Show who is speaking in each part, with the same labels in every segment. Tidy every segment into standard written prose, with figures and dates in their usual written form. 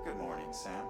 Speaker 1: Good morning, Sam.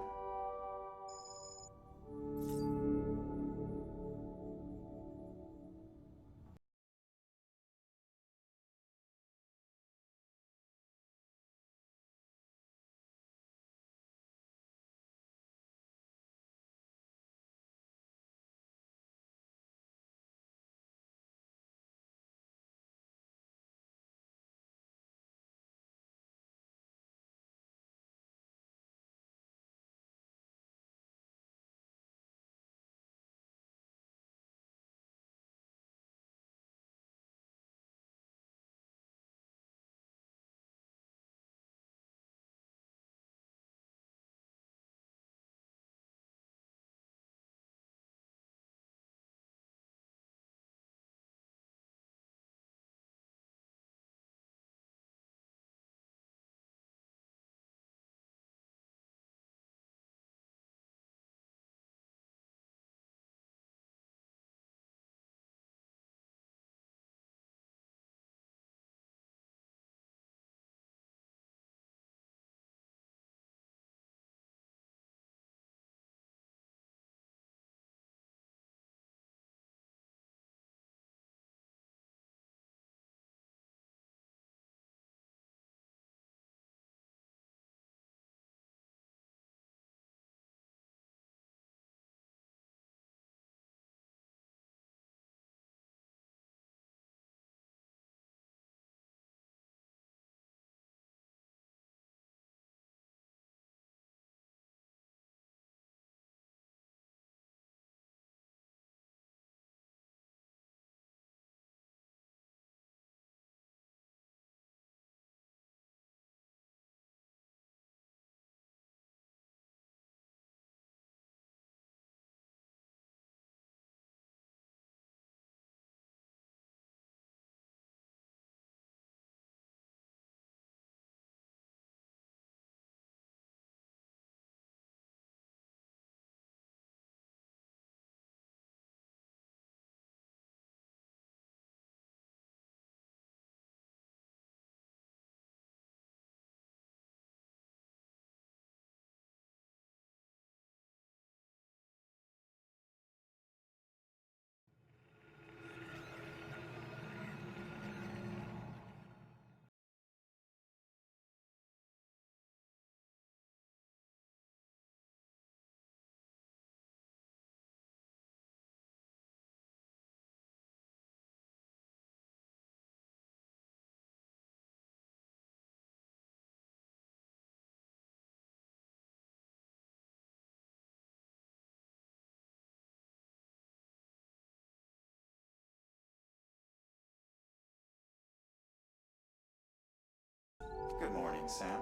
Speaker 1: Good morning, Sam.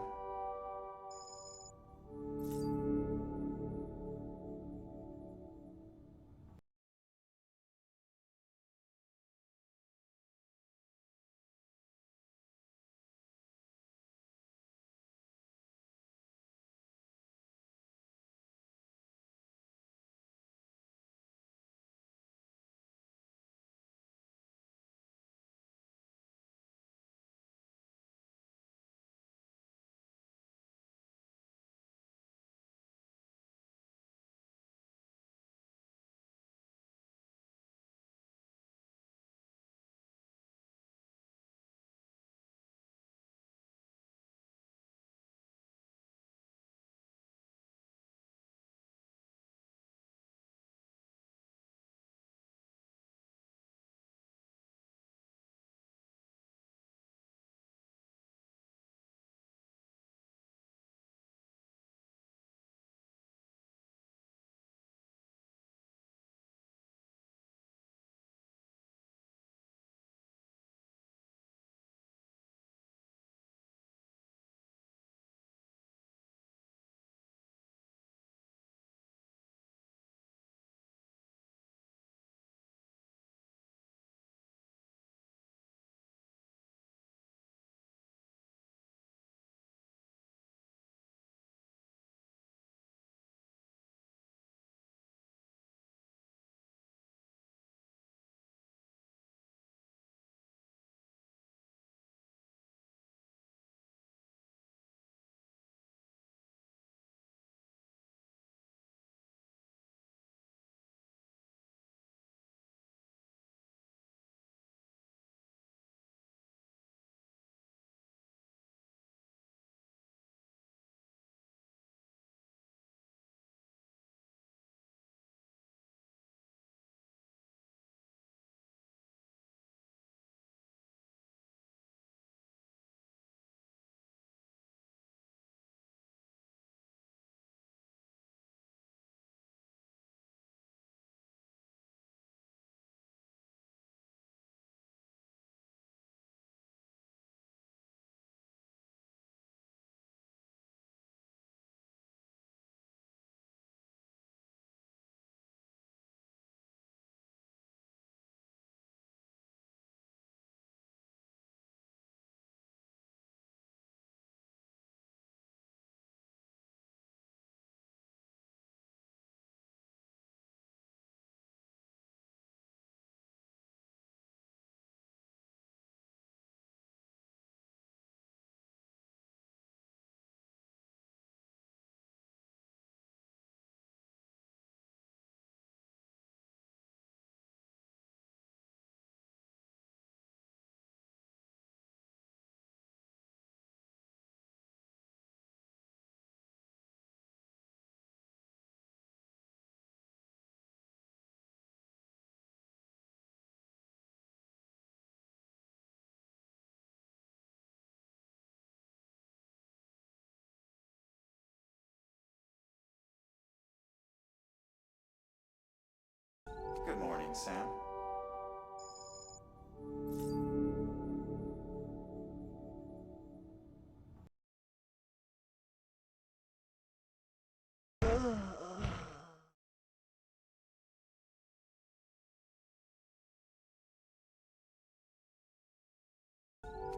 Speaker 1: morning, Sam.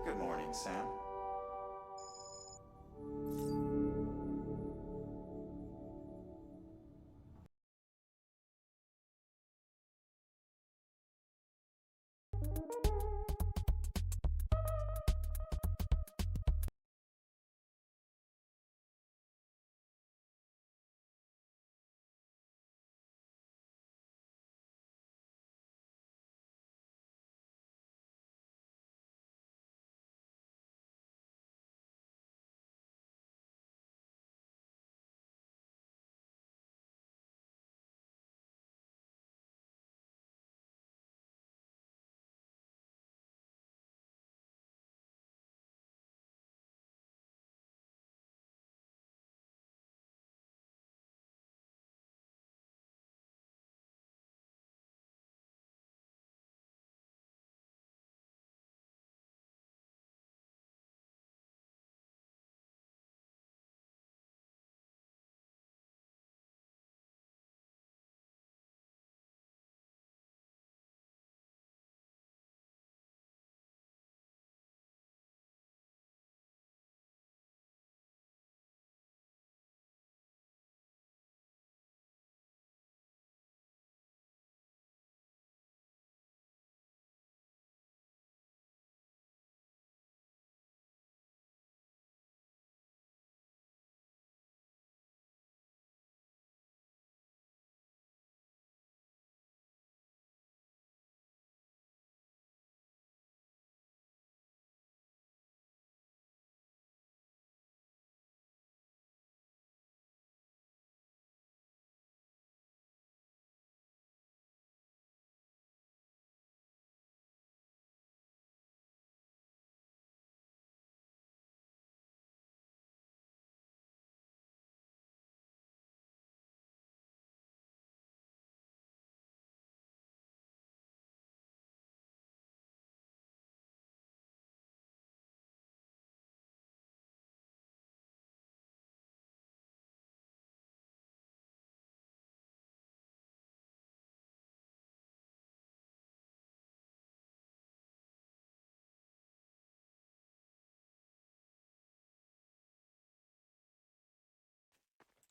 Speaker 1: Good morning, Sam.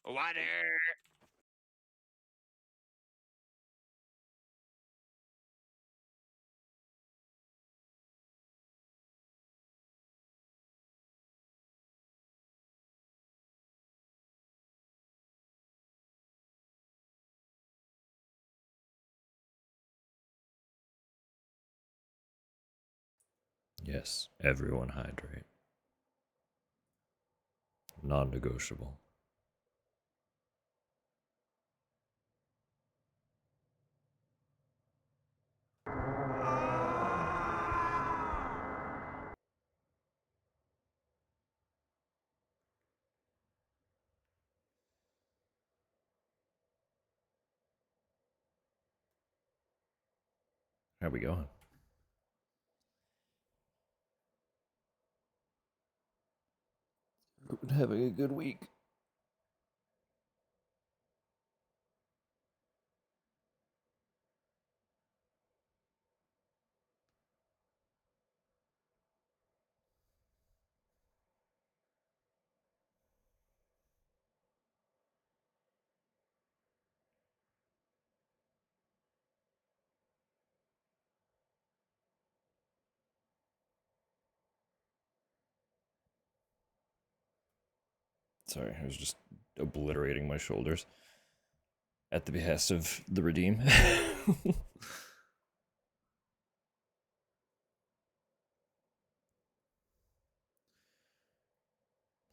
Speaker 2: Water.
Speaker 3: Yes, everyone hydrate. Non-negotiable. How we going? Having a good week. Sorry, I was just obliterating my shoulders at the behest of the Redeem.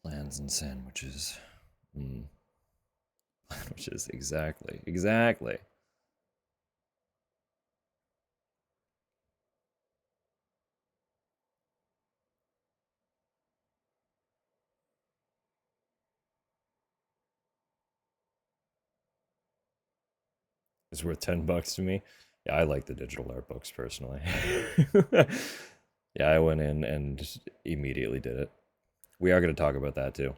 Speaker 3: Plans and sandwiches. Sandwiches, exactly. Exactly. It's worth $10 to me. Yeah, I like the digital art books personally. Yeah, I went in and just immediately did it. We are going to talk about that too.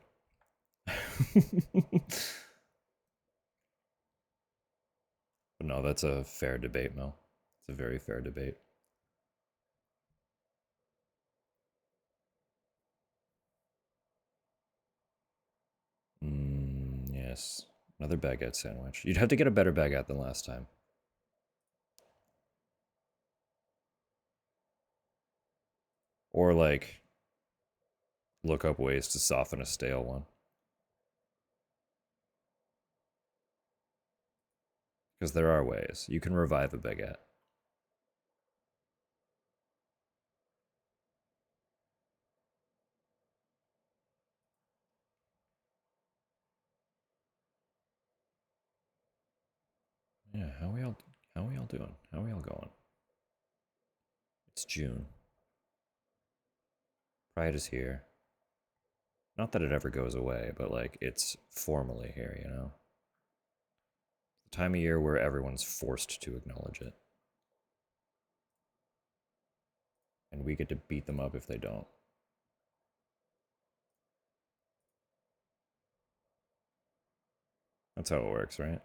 Speaker 3: But no, that's a fair debate, Mel. It's a very fair debate. Yes. Another baguette sandwich. You'd have to get a better baguette than last time. Or, like, look up ways to soften a stale one. Because there are ways. You can revive a baguette. Yeah, how we all doing? How we all going? It's June. Pride is here. Not that it ever goes away, but like it's formally here, you know? The time of year where everyone's forced to acknowledge it. And we get to beat them up if they don't. That's how it works, right?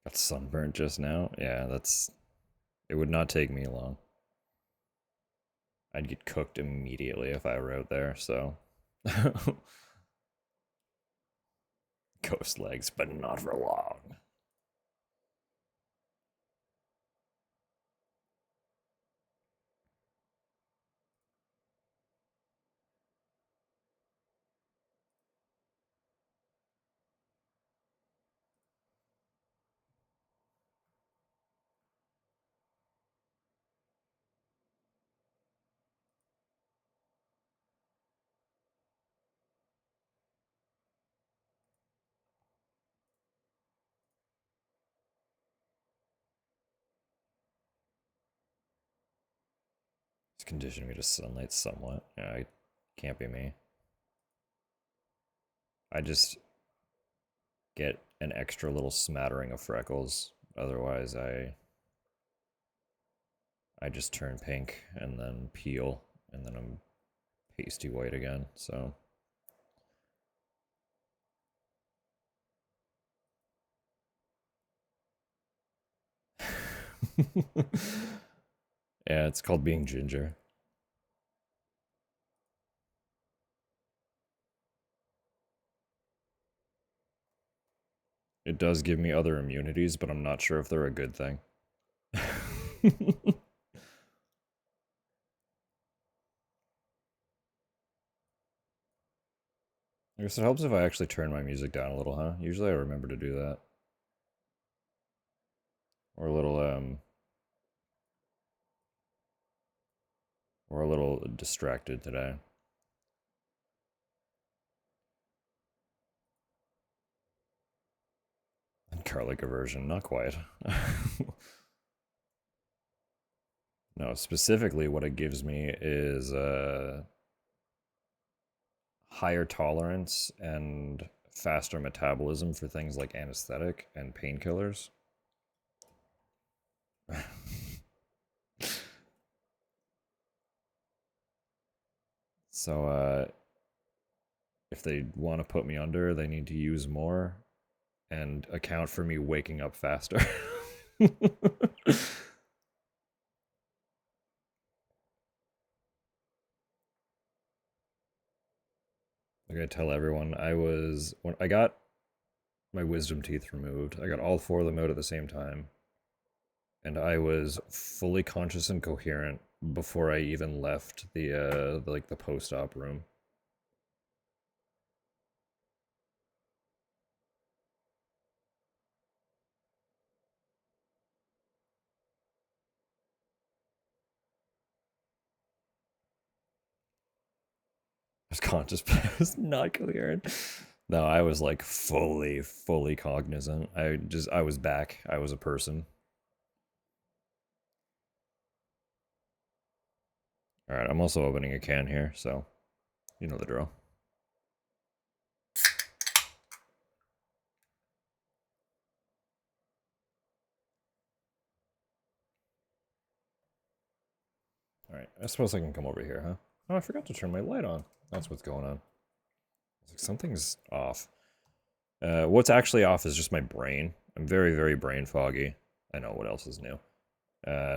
Speaker 3: Got sunburnt just now. Yeah, that's. It would not take me long. I'd get cooked immediately if I wrote there, so. Ghost legs, but not for long. It's conditioned me to sunlight somewhat. Yeah, it can't be me. I just get an extra little smattering of freckles. Otherwise, I just turn pink and then peel, and then I'm pasty white again. So yeah, it's called being ginger. It does give me other immunities, but I'm not sure if they're a good thing. I guess it helps if I actually turn my music down a little, huh? Usually I remember to do that. Or a little or a little distracted today. Garlic aversion, not quite. No, specifically what it gives me is higher tolerance and faster metabolism for things like anesthetic and painkillers. So if they want to put me under, they need to use more and account for me waking up faster. Like I tell everyone, when I got my wisdom teeth removed, I got all four of them out at the same time, and I was fully conscious and coherent before I even left the post-op room. I was conscious, but I was not coherent. No, I was like fully cognizant. I was back. I was a person. Alright, I'm also opening a can here, so you know the drill. Alright, I suppose I can come over here, huh? Oh, I forgot to turn my light on. That's what's going on. Something's off. What's actually off is just my brain. I'm very, very brain foggy. I know what else is new.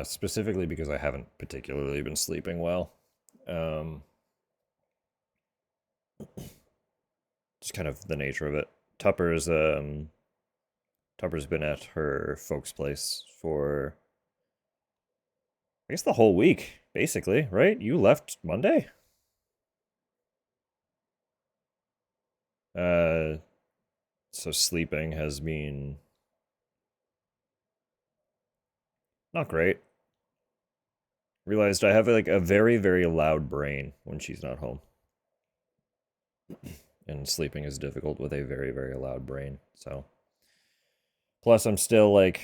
Speaker 3: Specifically because I haven't particularly been sleeping well. Just kind of the nature of it. Tupper's been at her folks' place for, I guess, the whole week, basically, right? You left Monday? So sleeping has been not great. Realized I have like a very, very loud brain when she's not home. And sleeping is difficult with a very, very loud brain. So plus I'm still like,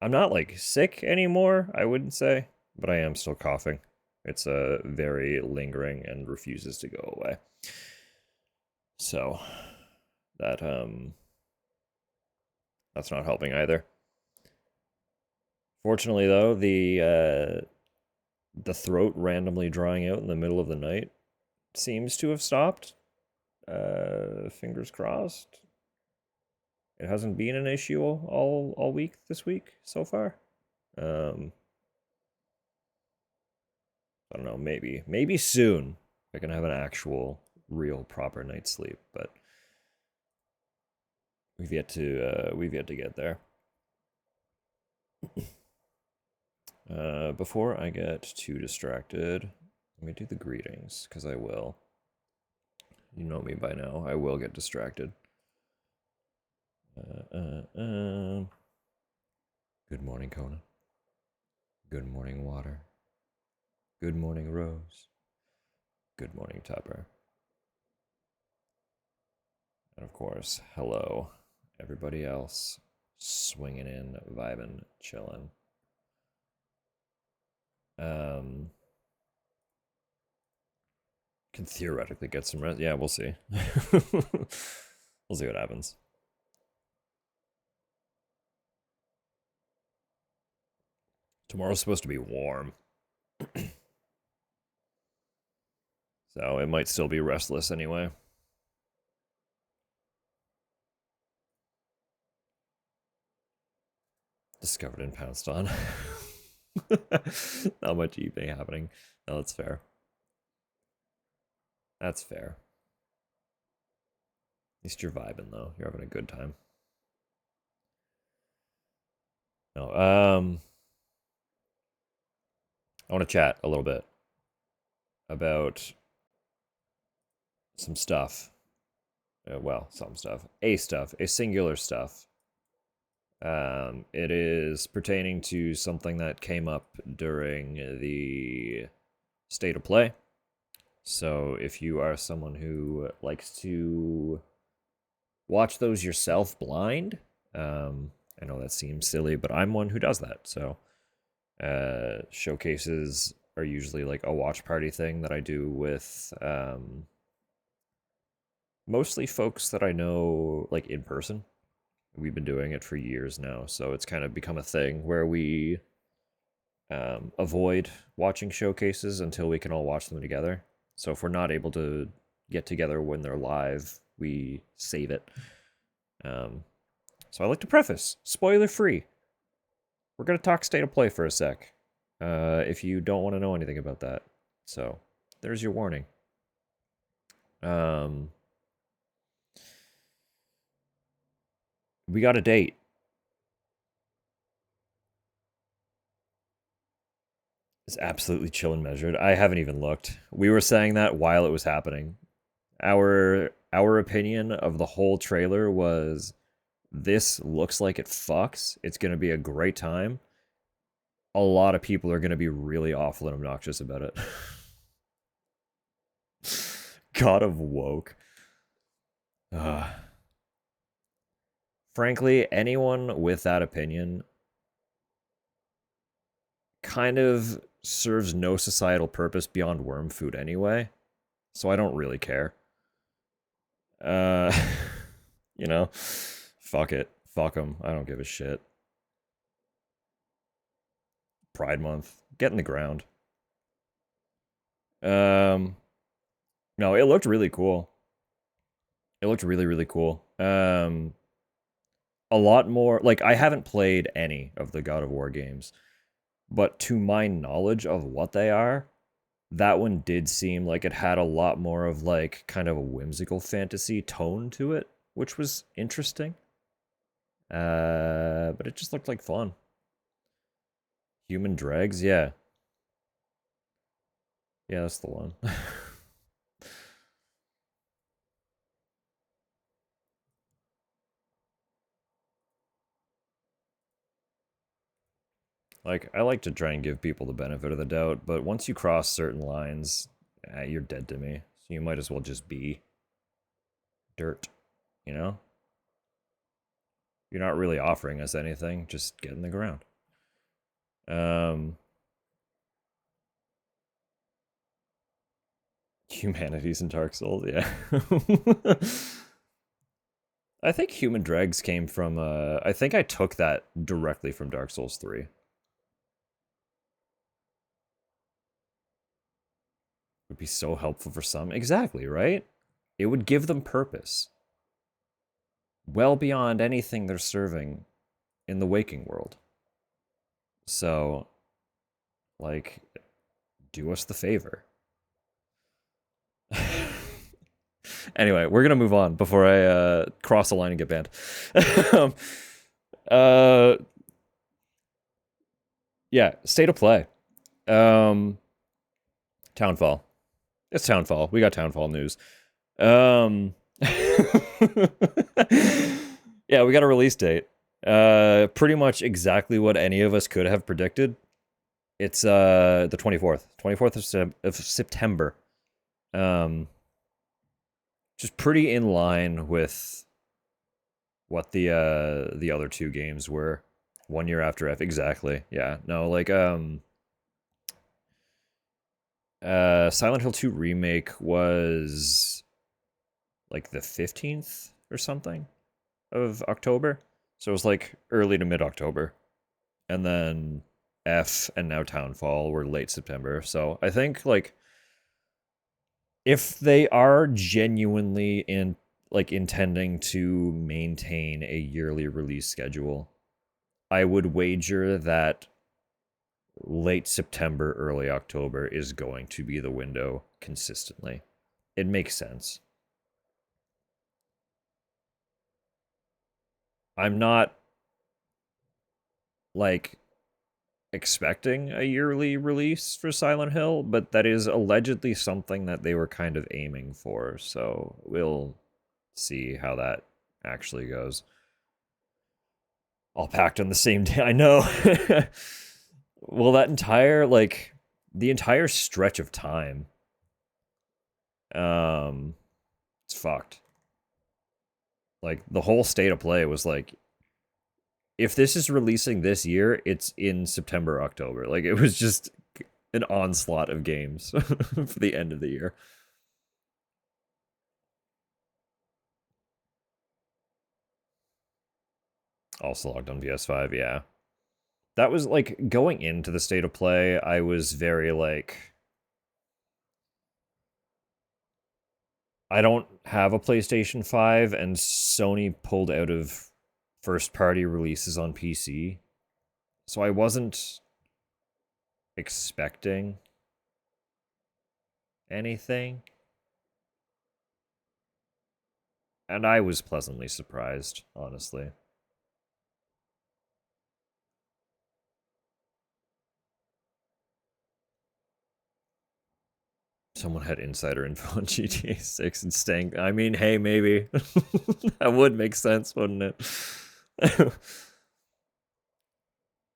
Speaker 3: I'm not like sick anymore, I wouldn't say, but I am still coughing. It's very lingering and refuses to go away. So that that's not helping either. Fortunately though, the throat randomly drying out in the middle of the night seems to have stopped. Fingers crossed. It hasn't been an issue all week this week so far. I don't know, maybe soon I can have an actual real proper night's sleep, but we've yet to get there. Before I get too distracted, let me do the greetings, because I will. You know me by now. I will get distracted. Good morning, Conan. Good morning, Water. Good morning, Rose. Good morning, Tupper. And of course, hello, everybody else. Swinging in, vibing, chilling. Can theoretically get some rest. Yeah, we'll see. We'll see what happens. Tomorrow's supposed to be warm. So it might still be restless anyway. Discovered and pounced on. Not much evening happening. No, that's fair. That's fair. At least you're vibing though. You're having a good time. No, I want to chat a little bit about some stuff. Well, some stuff. A singular stuff. It is pertaining to something that came up during the state of play. So if you are someone who likes to watch those yourself blind, I know that seems silly, but I'm one who does that. So showcases are usually like a watch party thing that I do with mostly folks that I know like in person. We've been doing it for years now, so it's kind of become a thing where we avoid watching showcases until we can all watch them together. So if we're not able to get together when they're live, we save it. So I like to preface, spoiler free. We're going to talk state of play for a sec, if you don't want to know anything about that. So there's your warning. We got a date. It's absolutely chill and measured. I haven't even looked. We were saying that while it was happening. Our opinion of the whole trailer was, this looks like it fucks. It's going to be a great time. A lot of people are going to be really awful and obnoxious about it. God of woke. Frankly, anyone with that opinion kind of serves no societal purpose beyond worm food anyway, so I don't really care. Uh, you know, fuck it. Fuck them. I don't give a shit. Pride Month. Get in the ground. No, it looked really cool. It looked really, really cool. A lot more, like, I haven't played any of the God of War games, but to my knowledge of what they are, that one did seem like it had a lot more of, like, kind of a whimsical fantasy tone to it, which was interesting. But it just looked like fun. Human Dregs, yeah. Yeah, that's the one. Like, I like to try and give people the benefit of the doubt, but once you cross certain lines, you're dead to me. So you might as well just be dirt, you know? You're not really offering us anything, just get in the ground. Humanities in Dark Souls, yeah. I think Human Dregs came from, I think I took that directly from Dark Souls 3. Would be so helpful for some. Exactly, right? It would give them purpose. Well beyond anything they're serving in the waking world. So, like, do us the favor. Anyway, we're gonna move on before I cross the line and get banned. uh, yeah, state of play. Townfall. It's Townfall. We got Townfall news. Yeah, we got a release date. Pretty much exactly what any of us could have predicted. It's the 24th. 24th of September. Just pretty in line with what the other two games were. 1 year after F, exactly. Yeah, no, like Silent Hill 2 remake was like the 15th or something of October. So it was like early to mid-October. And then F and now Townfall were late September. So I think, like, if they are genuinely intending to maintain a yearly release schedule, I would wager that late September, early October is going to be the window consistently. It makes sense. I'm not, like, expecting a yearly release for Silent Hill, but that is allegedly something that they were kind of aiming for, so we'll see how that actually goes. All packed on the same day. I know. Well, that entire, like, the entire stretch of time, it's fucked. Like, the whole state of play was like, if this is releasing this year, it's in September, October. Like, it was just an onslaught of games for the end of the year. Also logged on PS5, yeah. That was, like, going into the state of play, I was very, like, I don't have a PlayStation 5, and Sony pulled out of first-party releases on PC. So I wasn't expecting anything. And I was pleasantly surprised, honestly. Someone had insider info on GTA 6 and staying. I mean, hey, maybe. That would make sense, wouldn't it?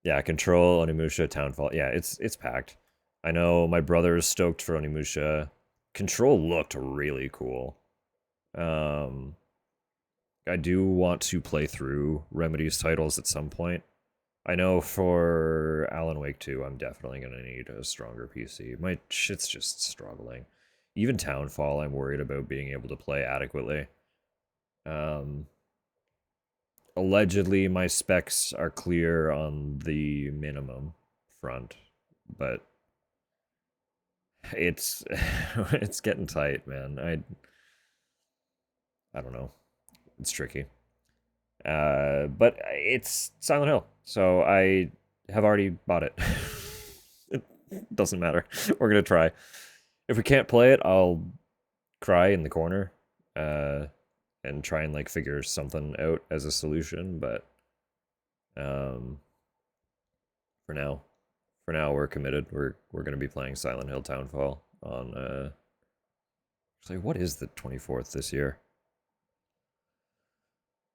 Speaker 3: Yeah, Control, Onimusha, Townfall. Yeah, it's packed. I know my brother's stoked for Onimusha. Control looked really cool. I do want to play through Remedy's titles at some point. I know for Alan Wake 2, I'm definitely going to need a stronger PC. My shit's just struggling. Even Townfall, I'm worried about being able to play adequately. Um, Allegedly, my specs are clear on the minimum front, but it's it's getting tight, man. I don't know. It's tricky. But it's Silent Hill, so I have already bought it. It doesn't matter. We're gonna try. If we can't play it, I'll cry in the corner, uh, and try and like figure something out as a solution. But um, for now, we're committed. We're gonna be playing Silent Hill Townfall on Actually, what is the 24th this year?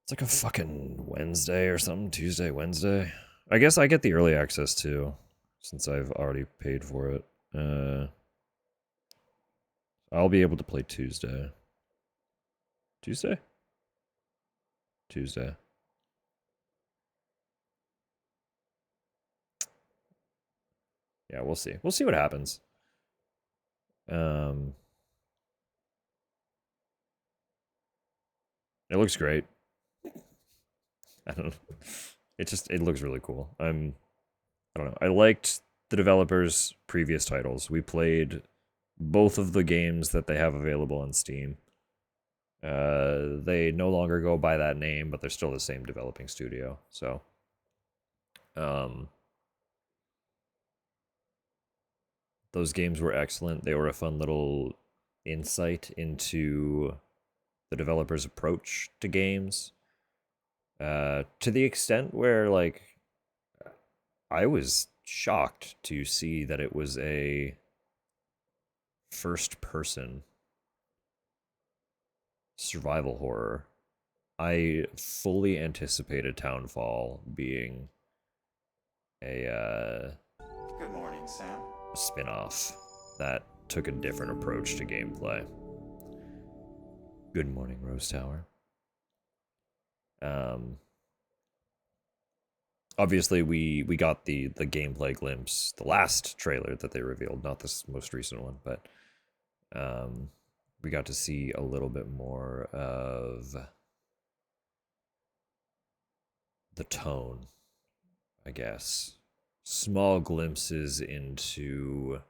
Speaker 3: It's like a fucking Wednesday or something. Tuesday, Wednesday. I guess I get the early access too, since I've already paid for it. I'll be able to play Tuesday. Tuesday? Tuesday. Yeah, we'll see. We'll see what happens. Um, it looks great. I don't know. It looks really cool. I don't know. I liked the developers' previous titles. We played both of the games that they have available on Steam. They no longer go by that name, but they're still the same developing studio. So, um, those games were excellent. They were a fun little insight into the developer's approach to games. To the extent where, like, I was shocked to see that it was a first person survival horror. I fully anticipated Townfall being a
Speaker 1: Good morning, Sam.
Speaker 3: spin-off that took a different approach to gameplay. Good morning, Rose Tower. Um, Obviously we got the gameplay glimpse, the last trailer that they revealed, not this most recent one, but we got to see a little bit more of the tone, I guess. Small glimpses into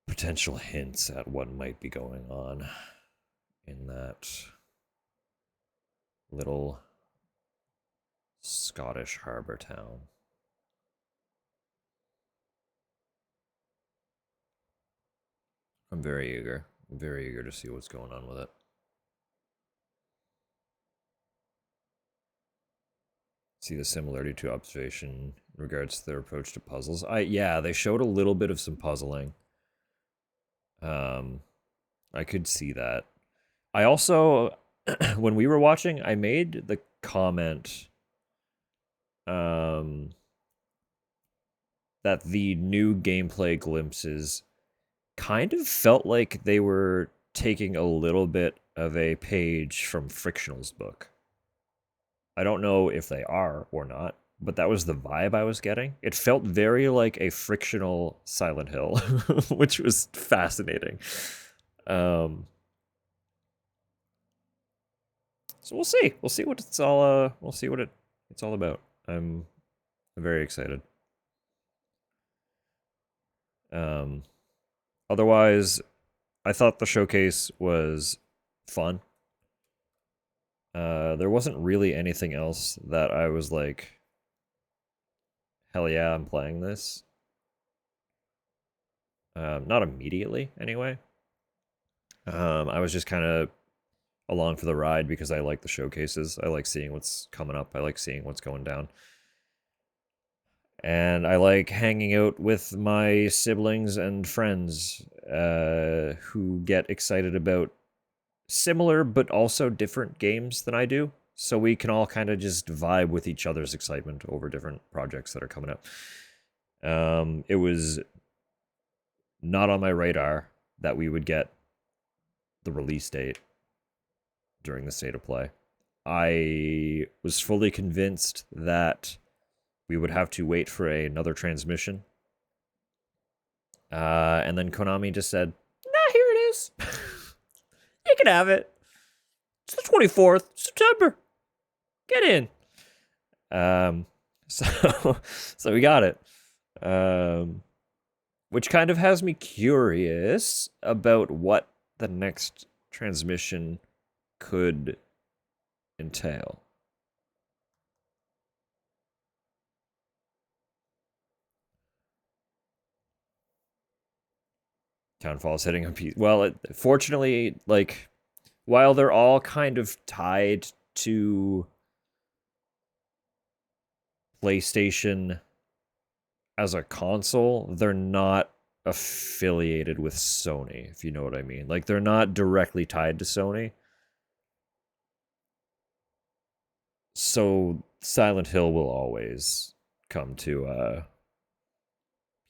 Speaker 3: potential hints at what might be going on in that little Scottish harbor town. I'm very eager. I'm very eager to see what's going on with it. See the similarity to observation in regards to their approach to puzzles. Yeah, they showed a little bit of some puzzling. I could see that. I also when we were watching, I made the comment that the new gameplay glimpses kind of felt like they were taking a little bit of a page from Frictional's book. I don't know if they are or not, but that was the vibe I was getting. It felt very like a Frictional Silent Hill, which was fascinating. So we'll see. We'll see what it's all. We'll see what it's all about. I'm very excited. Um, Otherwise, I thought the showcase was fun. There wasn't really anything else that I was like, hell yeah, I'm playing this. Not immediately, anyway. I was just kind of along for the ride because I like the showcases. I like seeing what's coming up. I like seeing what's going down. And I like hanging out with my siblings and friends who get excited about similar but also different games than I do. So we can all kind of just vibe with each other's excitement over different projects that are coming up. It was not on my radar that we would get the release date during the state of play. I was fully convinced that we would have to wait for another transmission. And then Konami just said, nah, here it is. You can have it. It's the 24th September. Get in. So so we got it. Which kind of has me curious about what the next transmission could entail. Townfall's hitting a piece. Well, fortunately, like, while they're all kind of tied to PlayStation as a console, they're not affiliated with Sony, if you know what I mean. Like, they're not directly tied to Sony. So Silent Hill will always come to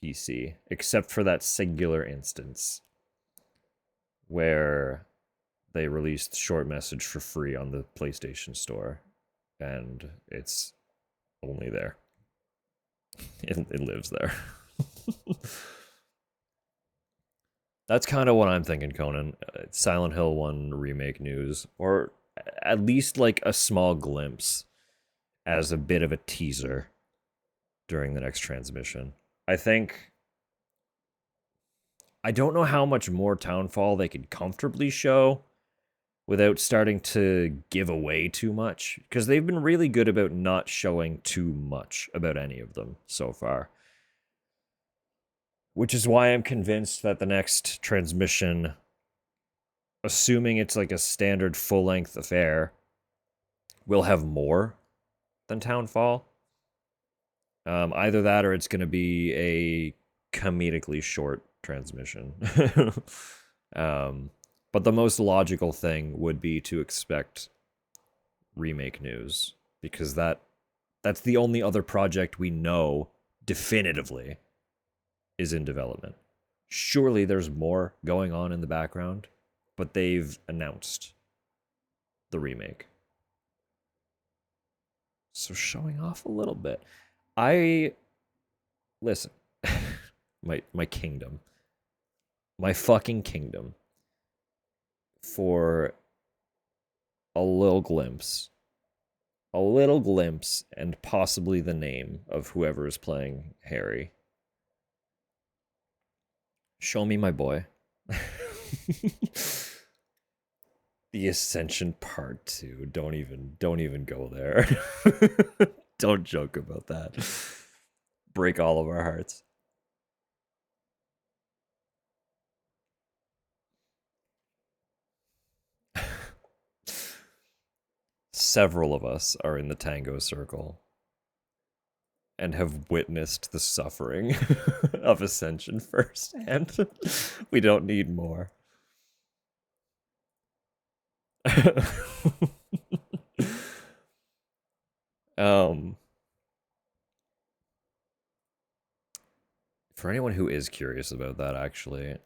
Speaker 3: PC, except for that singular instance where they released Short Message for free on the PlayStation Store, and it's only there. It lives there. That's kind of what I'm thinking, Conan. Silent Hill 1 remake news, or at least like a small glimpse as a bit of a teaser during the next transmission. I don't know how much more Townfall they could comfortably show without starting to give away too much, because they've been really good about not showing too much about any of them so far. Which is why I'm convinced that the next transmission, assuming it's like a standard full-length affair, will have more than Townfall. Either that or it's going to be a comedically short transmission. But the most logical thing would be to expect remake news, because that's the only other project we know definitively is in development. Surely there's more going on in the background, but they've announced the remake. So showing off a little bit. Listen. my kingdom. My fucking kingdom. For a little glimpse, and possibly the name of whoever is playing Harry. Show me my boy. The Ascension Part 2. Don't even go there. Don't joke about that. Break all of our hearts. Several of us are in the Tango Circle and have witnessed the suffering of Ascension firsthand. We don't need more. For anyone who is curious about that, actually,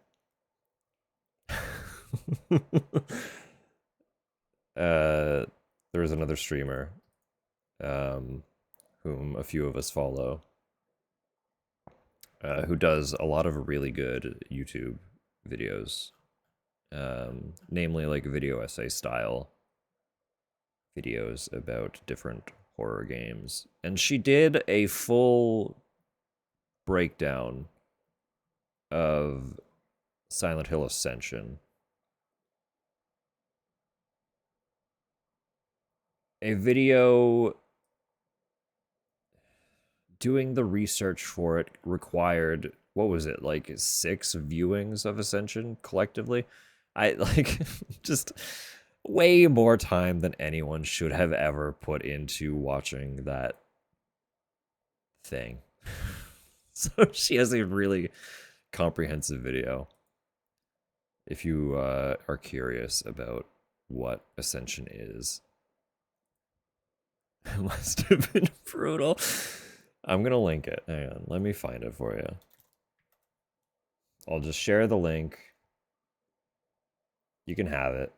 Speaker 3: there is another streamer, whom a few of us follow, who does a lot of really good YouTube videos, namely like video essay style videos about different horror games. And she did a full breakdown of Silent Hill Ascension. A video doing the research for it required, what was it, like 6 viewings of Ascension collectively? I like just way more time than anyone should have ever put into watching that thing. So she has a really comprehensive video if you are curious about what Ascension is. It must have been brutal. I'm gonna link it. Hang on, let me find it for you. I'll just share the link. You can have it.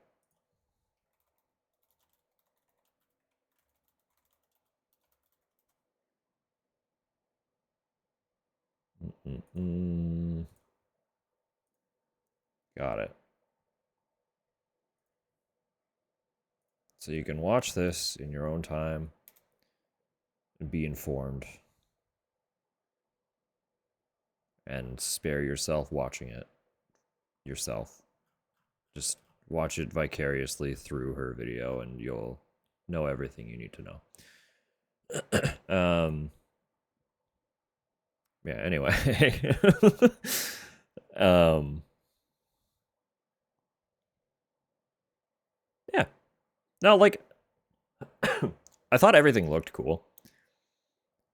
Speaker 3: Got it. So you can watch this in your own time and be informed. And spare yourself watching it yourself. Just watch it vicariously through her video and you'll know everything you need to know. Yeah, anyway. Yeah. No, like I thought everything looked cool.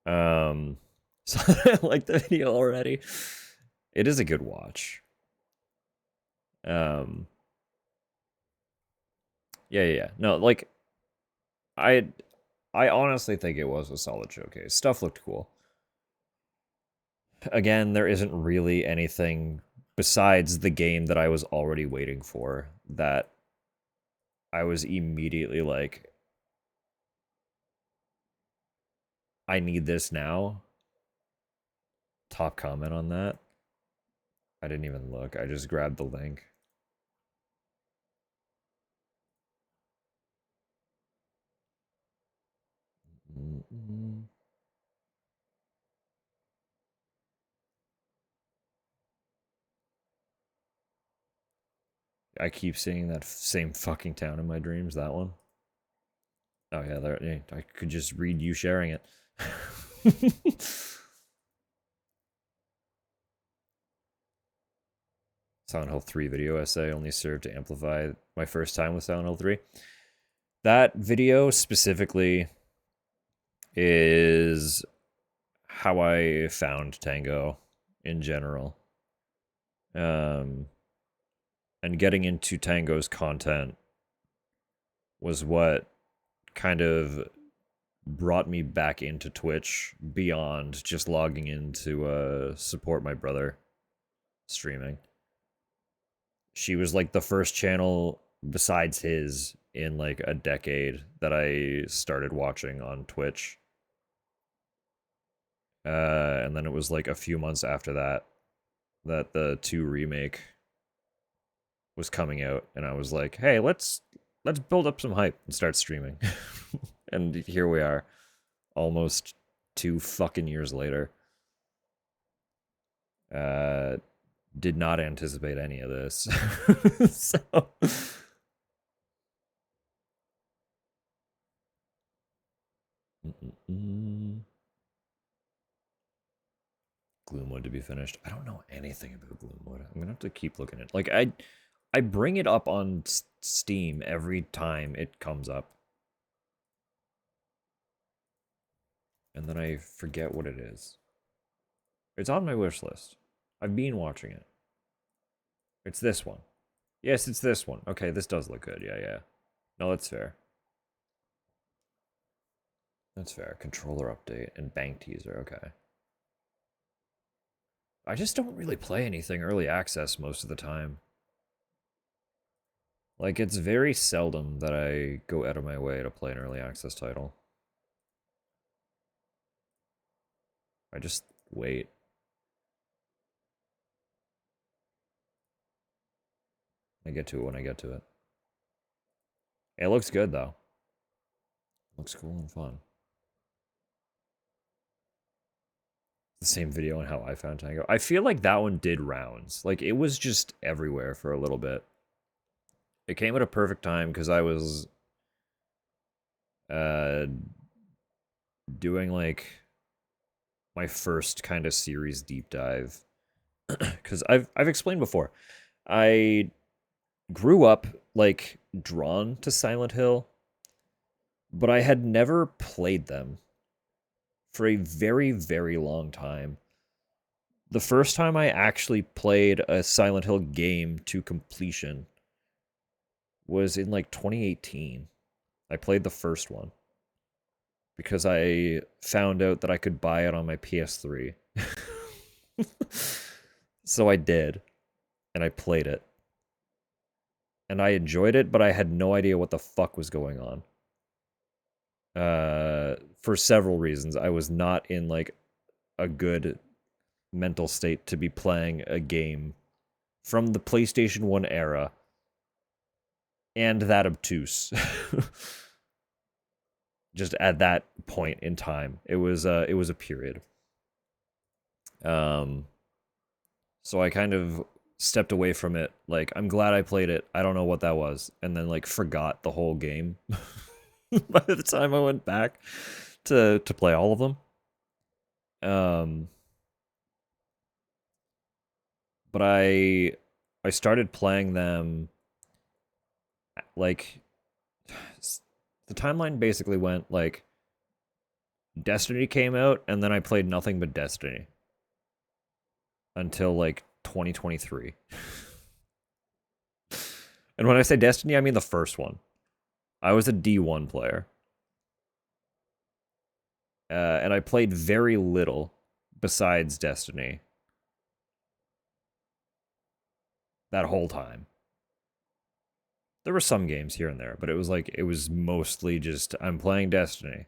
Speaker 3: So I like the video already. It is a good watch. Yeah. No, like I honestly think it was a solid showcase. Stuff looked cool. Again, there isn't really anything besides the game that I was already waiting for that I was immediately like, I need this now. Top comment on that. I didn't even look. I just grabbed the link. I keep seeing that same fucking town in my dreams. That one. Oh yeah, there. Yeah, I could just read you sharing it. Silent Hill 3 video essay only served to amplify my first time with Silent Hill 3. That video specifically is how I found Tango in general. And getting into Tango's content was what kind of brought me back into Twitch beyond just logging in to support my brother streaming. She was like the first channel besides his in like a decade that I started watching on Twitch. And then it was like a few months after that that the 2 remake was coming out, and I was like, hey, let's build up some hype and start streaming. And here we are, almost 2 fucking years later. Did not anticipate any of this. So Gloomwood to be finished. I don't know anything about Gloomwood. I'm gonna have to keep looking at it. Like I bring it up on Steam every time it comes up, and then I forget what it is. It's on my wish list. I've been watching it. It's this one. Yes, it's this one. Okay, this does look good. Yeah. No, that's fair. That's fair. Controller update and bank teaser. Okay. I just don't really play anything early access most of the time. Like, it's very seldom that I go out of my way to play an early access title. I just wait. I get to it when I get to it. It looks good, though. Looks cool and fun. The same video on how I found Tango. I feel like that one did rounds. Like, it was just everywhere for a little bit. It came at a perfect time because I was doing like my first kind of series deep dive. Because I've explained before, I grew up like drawn to Silent Hill, but I had never played them for a very, very long time. The first time I actually played a Silent Hill game to completion was in like 2018. I played the first one because I found out that I could buy it on my PS3. So I did, and I played it. And I enjoyed it, but I had no idea what the fuck was going on. For several reasons. I was not in like a good mental state to be playing a game from the PlayStation 1 era and that obtuse. Just at that point in time. It was a period. So I kind of stepped away from it. Like, I'm glad I played it. I don't know what that was. And then like forgot the whole game by the time I went back to play all of them. But I started playing them like the timeline basically went like Destiny came out and then I played nothing but Destiny until like 2023. And when I say Destiny, I mean the first one. I was a D1 player. And I played very little besides Destiny that whole time. There were some games here and there, but it was mostly just I'm playing Destiny.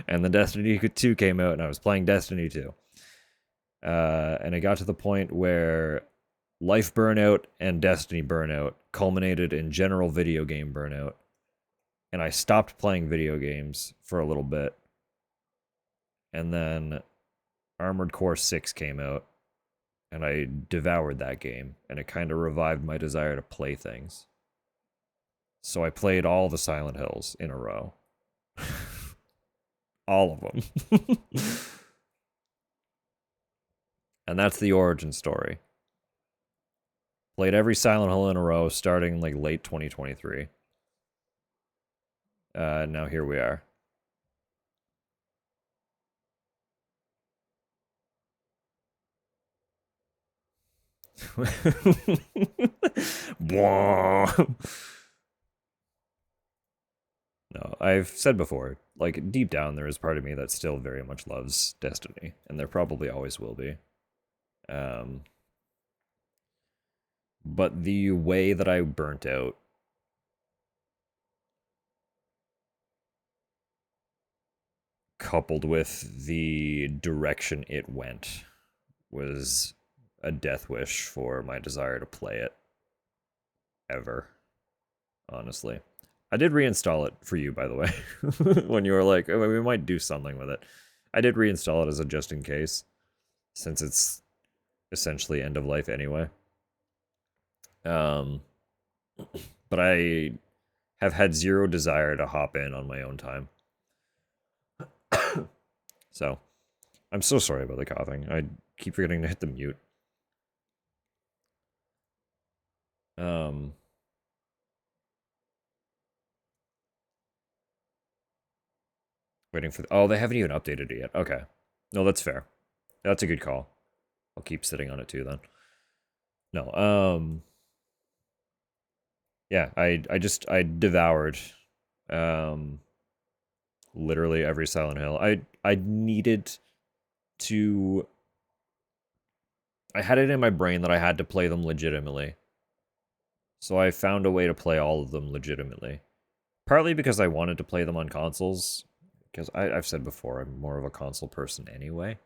Speaker 3: And the Destiny 2 came out and I was playing Destiny 2. And it got to the point where life burnout and Destiny burnout culminated in general video game burnout. And I stopped playing video games for a little bit. And then Armored Core 6 came out. And I devoured that game. And it kind of revived my desire to play things. So I played all the Silent Hills in a row. All of them. And that's the origin story. Played every Silent Hill in a row starting like late 2023. Now here we are. No, I've said before, like deep down there is part of me that still very much loves Destiny, and there probably always will be. But the way that I burnt out coupled with the direction it went was a death wish for my desire to play it ever, honestly. I did reinstall it for you, by the way, when you were like, oh, we might do something with it. I did reinstall it as a just in case, since it's essentially end of life anyway. But I have had zero desire to hop in on my own time. So, I'm so sorry about the coughing. I keep forgetting to hit the mute. Waiting for... oh, they haven't even updated it yet. Okay. No, that's fair. That's a good call. I'll keep sitting on it too then. No, yeah, I devoured literally every Silent Hill. I needed to... I had it in my brain that I had to play them legitimately. So I found a way to play all of them legitimately. Partly because I wanted to play them on consoles, because I've said before, I'm more of a console person anyway.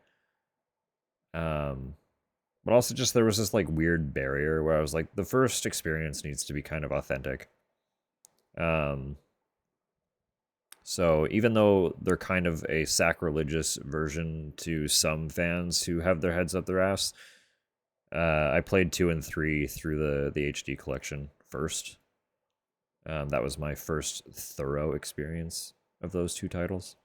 Speaker 3: But also just there was this like weird barrier where I was like, the first experience needs to be kind of authentic. So even though they're kind of a sacrilegious version to some fans who have their heads up their ass, I played 2 and 3 through the HD collection first. That was my first thorough experience of those 2 titles.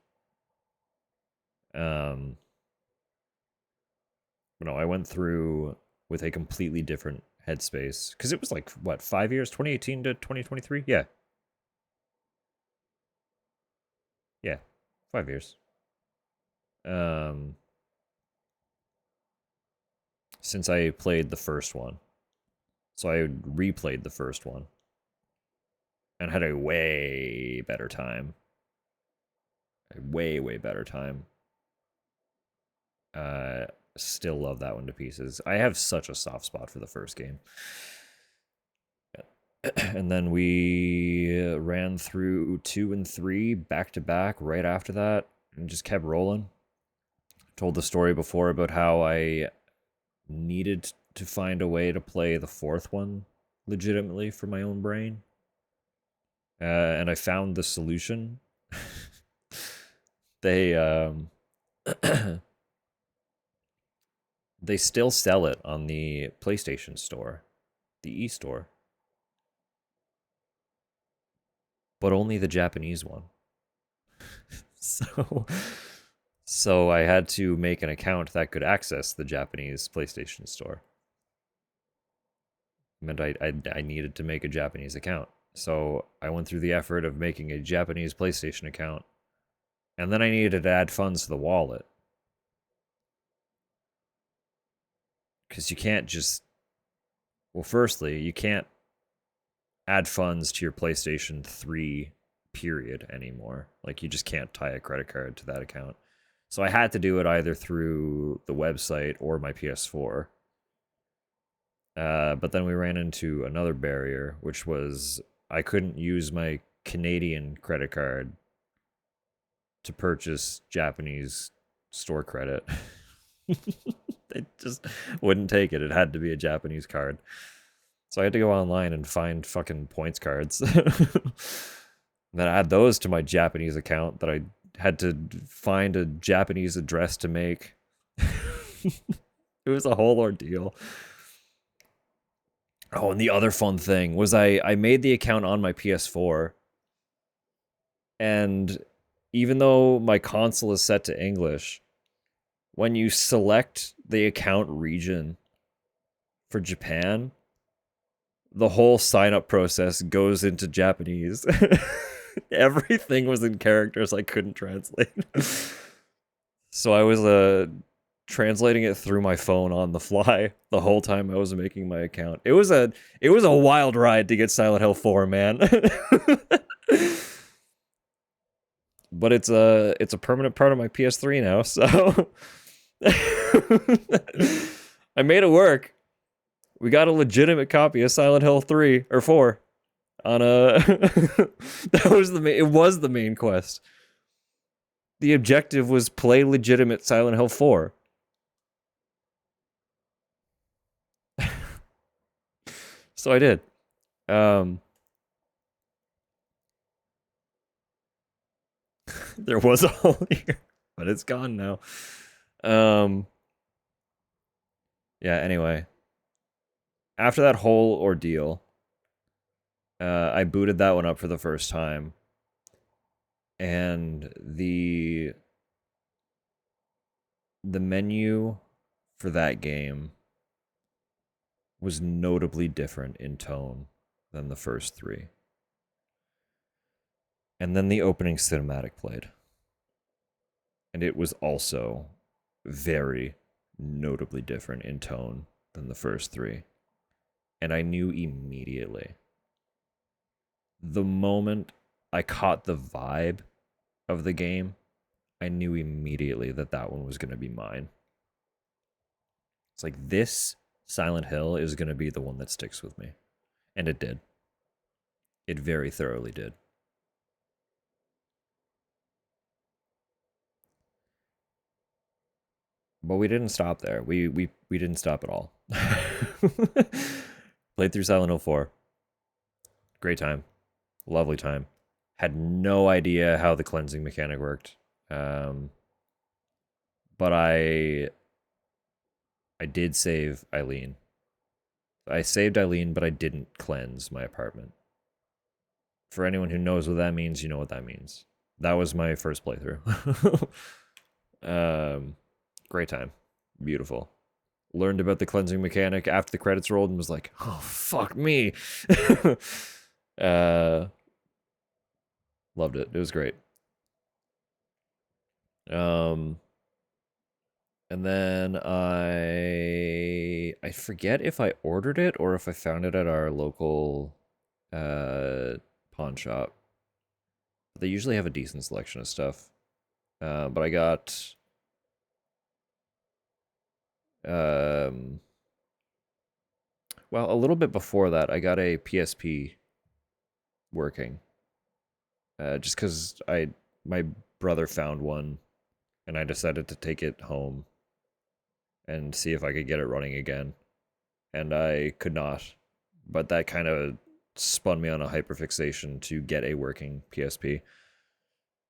Speaker 3: But no, I went through with a completely different headspace. Because it was like, what, 5 years? 2018 to 2023? Yeah. Yeah, 5 years. Since I played the first one. So I replayed the first one. And had a way better time. A way, way better time. Still love that one to pieces. I have such a soft spot for the first game. And then we ran through 2 and 3 back to back right after that and just kept rolling. told the story before about how I needed to find a way to play the fourth one legitimately for my own brain. And I found the solution. They they still sell it on the PlayStation Store, the e-store, but only the Japanese one. So so I had to make an account that could access the Japanese PlayStation Store. It meant I needed to make a Japanese account. So I went through the effort of making a Japanese PlayStation account, and then I needed to add funds to the wallet. Because you can't just, well, firstly, you can't add funds to your PlayStation 3 period anymore. Like, you just can't tie a credit card to that account. So I had to do it either through the website or my PS4. But then we ran into another barrier, which was I couldn't use my Canadian credit card to purchase Japanese store credit. They just wouldn't take it. It had to be a Japanese card. So I had to go online and find fucking points cards. Then add those to my Japanese account that I had to find a Japanese address to make. It was a whole ordeal. Oh, and the other fun thing was I made the account on my PS4. And even though my console is set to English, when you select the account region for Japan, the whole sign-up process goes into Japanese. Everything was in characters I couldn't translate. So I was translating it through my phone on the fly the whole time I was making my account. It was a wild ride to get Silent Hill 4, man. But it's a permanent part of my PS3 now, so I made it work. We got a legitimate copy of Silent Hill 3 or 4 on a it was the main quest. The objective was play legitimate Silent Hill 4. So I did. There was a hole here, but it's gone now. Yeah, anyway. After that whole ordeal, I booted that one up for the first time. And the menu for that game was notably different in tone than the first three. And then the opening cinematic played. And it was also very notably different in tone than the first three. And I knew immediately. The moment I caught the vibe of the game, I knew immediately that that one was going to be mine. It's like, this Silent Hill is going to be the one that sticks with me. And it did. It very thoroughly did. But we didn't stop there. We didn't stop at all. Played through Silent Hill 4. Great time. Lovely time. Had no idea how the cleansing mechanic worked. But I did save Eileen. I saved Eileen, but I didn't cleanse my apartment. For anyone who knows what that means, you know what that means. That was my first playthrough. Great time. Beautiful. Learned about the cleansing mechanic after the credits rolled and was like, oh, fuck me. Loved it. It was great. And then I forget if I ordered it or if I found it at our local pawn shop. They usually have a decent selection of stuff. But I got well, a little bit before that, I got a PSP working. Just because my brother found one and I decided to take it home and see if I could get it running again. And I could not. But that kind of spun me on a hyperfixation to get a working PSP.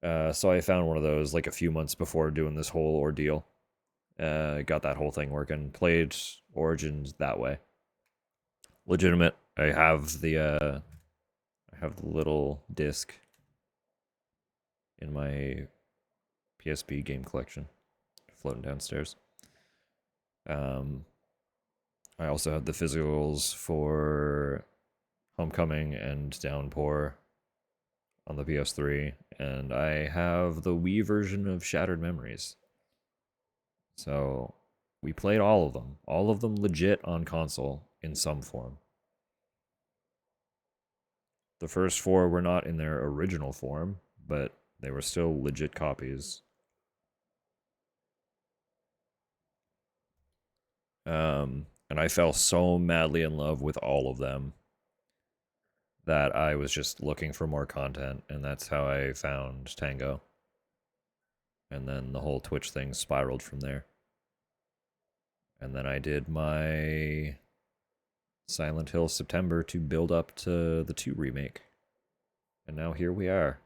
Speaker 3: So I found one of those like a few months before doing this whole ordeal. Got that whole thing working. Played Origins that way. Legitimate. I have the little disc in my PSP game collection floating downstairs. I also had the physicals for Homecoming and Downpour on the PS3, and I have the Wii version of Shattered Memories. So we played all of them legit on console in some form. The first 4 were not in their original form, but they were still legit copies. And I fell so madly in love with all of them that I was just looking for more content, and that's how I found Tango. And then the whole Twitch thing spiraled from there. And then I did my Silent Hill September to build up to the 2 remake. And now here we are.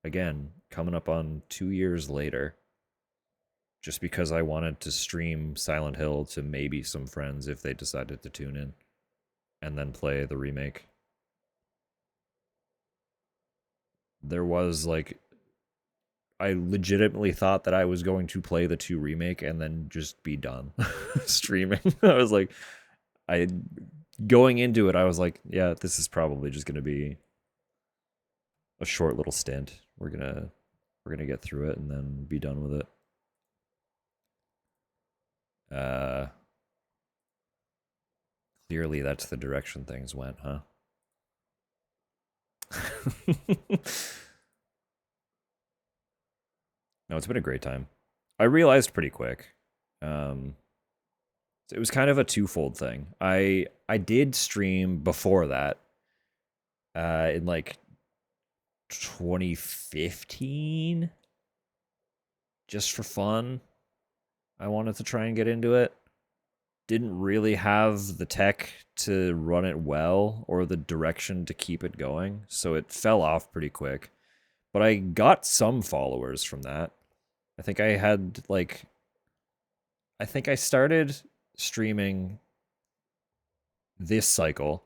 Speaker 3: Again, coming up on 2 years later. Just because I wanted to stream Silent Hill to maybe some friends if they decided to tune in. And then play the remake. There was like... I legitimately thought that I was going to play the 2 remake and then just be done streaming. I was like... Going into it, I was like, yeah, this is probably just going to be a short little stint. We're gonna get through it and then be done with it. Clearly that's the direction things went, huh? No, it's been a great time. I realized pretty quick. It was kind of a twofold thing. I did stream before that. In like 2015. Just for fun. I wanted to try and get into it. Didn't really have the tech to run it well or the direction to keep it going, so it fell off pretty quick. But I got some followers from that. I think I had like... I think I started streaming this cycle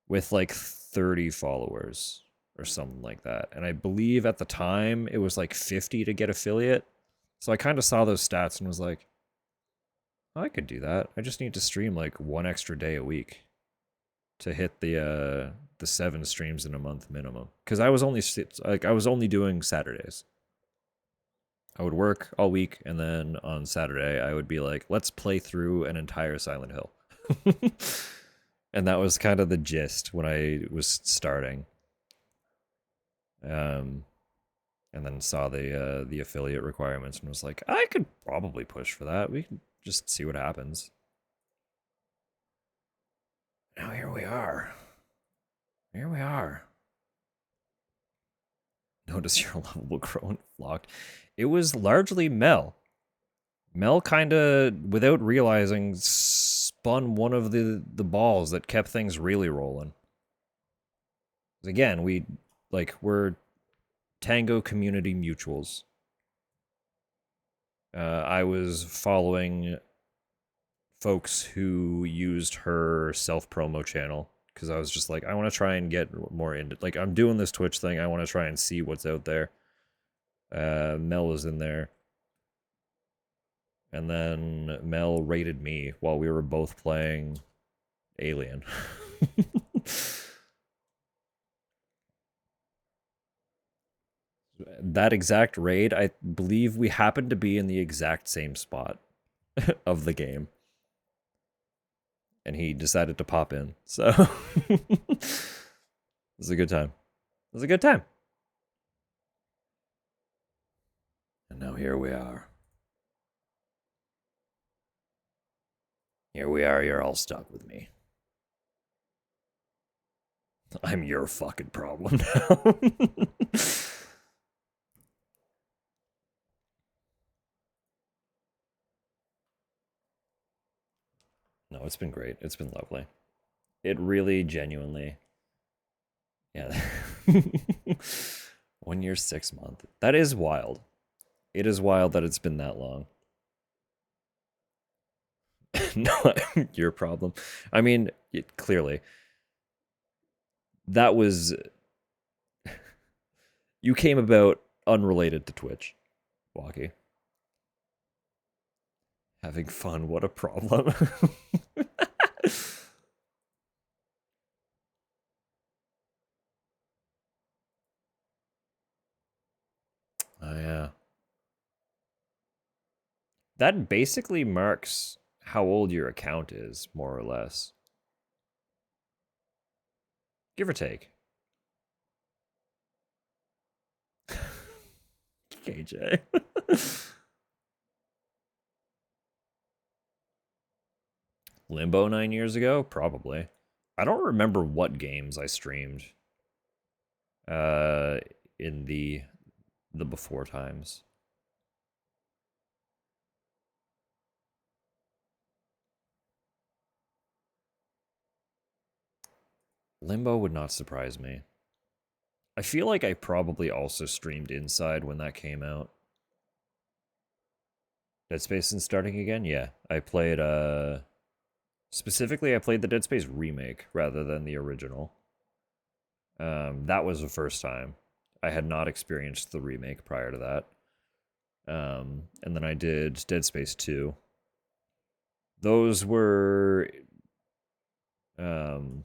Speaker 3: with like 30 followers or something like that. And I believe at the time it was like 50 to get affiliate. So I kind of saw those stats and was like, oh, I could do that. I just need to stream like 1 extra day a week to hit the 7 streams in a month minimum. Because I was only doing Saturdays. I would work all week, and then on Saturday I would be like, let's play through an entire Silent Hill. And that was kind of the gist when I was starting. And then saw the affiliate requirements and was like, I could probably push for that. We can just see what happens. Now here we are. Here we are. Notice your level will grow and flocked. It was largely Mel. Mel kind of, without realizing, spun one of the balls that kept things really rolling. Again, we're Tango community mutuals. I was following folks who used her self-promo channel because I was just like, I want to try and get more into... Like, I'm doing this Twitch thing. I want to try and see what's out there. Mel was in there. And then Mel raided me while we were both playing Alien. That exact raid, I believe we happened to be in the exact same spot of the game. And he decided to pop in. So it was a good time. It was a good time. And now here we are. Here we are, you're all stuck with me. I'm your fucking problem now. it's been great. It's been lovely. It really genuinely, yeah. 1 year, 6 months. That is wild. It is wild that it's been that long. No, your problem. I mean, clearly, that was you came about unrelated to Twitch, Walkie. Having fun, what a problem. Oh yeah. That basically marks how old your account is, more or less. Give or take. KJ. Limbo 9 years ago? Probably. I don't remember what games I streamed uh in the before times. Limbo would not surprise me. I feel like I probably also streamed Inside when that came out. Dead Space and starting again? Yeah. I played specifically I played the Dead Space remake rather than the original. That was the first time. I had not experienced the remake prior to that. And then I did Dead Space 2. Those were um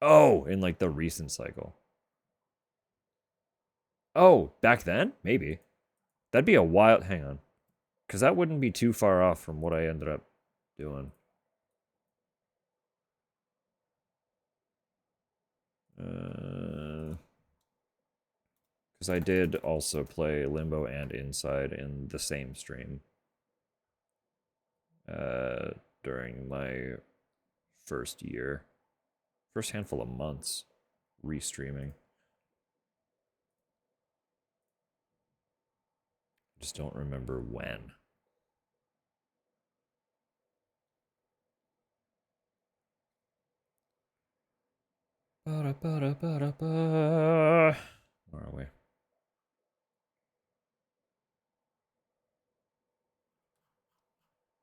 Speaker 3: oh, in like the recent cycle. Oh, back then? Maybe. That'd be a wild hang on. Cause that wouldn't be too far off from what I ended up doing. Because I did also play Limbo and Inside in the same stream during my first year, first handful of months restreaming. Just don't remember when. Where are we?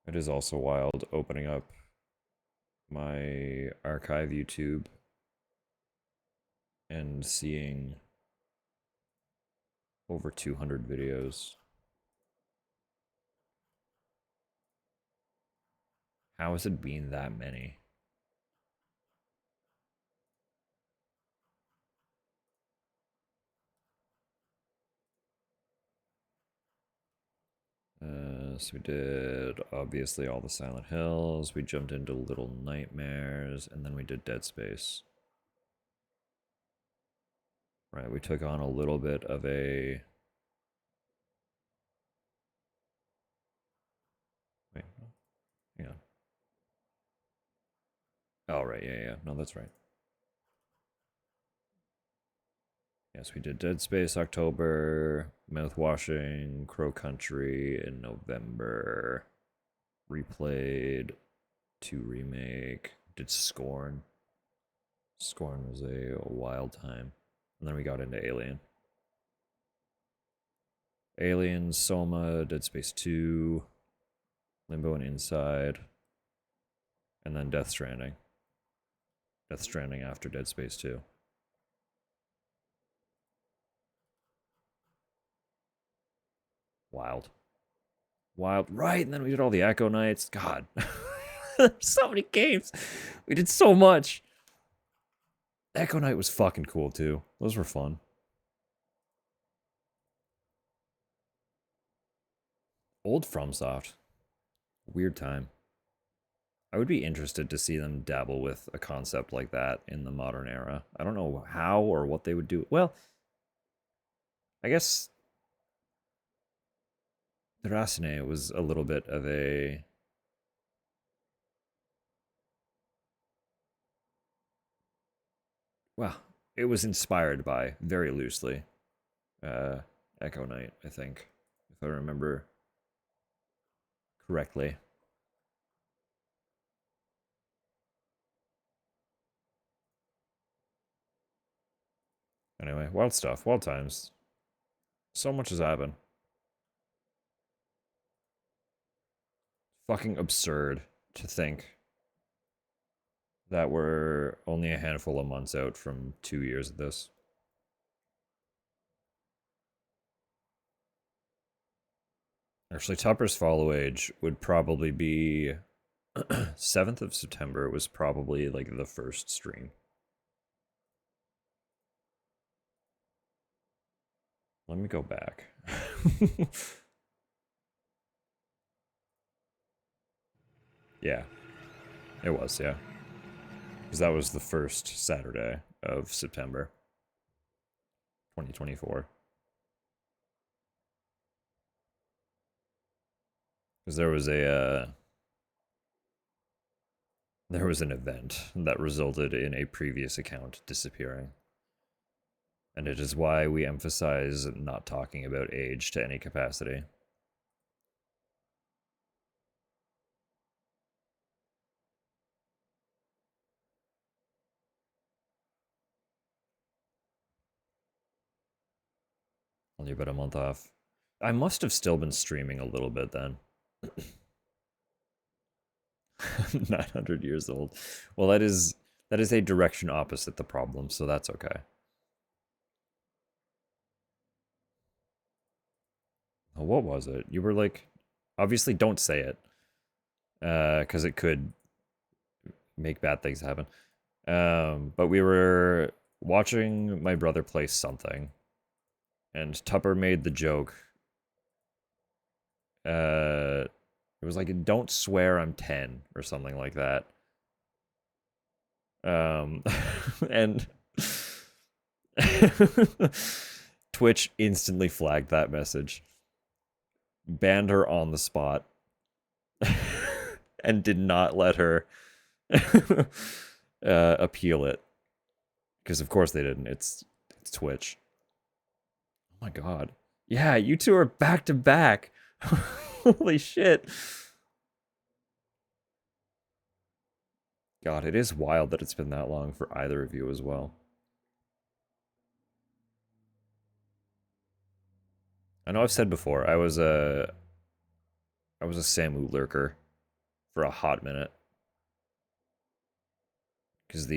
Speaker 3: It is also wild opening up my archive YouTube and seeing over 200 videos. How has it been that many? So we did obviously all the Silent Hills. We jumped into Little Nightmares, and then we did Dead Space. Right, we took on a little bit of a. Wait, hang on. Oh right, yeah. No, that's right. Yes, we did Dead Space October, Mouthwashing, Crow Country in November. Replayed 2 remake, did Scorn. Scorn was a wild time. And then we got into Alien. Alien, Soma, Dead Space 2, Limbo and Inside, and then Death Stranding. Death Stranding after Dead Space 2. Wild. Wild. Right, and then we did all the Echo Nights. God. So many games. We did so much. Echo Night was fucking cool too. Those were fun. Old FromSoft. Weird time. I would be interested to see them dabble with a concept like that in the modern era. I don't know how or what they would do. Well, I guess the Racine was a little bit of a. Well, it was inspired by, very loosely, uh, Echo Night, I think. if I remember correctly. Anyway, wild stuff, wild times. So much has happened. Fucking absurd to think that we're only a handful of months out from 2 years of this. Actually, Tupper's follow age would probably be 7th of September was probably like the first stream. Let me go back. Yeah, it was, yeah. Because that was the first Saturday of September 2024. Because there was an event that resulted in a previous account disappearing. And it is why we emphasize not talking about age to any capacity. Only about a month off. I must have still been streaming a little bit then. 900 years old. Well, that is a direction opposite the problem, so that's okay. Oh, what was it? You were like, obviously don't say it, because it could make bad things happen. But we were watching my brother play something, and Tupper made the joke. It was like, "Don't swear I'm 10" or something like that. And Twitch instantly flagged that message, banned her on the spot, and did not let her appeal it. Because of course they didn't. It's Twitch. Oh my god. Yeah, you two are back to back. Holy shit. God, it is wild that it's been that long for either of you as well. I know I've said before, I was a Samu lurker for a hot minute. Because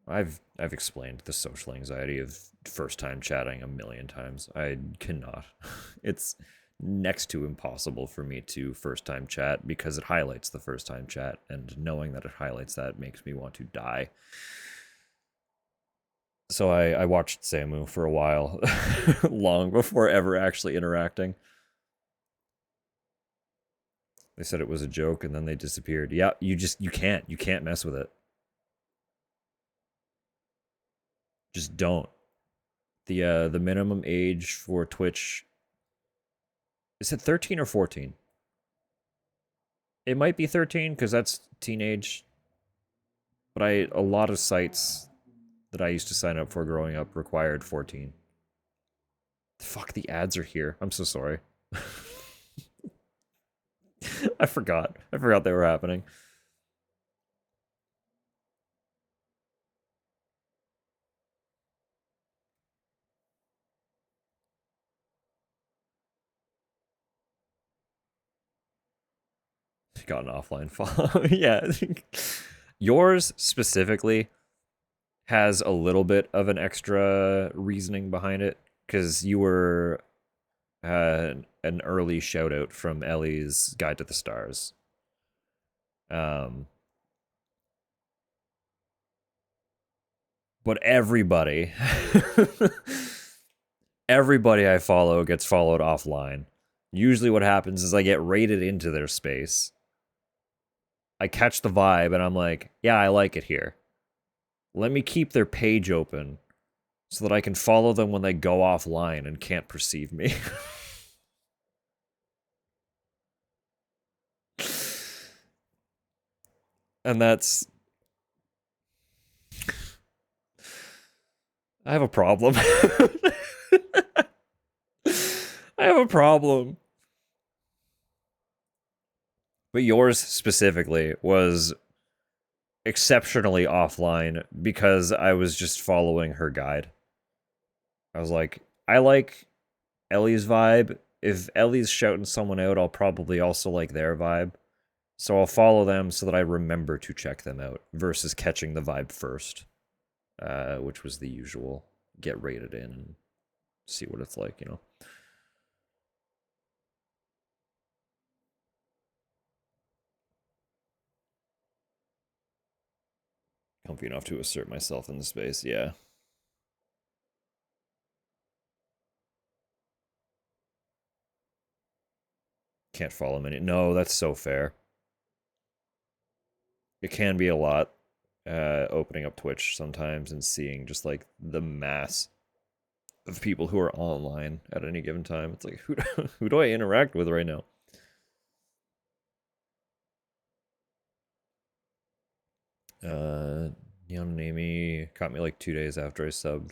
Speaker 3: I've explained the social anxiety of first time chatting a million times. I cannot. It's next to impossible for me to first time chat because it highlights the first time chat, and knowing that it highlights that makes me want to die. So I watched Samu for a while, long before ever actually interacting. They said it was a joke and then they disappeared. Yeah, you can't mess with it. Just don't. The minimum age for Twitch, is it 13 or 14? It might be 13 because that's teenage. But a lot of sites that I used to sign up for growing up required 14. Fuck, the ads are here. I'm so sorry. I forgot they were happening. Got an offline follow. Yeah. Yours specifically has a little bit of an extra reasoning behind it because you were an early shout out from Ellie's Guide to the Stars. But everybody everybody I follow gets followed offline. Usually what happens is I get raided into their space. I catch the vibe and I'm like, yeah, I like it here. Let me keep their page open so that I can follow them when they go offline and can't perceive me. And that's... I have a problem. I have a problem. But yours specifically was exceptionally offline because I was just following her guide. I was like, I like Ellie's vibe. If Ellie's shouting someone out, I'll probably also like their vibe. So I'll follow them so that I remember to check them out versus catching the vibe first, which was the usual get rated in and see what it's like, you know. Comfy enough to assert myself in the space, yeah. Can't follow many. No, that's so fair. It can be a lot opening up Twitch sometimes and seeing just like the mass of people who are online at any given time. It's like, who do I interact with right now? Neon and Amy caught me like 2 days after I subbed.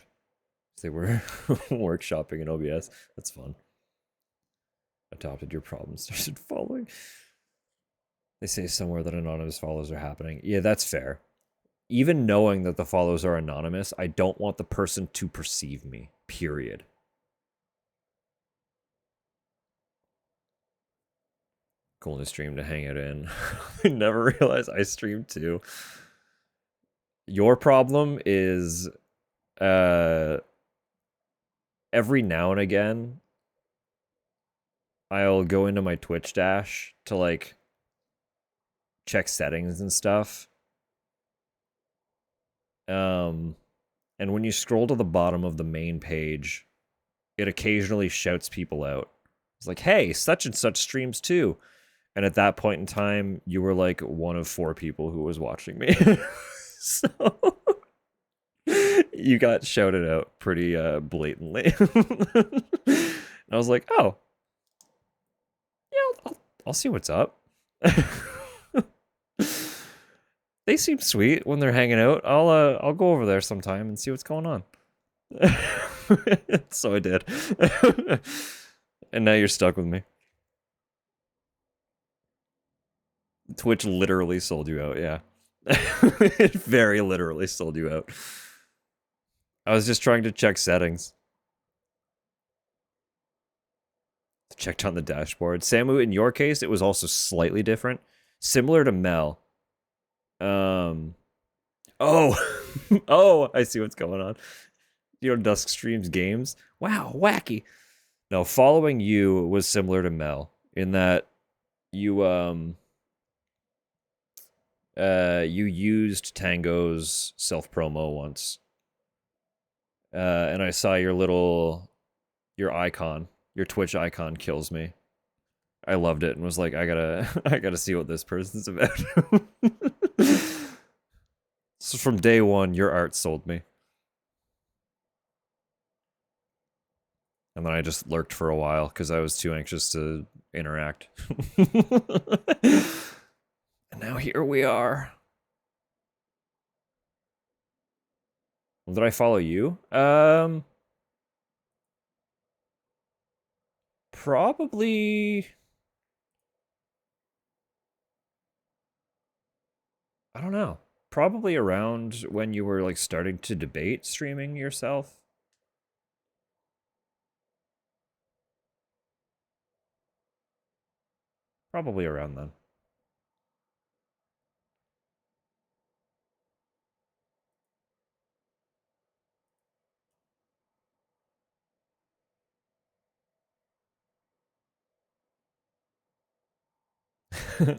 Speaker 3: They were workshopping in OBS. That's fun. Adopted your problem, started following. They say somewhere that anonymous follows are happening. Yeah, that's fair. Even knowing that the follows are anonymous, I don't want the person to perceive me. Period. Cool to stream to hang it in. I never realized I streamed too. Your problem is every now and again I'll go into my Twitch dash to like check settings and stuff. And when you scroll to the bottom of the main page, it occasionally shouts people out. It's like, hey, such and such streams too. And at that point in time, you were like one of 4 people who was watching me. So you got shouted out pretty blatantly. And I was like, oh, yeah, I'll see what's up. They seem sweet when they're hanging out. I'll go over there sometime and see what's going on. So I did. And now you're stuck with me. Twitch literally sold you out, yeah. It very literally sold you out. I was just trying to check settings. Checked on the dashboard. Samu, in your case, it was also slightly different. Similar to Mel. Oh. Oh, I see what's going on. Dusk streams games. Wow, wacky. No, following you was similar to Mel in that you you used Tango's self promo once. And I saw your icon, your Twitch icon kills me. I loved it and was like, I gotta see what this person's about. So from day one, your art sold me. And then I just lurked for a while because I was too anxious to interact. And now here we are. Did I follow you? Probably. I don't know. Probably around when you were like starting to debate streaming yourself. Probably around then.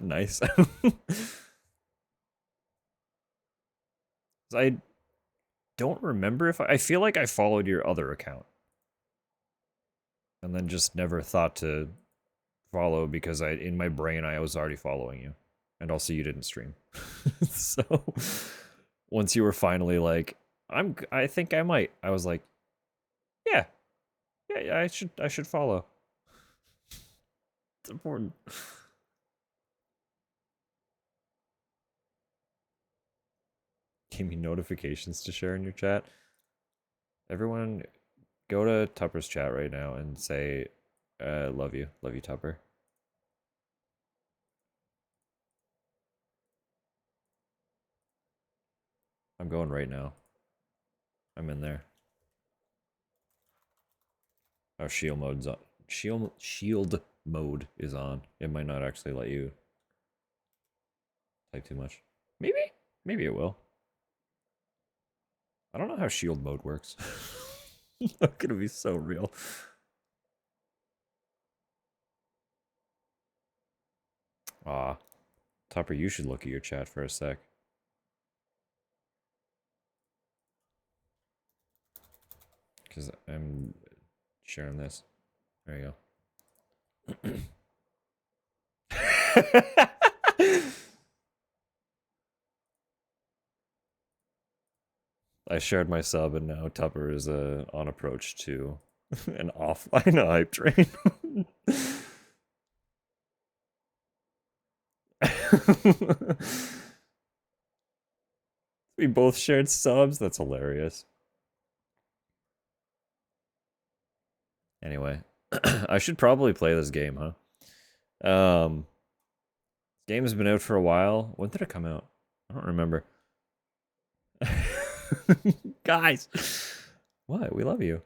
Speaker 3: Nice. I don't remember if I feel like I followed your other account. And then just never thought to follow because in my brain I was already following you. And also you didn't stream. So once you were finally like, I think I might. I was like, yeah. Yeah, I should follow. It's important. Give me notifications to share in your chat. Everyone go to Tupper's chat right now and say Love you. Love you, Tupper. I'm going right now. I'm in there. Oh, shield mode's on. Shield mode is on. It might not actually let you type too much. Maybe? Maybe it will. I don't know how shield mode works. I'm gonna be so real. Ah, Tupper, you should look at your chat for a sec. Because I'm sharing this. There you go. I shared my sub, and now Tupper is on approach to an offline hype train. We both shared subs? That's hilarious. Anyway, I should probably play this game, huh? Game has been out for a while. When did it come out? I don't remember. Guys, what? We love you.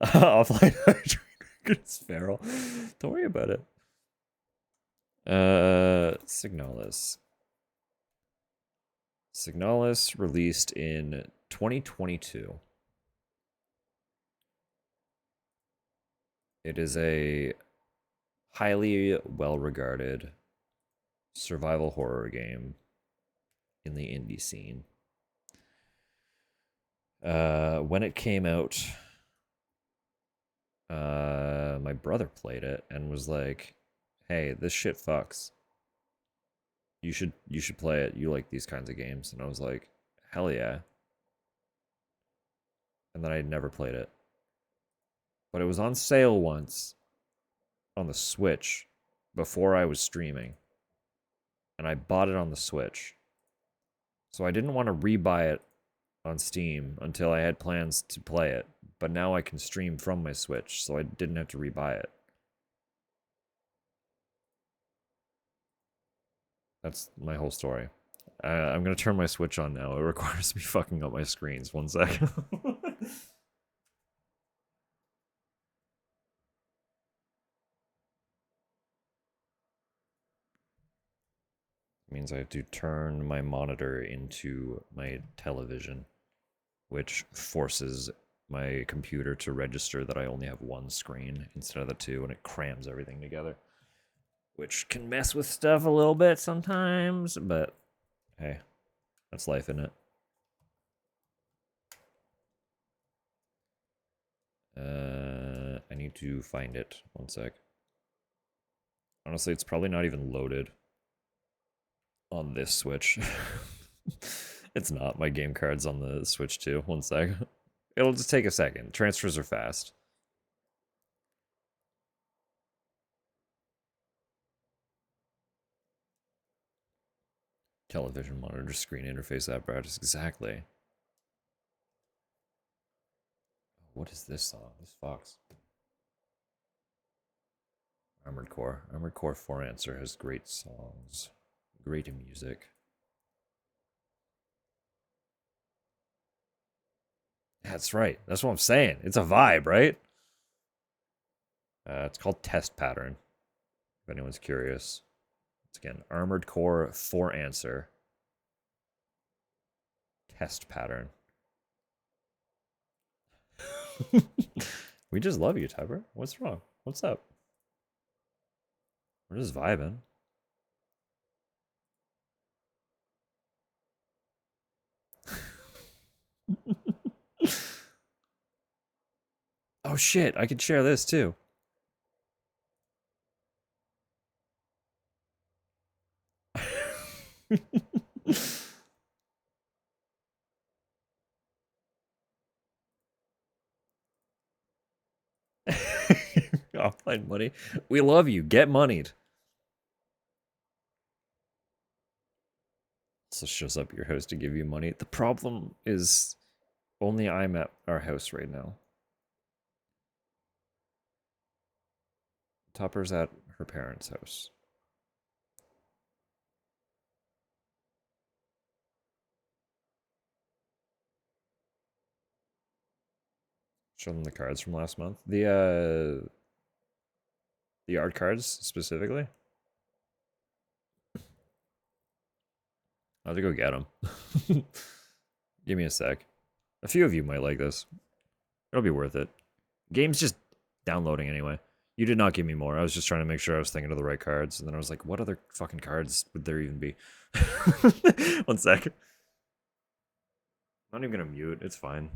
Speaker 3: Offline records, feral. Don't worry about it. Signalis. Signalis released in 2022. It is a highly well-regarded survival horror game in the indie scene. When it came out, my brother played it and was like, "Hey, this shit fucks. You should play it. You like these kinds of games." And I was like, "Hell yeah." And then I'd never played it. But it was on sale once on the Switch before I was streaming. And I bought it on the Switch. So I didn't want to rebuy it on Steam until I had plans to play it. But now I can stream from my Switch, so I didn't have to rebuy it. That's my whole story. I'm gonna turn my Switch on now. It requires me fucking up my screens. 1 second. Means I have to turn my monitor into my television, which forces my computer to register that I only have one screen instead of the two, and it crams everything together, which can mess with stuff a little bit sometimes, but hey, that's life, isn't it? I need to find it. 1 sec. Honestly, it's probably not even loaded on this Switch. It's not. My game card's on the Switch too. 1 sec. It'll just take a second. Transfers are fast. Television monitor screen interface apparatus. Exactly. What is this song? This Fox. Armored Core. Armored Core 4 Answer has great songs. Great music. That's right. That's what I'm saying. It's a vibe, right? It's called Test Pattern. If anyone's curious. It's again Armored Core 4 Answer. Test Pattern. We just love you, Tupper. What's wrong? What's up? We're just vibing. Oh shit, I could share this too. Offline money. We love you. Get moneyed. So shows up at your house to give you money. The problem is only I'm at our house right now. Tupper's at her parents' house. Show them the cards from last month. The art cards specifically. I'll have to go get them. Give me a sec. A few of you might like this. It'll be worth it. Game's just downloading anyway. You did not give me more. I was just trying to make sure I was thinking of the right cards. And then I was like, what other fucking cards would there even be? 1 sec. I'm not even going to mute. It's fine.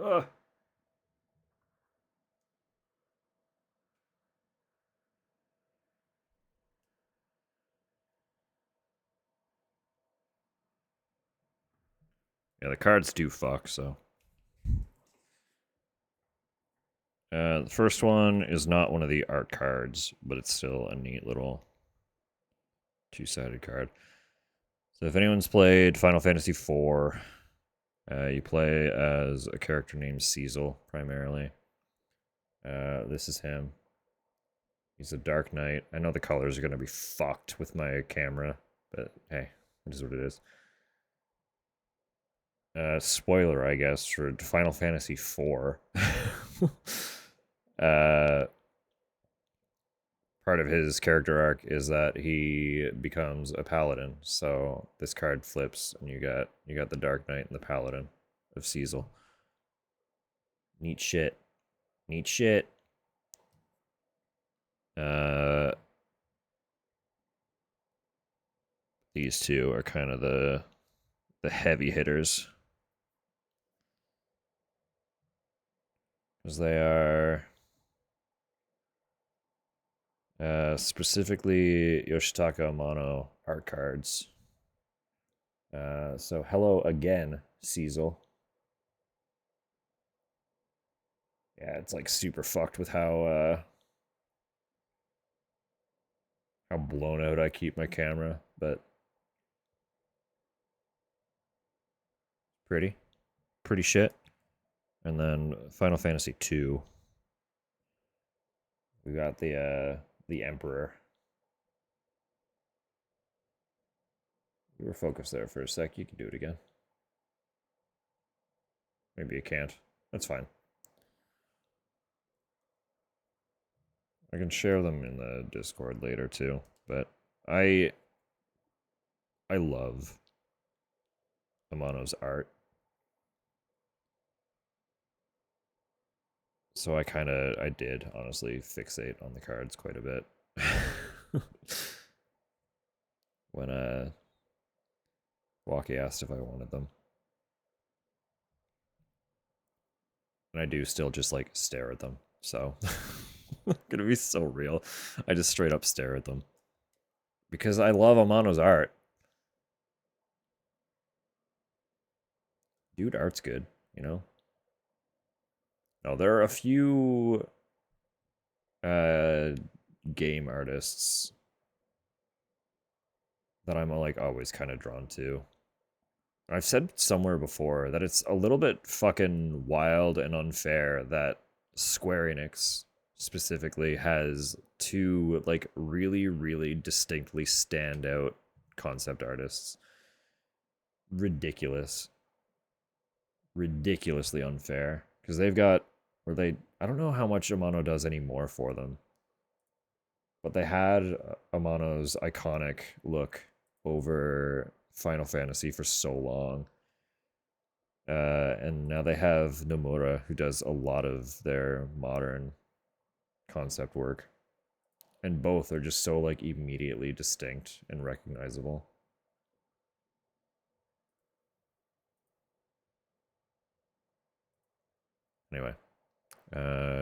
Speaker 3: Ugh. Yeah, the cards do fuck, so. The first one is not one of the art cards, but it's still a neat little two-sided card. So if anyone's played Final Fantasy IV, you play as a character named Cecil, primarily. This is him. He's a Dark Knight. I know the colors are going to be fucked with my camera, but hey, it is what it is. Spoiler, I guess, for Final Fantasy IV. Part of his character arc is that he becomes a paladin. So this card flips, and you got the Dark Knight and the Paladin of Cecil. Neat shit. Neat shit. These two are kind of the heavy hitters. Because they are specifically Yoshitaka Amano art cards. So hello again, Cecil. Yeah, it's like super fucked with how blown out I keep my camera, but pretty shit. And then Final Fantasy 2. We got the Emperor. We were focused there for a sec. You can do it again. Maybe you can't. That's fine. I can share them in the Discord later too, but I love Amano's art. So I did honestly fixate on the cards quite a bit. When Walkie asked if I wanted them. And I do still just like stare at them. So gonna be so real. I just straight up stare at them. Because I love Amano's art. Dude, art's good, you know? No, there are a few game artists that I'm like always kind of drawn to. I've said somewhere before that it's a little bit fucking wild and unfair that Square Enix specifically has two like really, really distinctly stand out concept artists. Ridiculous. Ridiculously unfair. Because they've got, or they, I don't know how much Amano does anymore for them. But they had Amano's iconic look over Final Fantasy for so long. And now they have Nomura, who does a lot of their modern concept work. And both are just so, like, immediately distinct and recognizable. Anyway,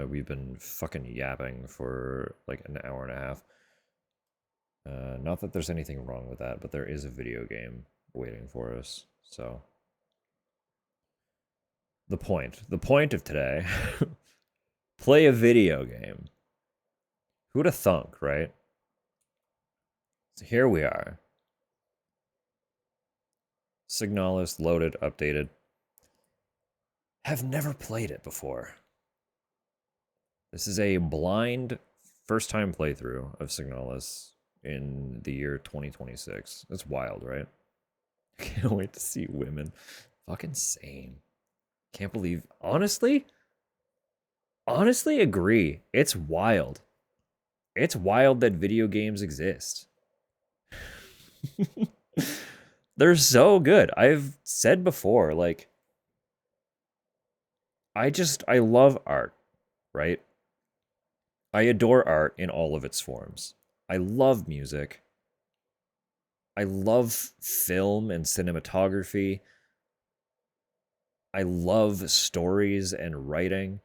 Speaker 3: we've been fucking yapping for like an hour and a half. Not that there's anything wrong with that, but there is a video game waiting for us. So the point of today, play a video game. Who'd have thunk, right? So here we are. Signalis loaded, updated. Have never played it before. This is a blind first time playthrough of Signalis in the year 2026. That's wild, right? Can't wait to see women. Fucking same. Can't believe. Honestly agree. It's wild. It's wild that video games exist. They're so good. I've said before, like, I love art, right? I adore art in all of its forms. I love music. I love film and cinematography. I love stories and writing.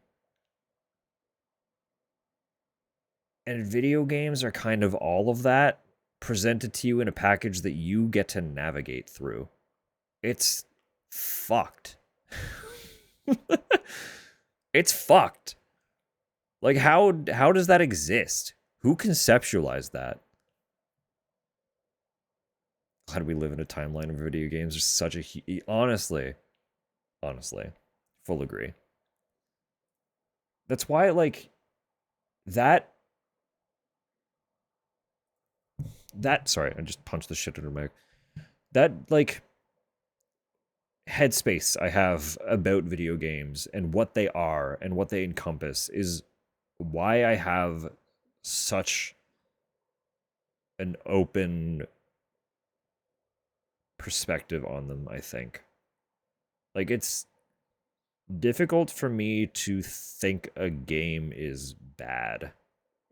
Speaker 3: And video games are kind of all of that presented to you in a package that you get to navigate through. It's fucked. It's fucked. Like, how does that exist? Who conceptualized that? How do we live in a timeline of video games? There's such a honestly, full agree. That's why, like, that sorry, I just punched the shit out of my that, like, headspace I have about video games and what they are and what they encompass is why I have such an open perspective on them, I think. Like, it's difficult for me to think a game is bad.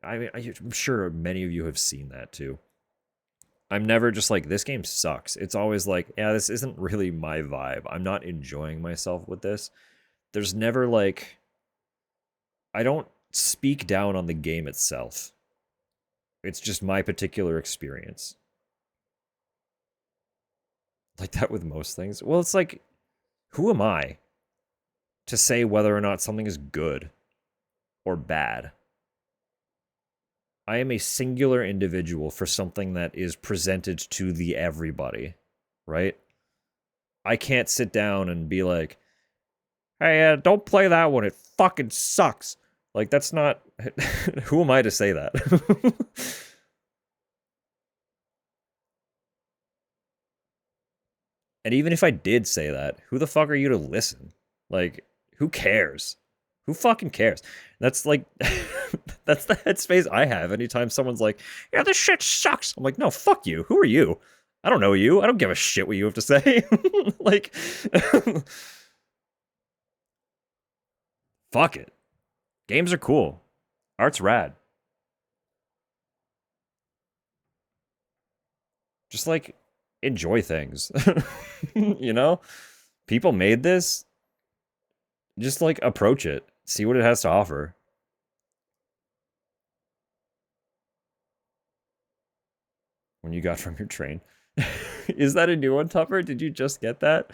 Speaker 3: I mean, I'm sure many of you have seen that too. I'm never just like, this game sucks. It's always like, yeah, this isn't really my vibe. I'm not enjoying myself with this. There's never like, I don't speak down on the game itself. It's just my particular experience. Like that with most things. Well, it's like, who am I to say whether or not something is good or bad? I am a singular individual for something that is presented to the everybody, right? I can't sit down and be like, hey, don't play that one. It fucking sucks. Like, that's not... Who am I to say that? And even if I did say that, who the fuck are you to listen? Like, who cares? Who fucking cares? That's like... That's the headspace I have anytime someone's like, yeah, this shit sucks. I'm like, no, fuck you. Who are you? I don't know you. I don't give a shit what you have to say. Like, fuck it. Games are cool. Art's rad. Just like, enjoy things. You know? People made this. Just like, approach it. See what it has to offer. When you got from your train. Is that a new one, Tupper? Did you just get that?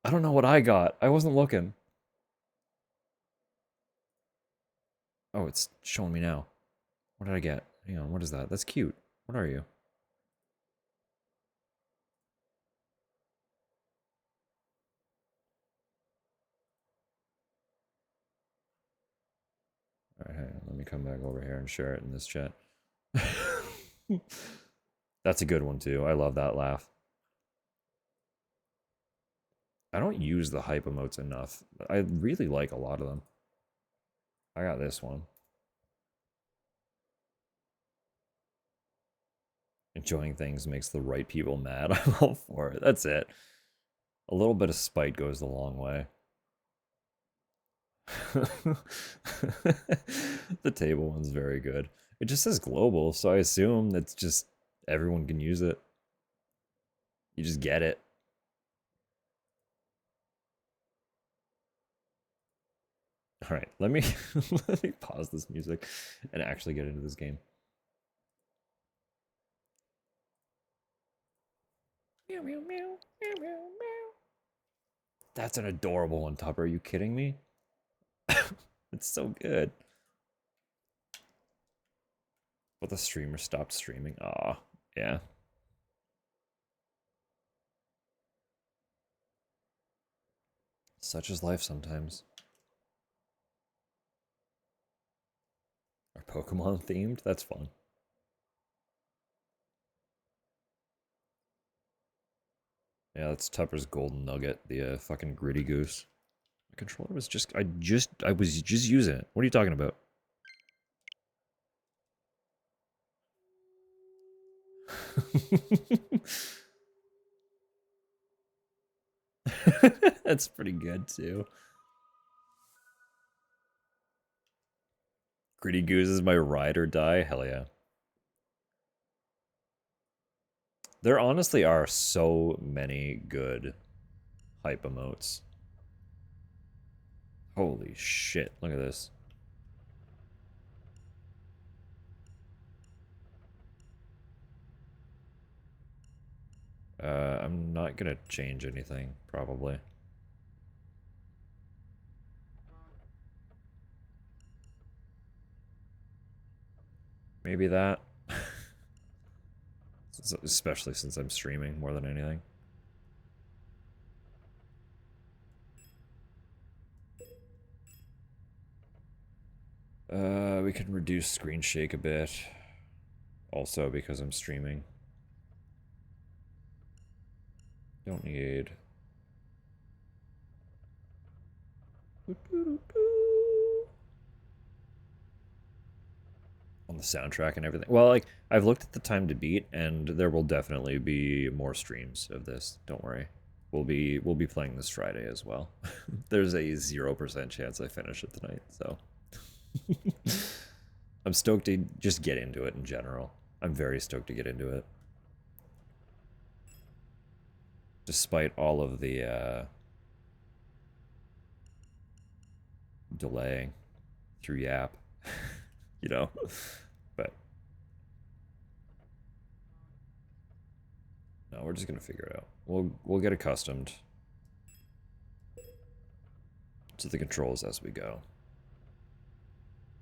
Speaker 3: I don't know what I got. I wasn't looking. Oh, it's showing me now. What did I get? Hang on, what is that? That's cute. What are you? Alright, hang on. Let me come back over here and share it in this chat. That's a good one, too. I love that laugh. I don't use the hype emotes enough. I really like a lot of them. I got this one. Enjoying things makes the right people mad. I'm all for it. That's it. A little bit of spite goes a long way. The table one's very good. It just says global, so I assume that's just everyone can use it. You just get it. All right, let me let me pause this music and actually get into this game. Meow, meow, meow, meow, meow, meow. That's an adorable one, Tupper. Are you kidding me? It's so good. But the streamer stopped streaming. Aw, yeah. Such is life sometimes. Are Pokemon themed? That's fun. Yeah, that's Tupper's golden nugget, the fucking gritty goose. My controller was I was just using it. What are you talking about? That's pretty good too. Gritty goose is my ride or die. Hell yeah. There honestly are so many good hype emotes. Holy shit, look at this. I'm not gonna change anything, probably. Maybe that. Especially since I'm streaming more than anything. We can reduce screen shake a bit. Also because I'm streaming. Don't need. On the soundtrack and everything. Well, like, I've looked at the time to beat, and there will definitely be more streams of this. Don't worry. We'll be playing this Friday as well. There's a 0% chance I finish it tonight, so. I'm stoked to just get into it in general. I'm very stoked to get into it. Despite all of the delaying through Yap. You know? But no, we're just gonna figure it out. We'll get accustomed to the controls as we go.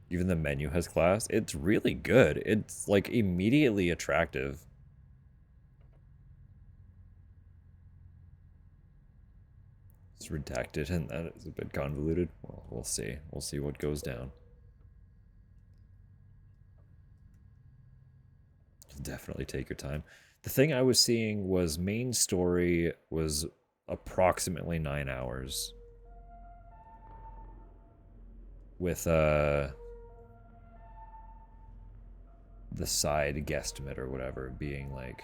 Speaker 3: Even the menu has class. It's really good. It's like immediately attractive. It's redacted and that is a bit convoluted. Well, we'll see. We'll see what goes down. Definitely take your time. The thing I was seeing was main story was approximately 9 hours. With the side guesstimate or whatever being like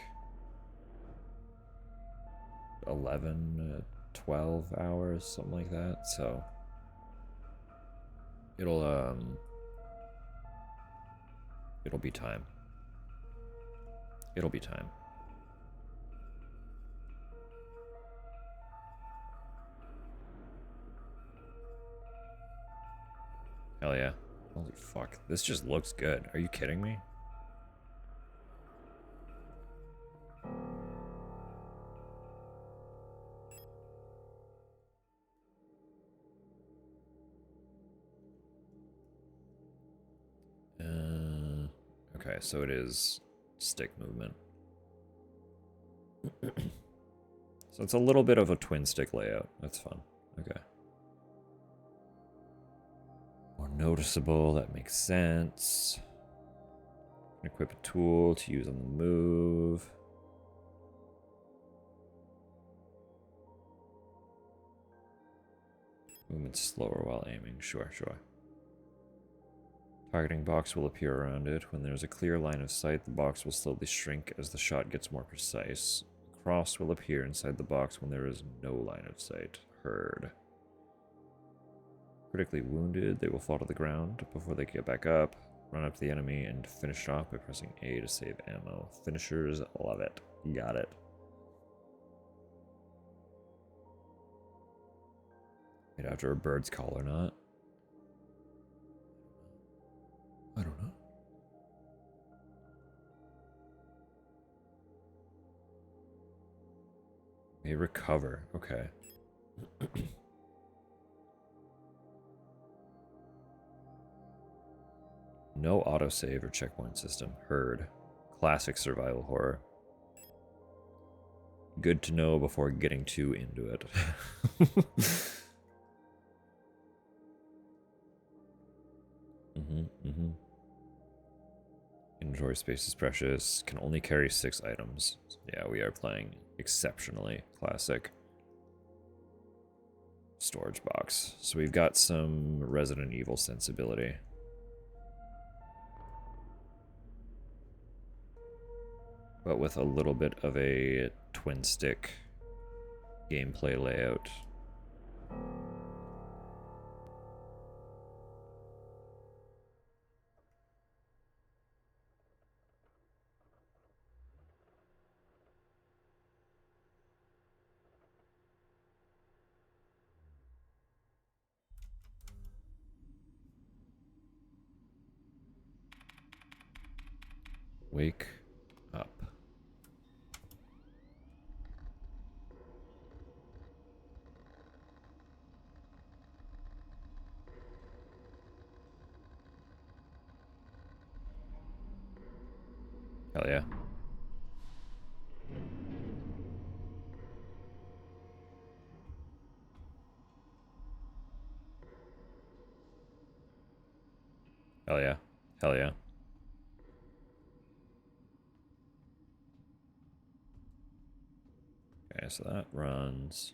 Speaker 3: 11, 12 hours, something like that. So it'll be time. It'll be time. Hell yeah. Holy fuck. This just looks good. Are you kidding me? Okay, so it is stick movement. So it's a little bit of a twin stick layout. That's fun. Okay. More noticeable, that makes sense. Equip a tool to use on the move. Movement slower while aiming. Sure, sure. Targeting box will appear around it. When there's a clear line of sight, the box will slowly shrink as the shot gets more precise. A cross will appear inside the box when there is no line of sight. Heard. Critically wounded, they will fall to the ground before they get back up. Run up to the enemy and finish it off by pressing A to save ammo. Finishers love it. Got it. Wait, after a bird's call or not? I don't know. May recover. Okay. No autosave or checkpoint system. Heard. Classic survival horror. Good to know before getting too into it. Inventory space is precious. Can only carry 6 items. Yeah, we are playing exceptionally classic. Storage box. So we've got some Resident Evil sensibility. But with a little bit of a twin stick gameplay layout. Wake up. Hell yeah. Hell yeah. Hell yeah. Okay, so that runs.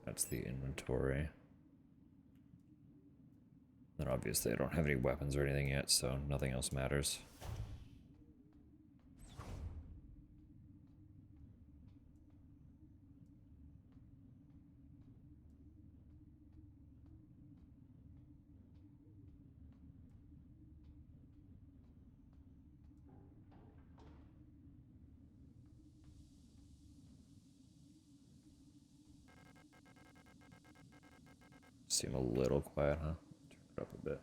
Speaker 3: That's the inventory. Then obviously I don't have any weapons or anything yet, so nothing else matters. Seem a little quiet, huh? Turn it up a bit.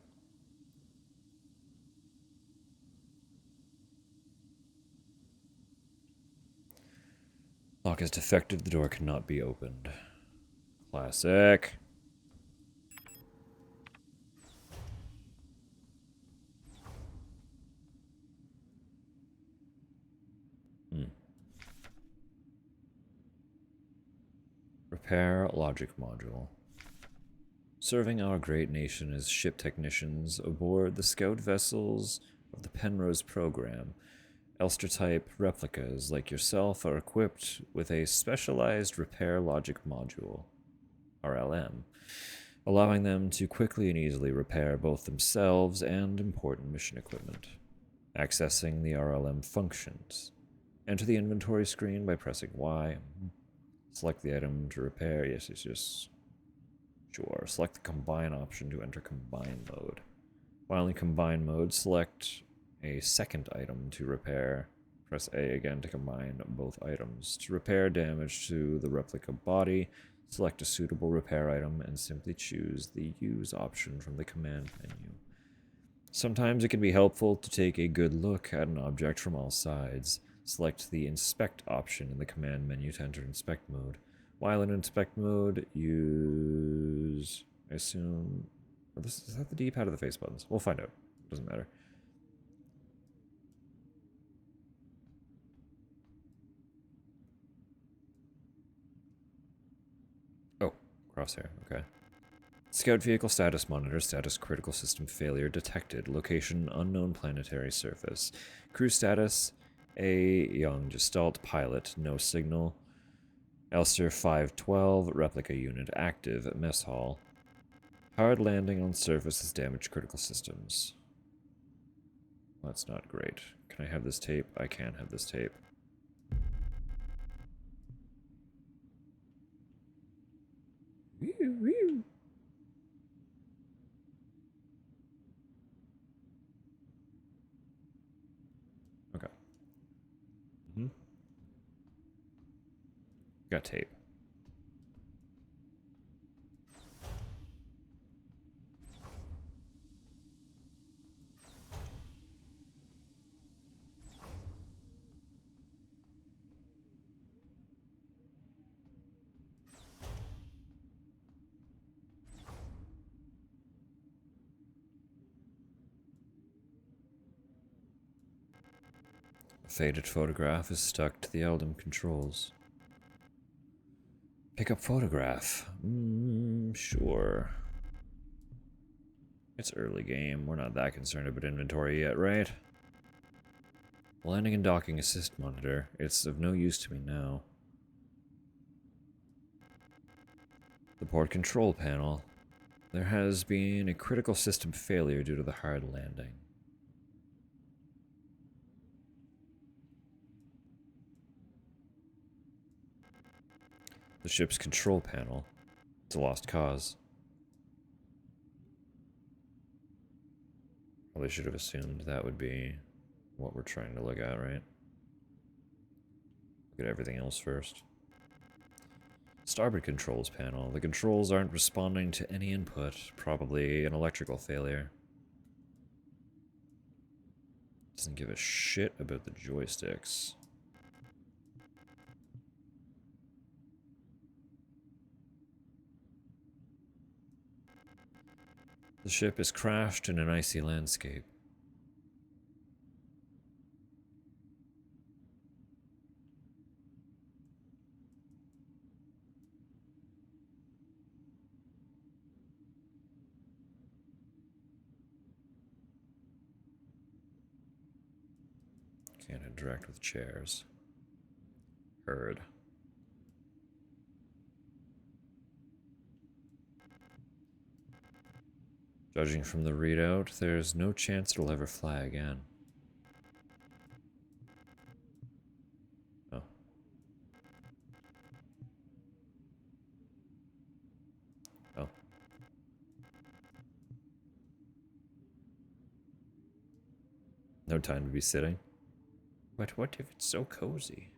Speaker 3: Lock is defective, the door cannot be opened. Classic. Repair logic module. Serving our great nation as ship technicians aboard the scout vessels of the Penrose program, Elster-type replicas like yourself are equipped with a specialized repair logic module, RLM, allowing them to quickly and easily repair both themselves and important mission equipment. Accessing the RLM functions. Enter the inventory screen by pressing Y. Select the item to repair. Yes. Sure. Select the combine option to enter combine mode. While in combine mode, select a second item to repair. Press A again to combine both items. To repair damage to the replica body, select a suitable repair item and simply choose the Use option from the command menu. Sometimes it can be helpful to take a good look at an object from all sides. Select the Inspect option in the command menu to enter Inspect mode. While in Inspect mode, use... I assume... is that the D-pad or the face buttons? We'll find out. Doesn't matter. Oh, crosshair. Okay. Scout vehicle status monitor. Status critical system failure detected. Location unknown planetary surface. Crew status... A young Gestalt pilot. No signal. Elster 512, replica unit active at mess hall. Hard landing on surface has damaged critical systems. That's not great. Can I have this tape? I can have this tape. Got tape. A faded photograph is stuck to the Eldom controls. Pick up photograph. Sure. It's early game. We're not that concerned about inventory yet, right? Landing and docking assist monitor. It's of no use to me now. The port control panel. There has been a critical system failure due to the hard landing. The ship's control panel. It's a lost cause. Probably should have assumed that would be what we're trying to look at, right? Look at everything else first. Starboard controls panel. The controls aren't responding to any input. Probably an electrical failure. Doesn't give a shit about the joysticks. The ship is crashed in an icy landscape. Can't interact with chairs. Heard. Judging from the readout, there's no chance it'll ever fly again. Oh. Oh. No time to be sitting. But what if it's so cozy?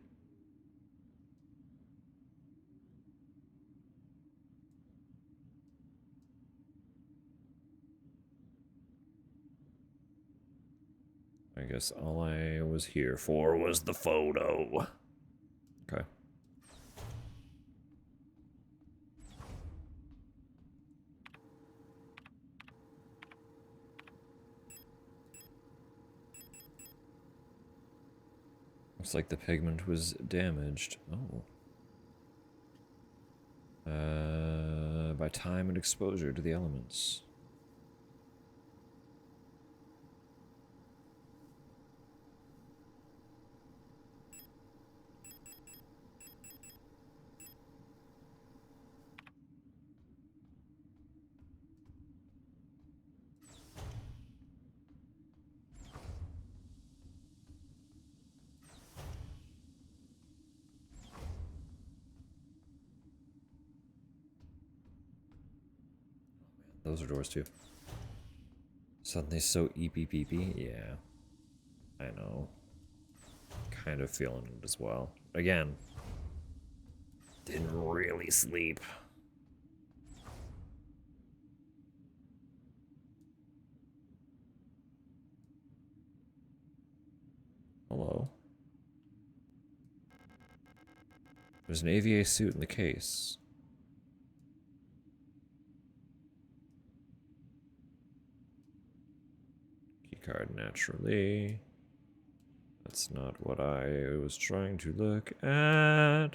Speaker 3: I guess all I was here for was the photo. Okay. Looks like the pigment was damaged. Oh. By time and exposure to the elements. Those are doors too. Suddenly so EPPP? Yeah. I know. Kind of feeling it as well. Again. Didn't really sleep. Hello? There's an AVA suit in the case. Keycard, naturally. That's not what I was trying to look at.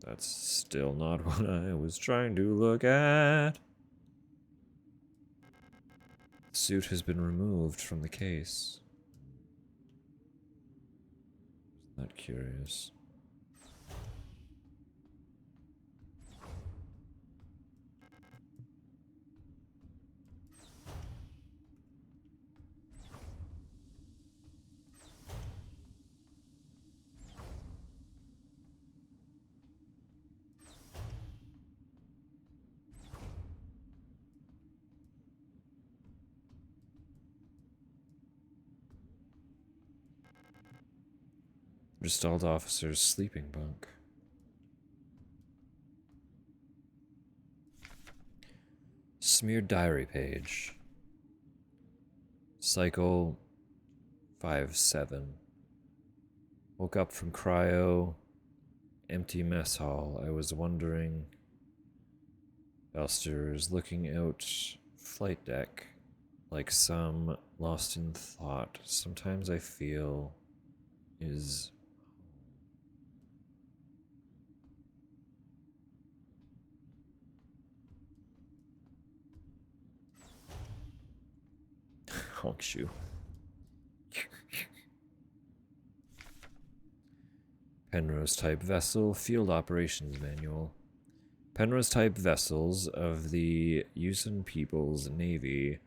Speaker 3: That's still not what I was trying to look at. The suit has been removed from the case. Isn't that curious? Gestalt officer's sleeping bunk. Smeared diary page. Cycle 5-7. Woke up from cryo. Empty mess hall. I was wondering. Balster's looking out flight deck. Like some lost in thought. Sometimes I feel is honk shoe. Penrose type vessel, field operations manual. Penrose type vessels of the Yuuzhan People's Navy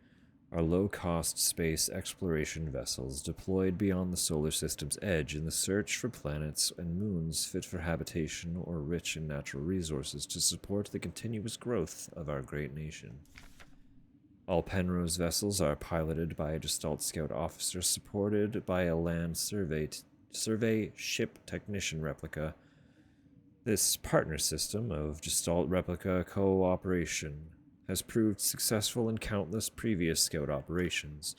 Speaker 3: are low-cost space exploration vessels deployed beyond the solar system's edge in the search for planets and moons fit for habitation or rich in natural resources to support the continuous growth of our great nation. All Penrose vessels are piloted by a Gestalt Scout officer supported by a land survey ship technician replica. This partner system of Gestalt replica cooperation has proved successful in countless previous Scout operations.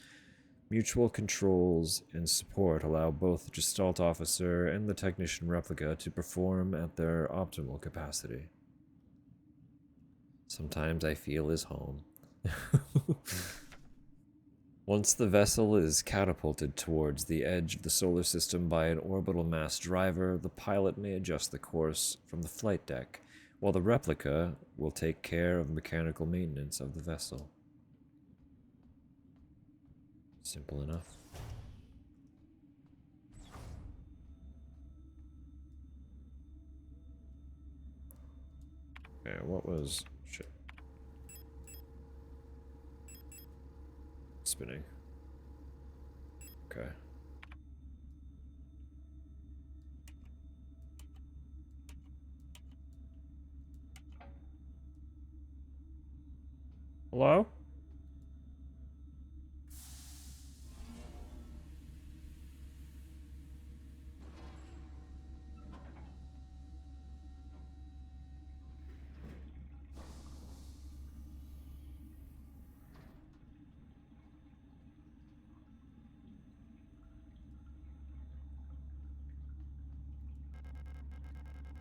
Speaker 3: Mutual controls and support allow both the Gestalt officer and the technician replica to perform at their optimal capacity. Sometimes I feel is home. Once the vessel is catapulted towards the edge of the solar system by an orbital mass driver, the pilot may adjust the course from the flight deck, while the replica will take care of mechanical maintenance of the vessel. Simple enough. Okay, what was... shit. Spinning. Okay. Hello?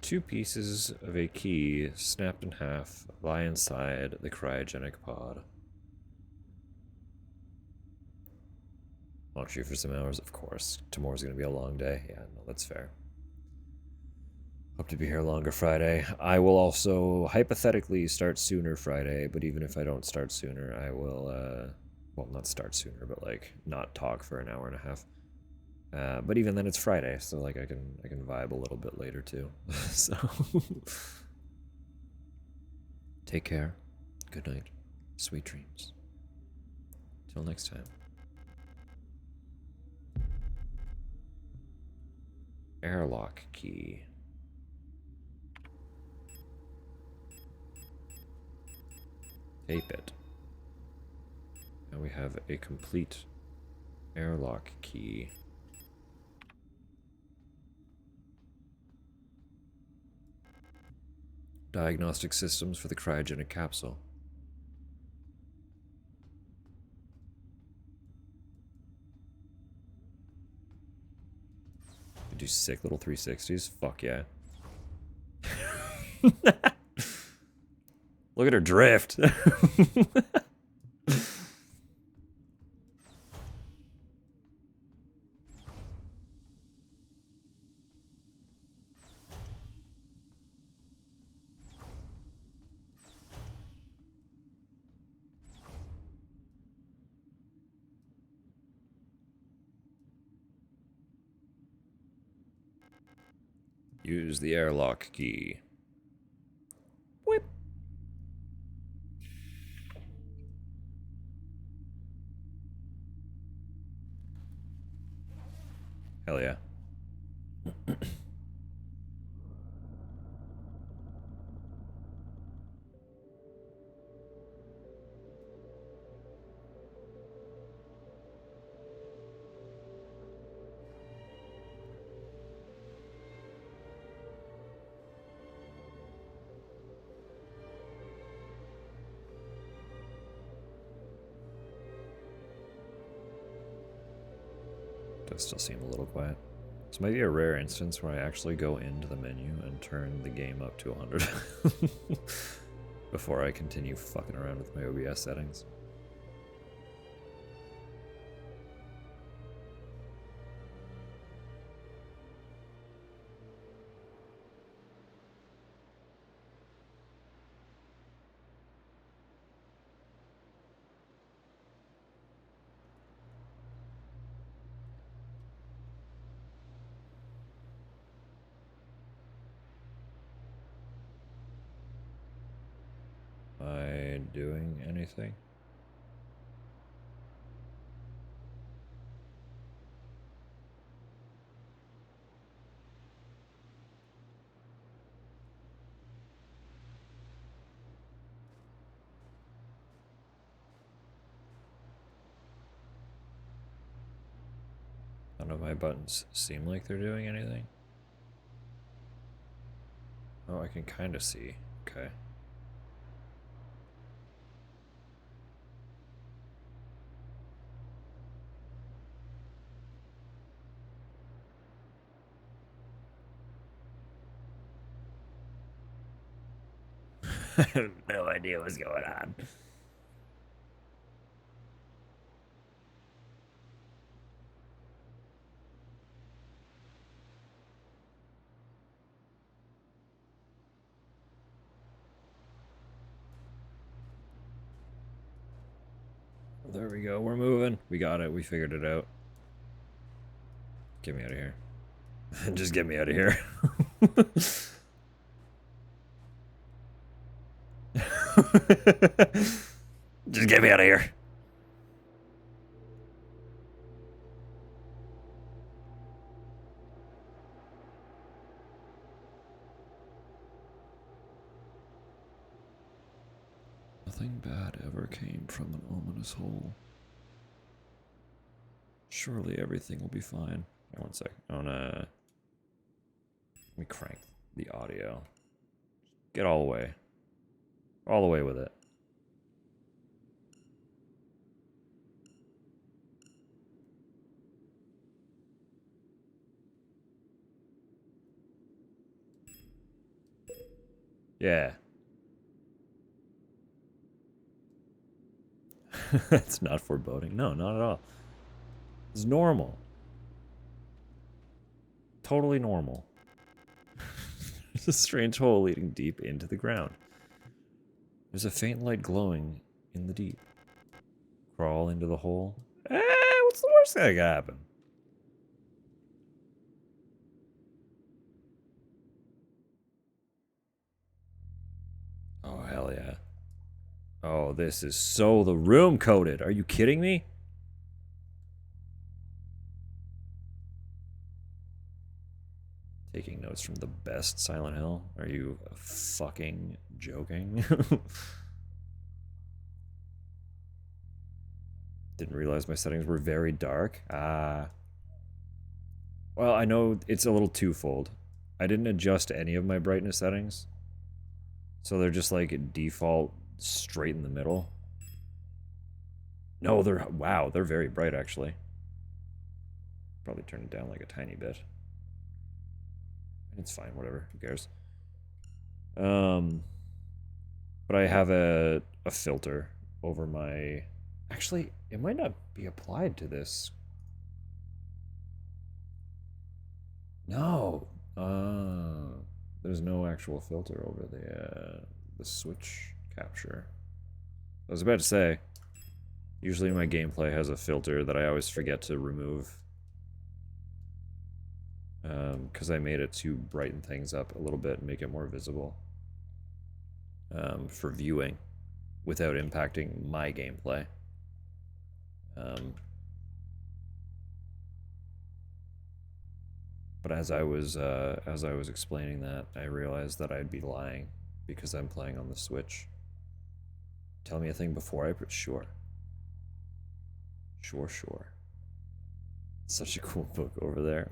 Speaker 3: Two pieces of a key, snapped in half, lie inside the cryogenic pod. Launch you for some hours, of course. Tomorrow's gonna be a long day. Yeah, no, that's fair. Hope to be here longer Friday. I will also hypothetically start sooner Friday, but even if I don't start sooner, I will, well, not start sooner, but like not talk for an hour and a half. But even then, it's Friday, so like I can vibe a little bit later too. So take care. Good night. Sweet dreams. Till next time. Airlock key. Tape it. Now we have a complete airlock key. Diagnostic systems for the cryogenic capsule. You do sick little 360s? Fuck yeah. Look at her drift. Use the airlock key. Whip. Hell yeah. Does still seem a little quiet. This might be a rare instance where I actually go into the menu and turn the game up to 100 before I continue fucking around with my OBS settings. Am I doing anything? None of my buttons seem like they're doing anything. Oh, I can kind of see. Okay. I have no idea what's going on. There we go. We're moving. We got it. We figured it out. Get me out of here. Just get me out of here. Just get me out of here. Nothing bad ever came from an ominous hole. Surely everything will be fine. Right, one sec. I wanna... Let me crank the audio. Get all the way. All the way with it. Yeah. That's not foreboding. No, not at all. It's normal. Totally normal. There's a strange hole leading deep into the ground. There's a faint light glowing in the deep. Crawl into the hole. What's the worst thing that could happen? Oh, hell yeah. Oh, this is so the room coded. Are you kidding me? Taking notes from the best Silent Hill? Are you fucking joking? Didn't realize my settings were very dark. Well, I know it's a little twofold. I didn't adjust any of my brightness settings. So they're just like default straight in the middle. No, they're, wow, they're very bright actually. Probably turn it down like a tiny bit. It's fine, whatever, who cares. But I have a filter over my... Actually, it might not be applied to this. No. There's no actual filter over the switch capture. I was about to say, usually my gameplay has a filter that I always forget to remove. Because I made it to brighten things up a little bit and make it more visible. For viewing, without impacting my gameplay. But as I was explaining that, I realized that I'd be lying because I'm playing on the Switch. Tell me a thing before I put sure. Sure. Such a cool book over there.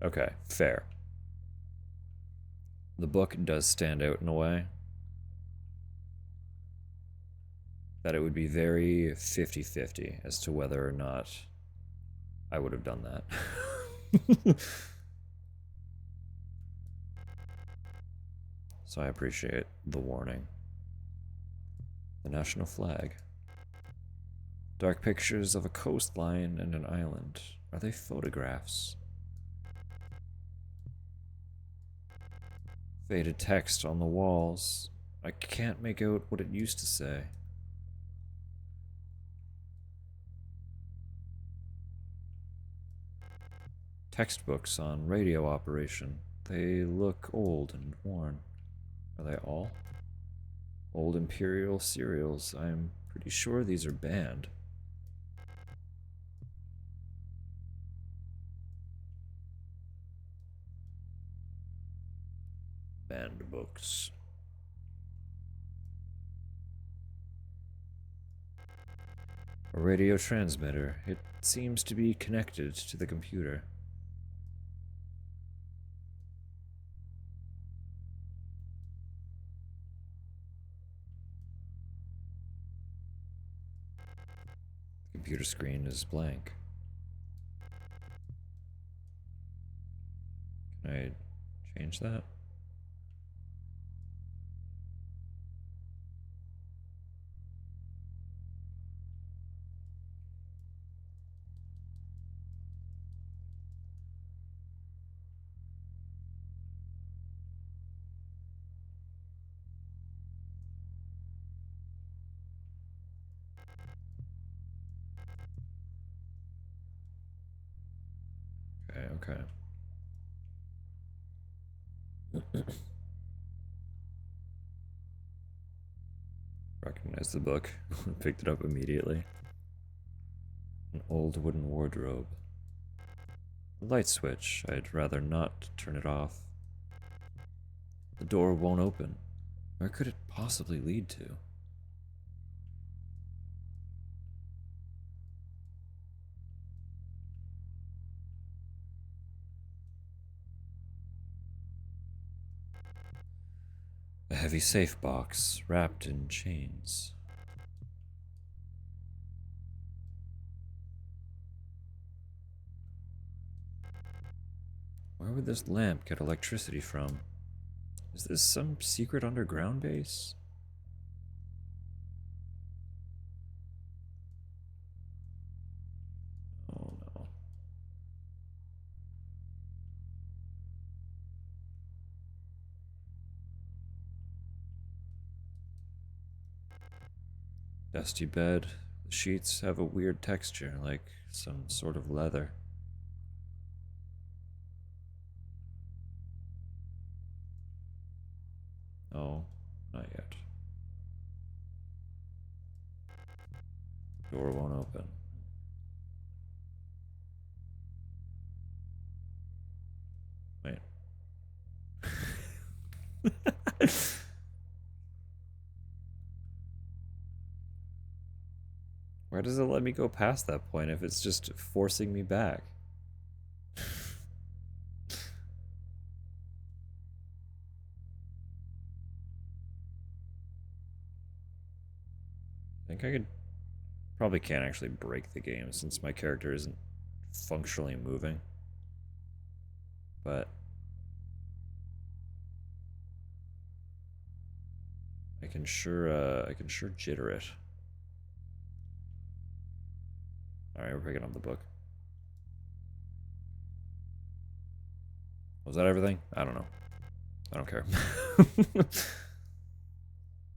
Speaker 3: Okay, fair. The book does stand out in a way that it would be very 50-50 as to whether or not I would have done that. So I appreciate the warning. The national flag. Dark pictures of a coastline and an island. Are they photographs? Faded text on the walls. I can't make out what it used to say. Textbooks on radio operation. They look old and worn. Are they all? Old Imperial cereals. I'm pretty sure these are banned. Banned books. A radio transmitter. It seems to be connected to the computer. The computer screen is blank. Can I change that? Okay. Recognized the book. Picked it up immediately. An old wooden wardrobe. A light switch. I'd rather not turn it off. The door won't open. Where could it possibly lead to? A heavy safe box wrapped in chains. Where would this lamp get electricity from? Is this some secret underground base? Oh no. Dusty bed. The sheets have a weird texture, like some sort of leather. Oh, not yet. Door won't open. Wait. Why does it let me go past that point if it's just forcing me back? I think I could... Probably can't actually break the game since my character isn't functionally moving. But... I can sure jitter it. Alright, we're picking up the book. Was that everything? I don't know. I don't care.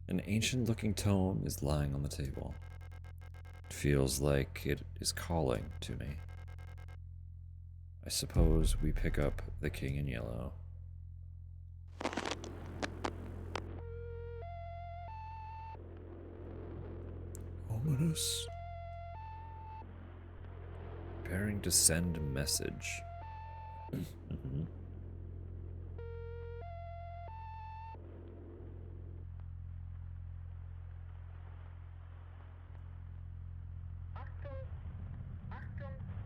Speaker 3: An ancient-looking tome is lying on the table. It feels like it is calling to me. I suppose we pick up the King in Yellow. Ominous. Preparing to send a message.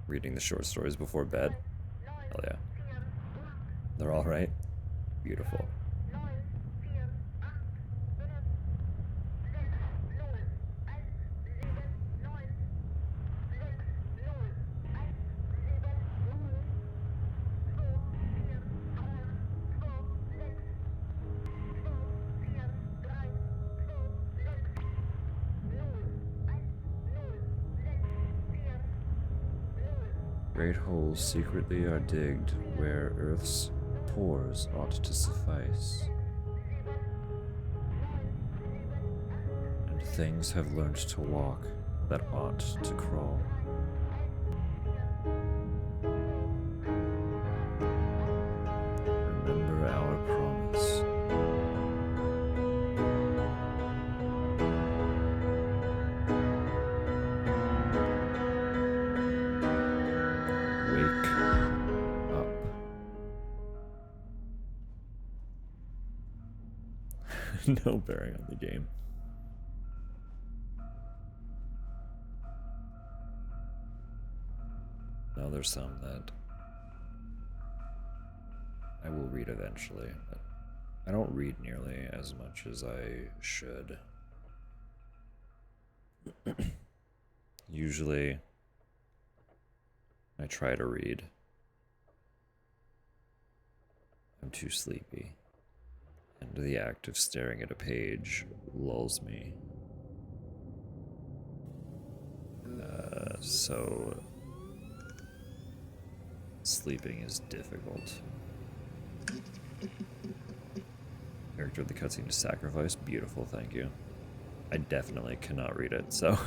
Speaker 3: Reading the short stories before bed. Hell yeah. They're all right. Beautiful. Great holes secretly are digged where Earth's pores ought to suffice. And things have learnt to walk that ought to crawl. Remember our promise. Wake up. No bearing on the game. Now there's some that I will read eventually, but I don't read nearly as much as I should. Usually, I try to read. I'm too sleepy, and the act of staring at a page lulls me. So sleeping is difficult. Character of the cutscene is sacrifice. Beautiful, thank you. I definitely cannot read it, so.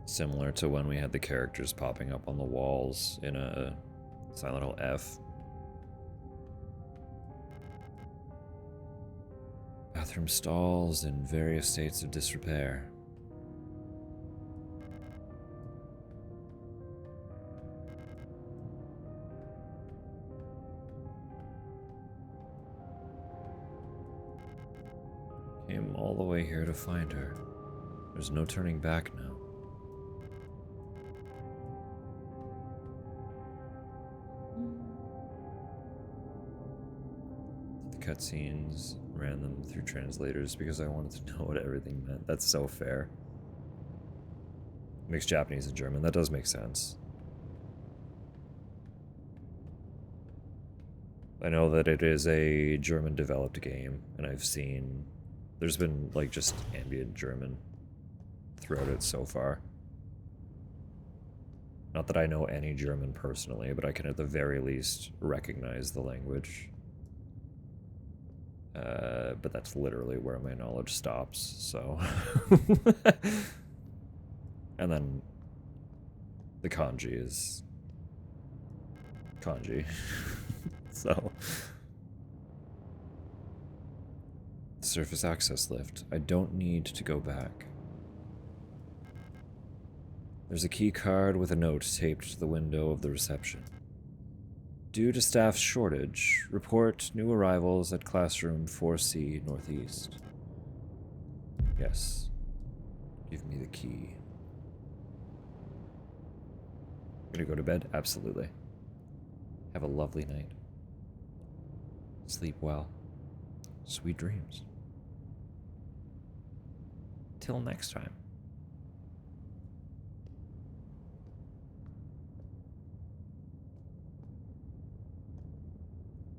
Speaker 3: Similar to when we had the characters popping up on the walls in a Silent Hill F. Bathroom stalls in various states of disrepair. Came all the way here to find her. There's no turning back now. The cutscenes, ran them through translators because I wanted to know what everything meant. That's so fair. Mixed Japanese and German, that does make sense. I know that it is a German developed game, and I've seen there's been like just ambient German throughout it so far. Not that I know any German personally, but I can at the very least recognize the language. But that's literally where my knowledge stops, so. And then the kanji is kanji. So. Surface access lift. I don't need to go back. There's a key card with a note taped to the window of the reception. Due to staff shortage, report new arrivals at classroom 4C Northeast. Yes. Give me the key. Gonna go to bed? Absolutely. Have a lovely night. Sleep well. Sweet dreams. Till next time.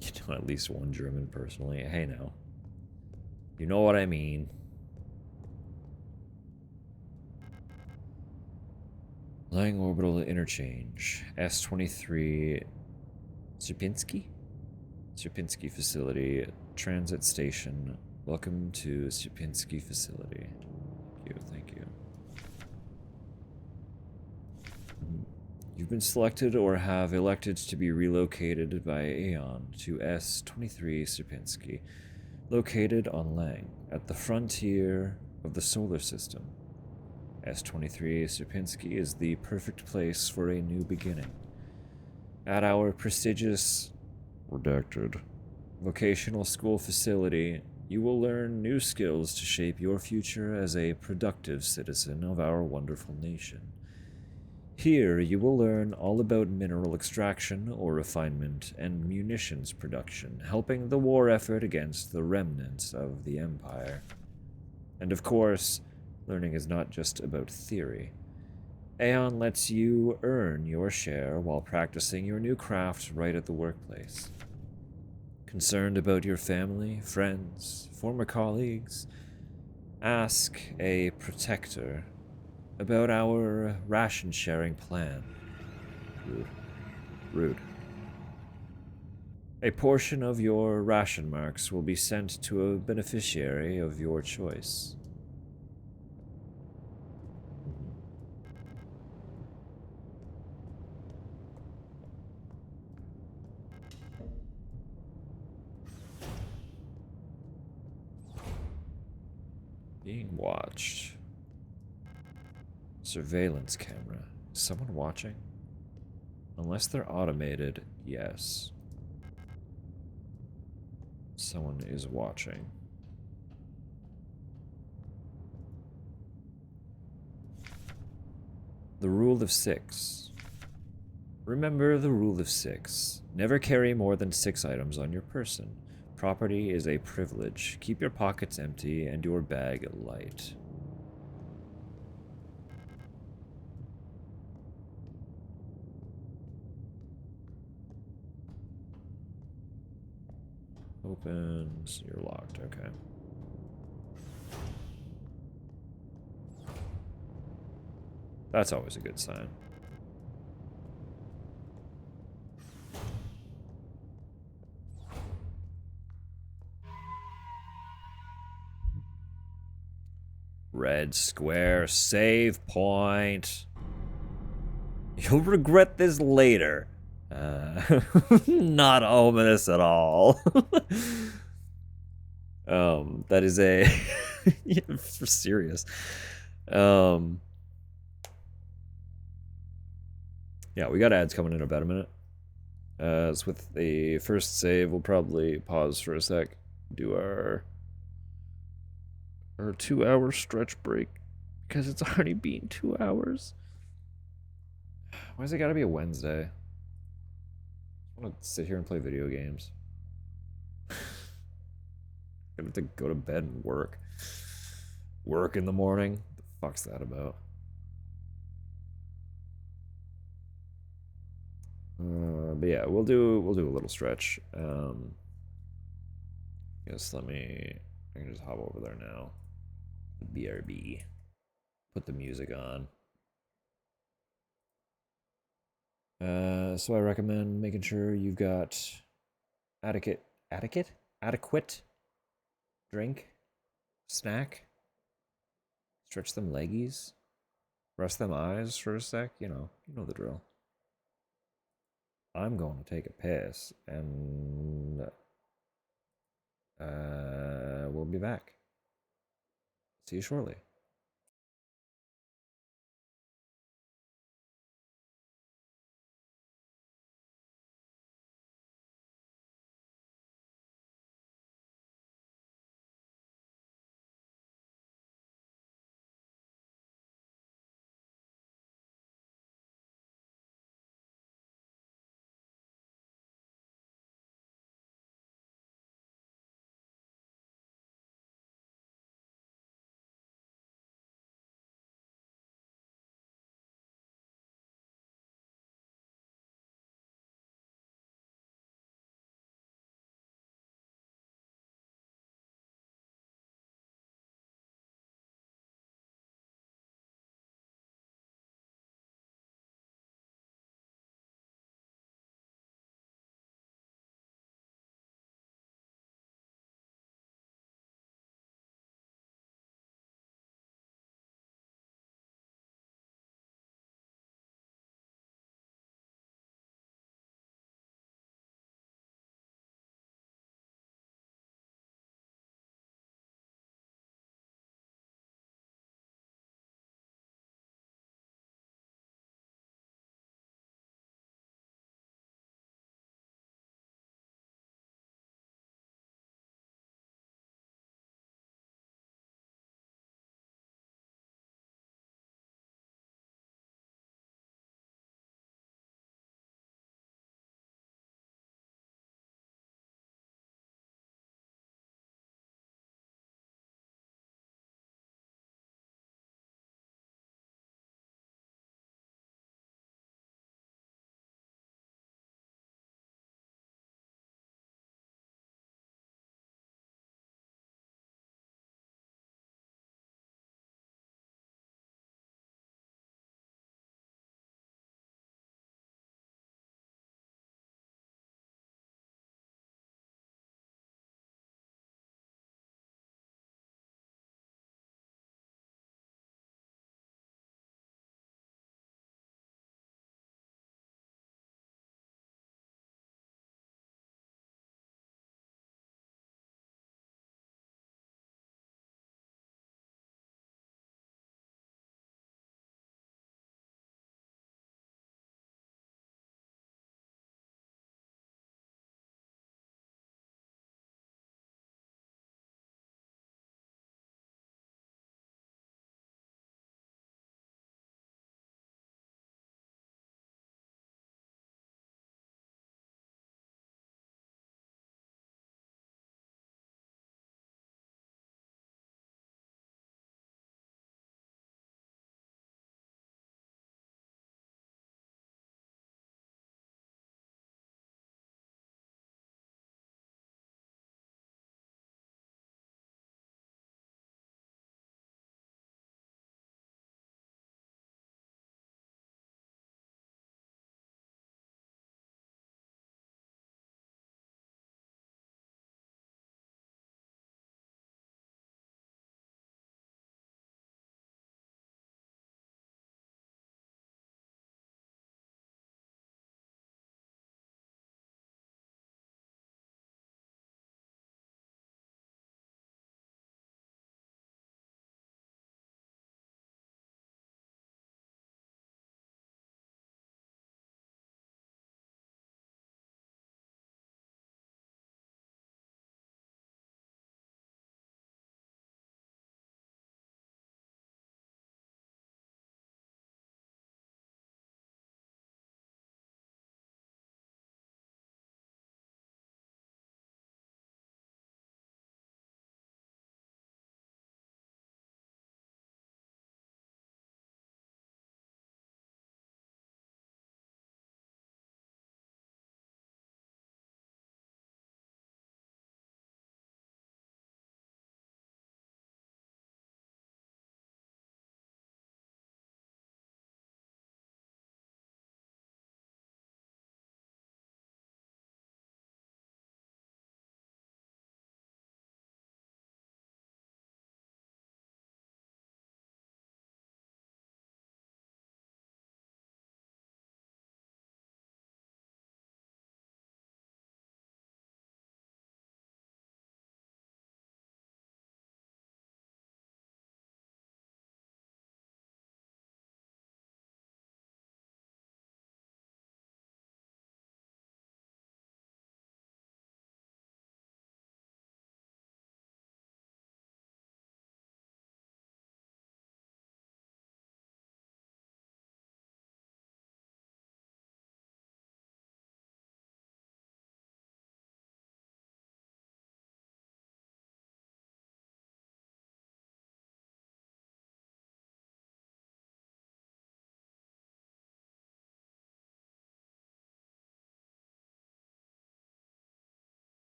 Speaker 3: You know at least one German personally. Hey now. You know what I mean. Lang Orbital Interchange. S23 Sierpinski? Sierpinski Facility. Transit Station. Welcome to Sierpinski Facility. Thank you. You've been selected or have elected to be relocated by Aeon to S23 Sierpinski, located on Lang, at the frontier of the solar system. S23 Sierpinski is the perfect place for a new beginning. At our prestigious, redacted, vocational school facility, you will learn new skills to shape your future as a productive citizen of our wonderful nation. Here, you will learn all about mineral extraction, ore refinement, and munitions production, helping the war effort against the remnants of the Empire. And of course, learning is not just about theory. Aeon lets you earn your share while practicing your new craft right at the workplace. Concerned about your family, friends, former colleagues? Ask a protector about our ration sharing plan. Rude. Rude. A portion of your ration marks will be sent to a beneficiary of your choice. Being watched. Surveillance camera. Is someone watching? Unless they're automated, yes. Someone is watching. The rule of 6. Remember the rule of 6. Never carry more than 6 items on your person. Property is a privilege. Keep your pockets empty and your bag light. Opens. You're locked. Okay. That's always a good sign. Red square save point. You'll regret this later. Not ominous at all. That is a yeah, for serious. Yeah, we got ads coming in about a minute. As with the first save, we'll probably pause for a sec, do our 2-hour stretch break because it's already been 2 hours. Why's it gotta be a Wednesday? I want to sit here and play video games. I have to go to bed and work. Work in the morning? What the fuck's that about? But yeah, we'll do a little stretch. Yes, I can just hop over there now. BRB. Put the music on. So I recommend making sure you've got adequate drink, snack, stretch them leggies, rest them eyes for a sec, you know the drill. I'm going to take a piss, and we'll be back. See you shortly.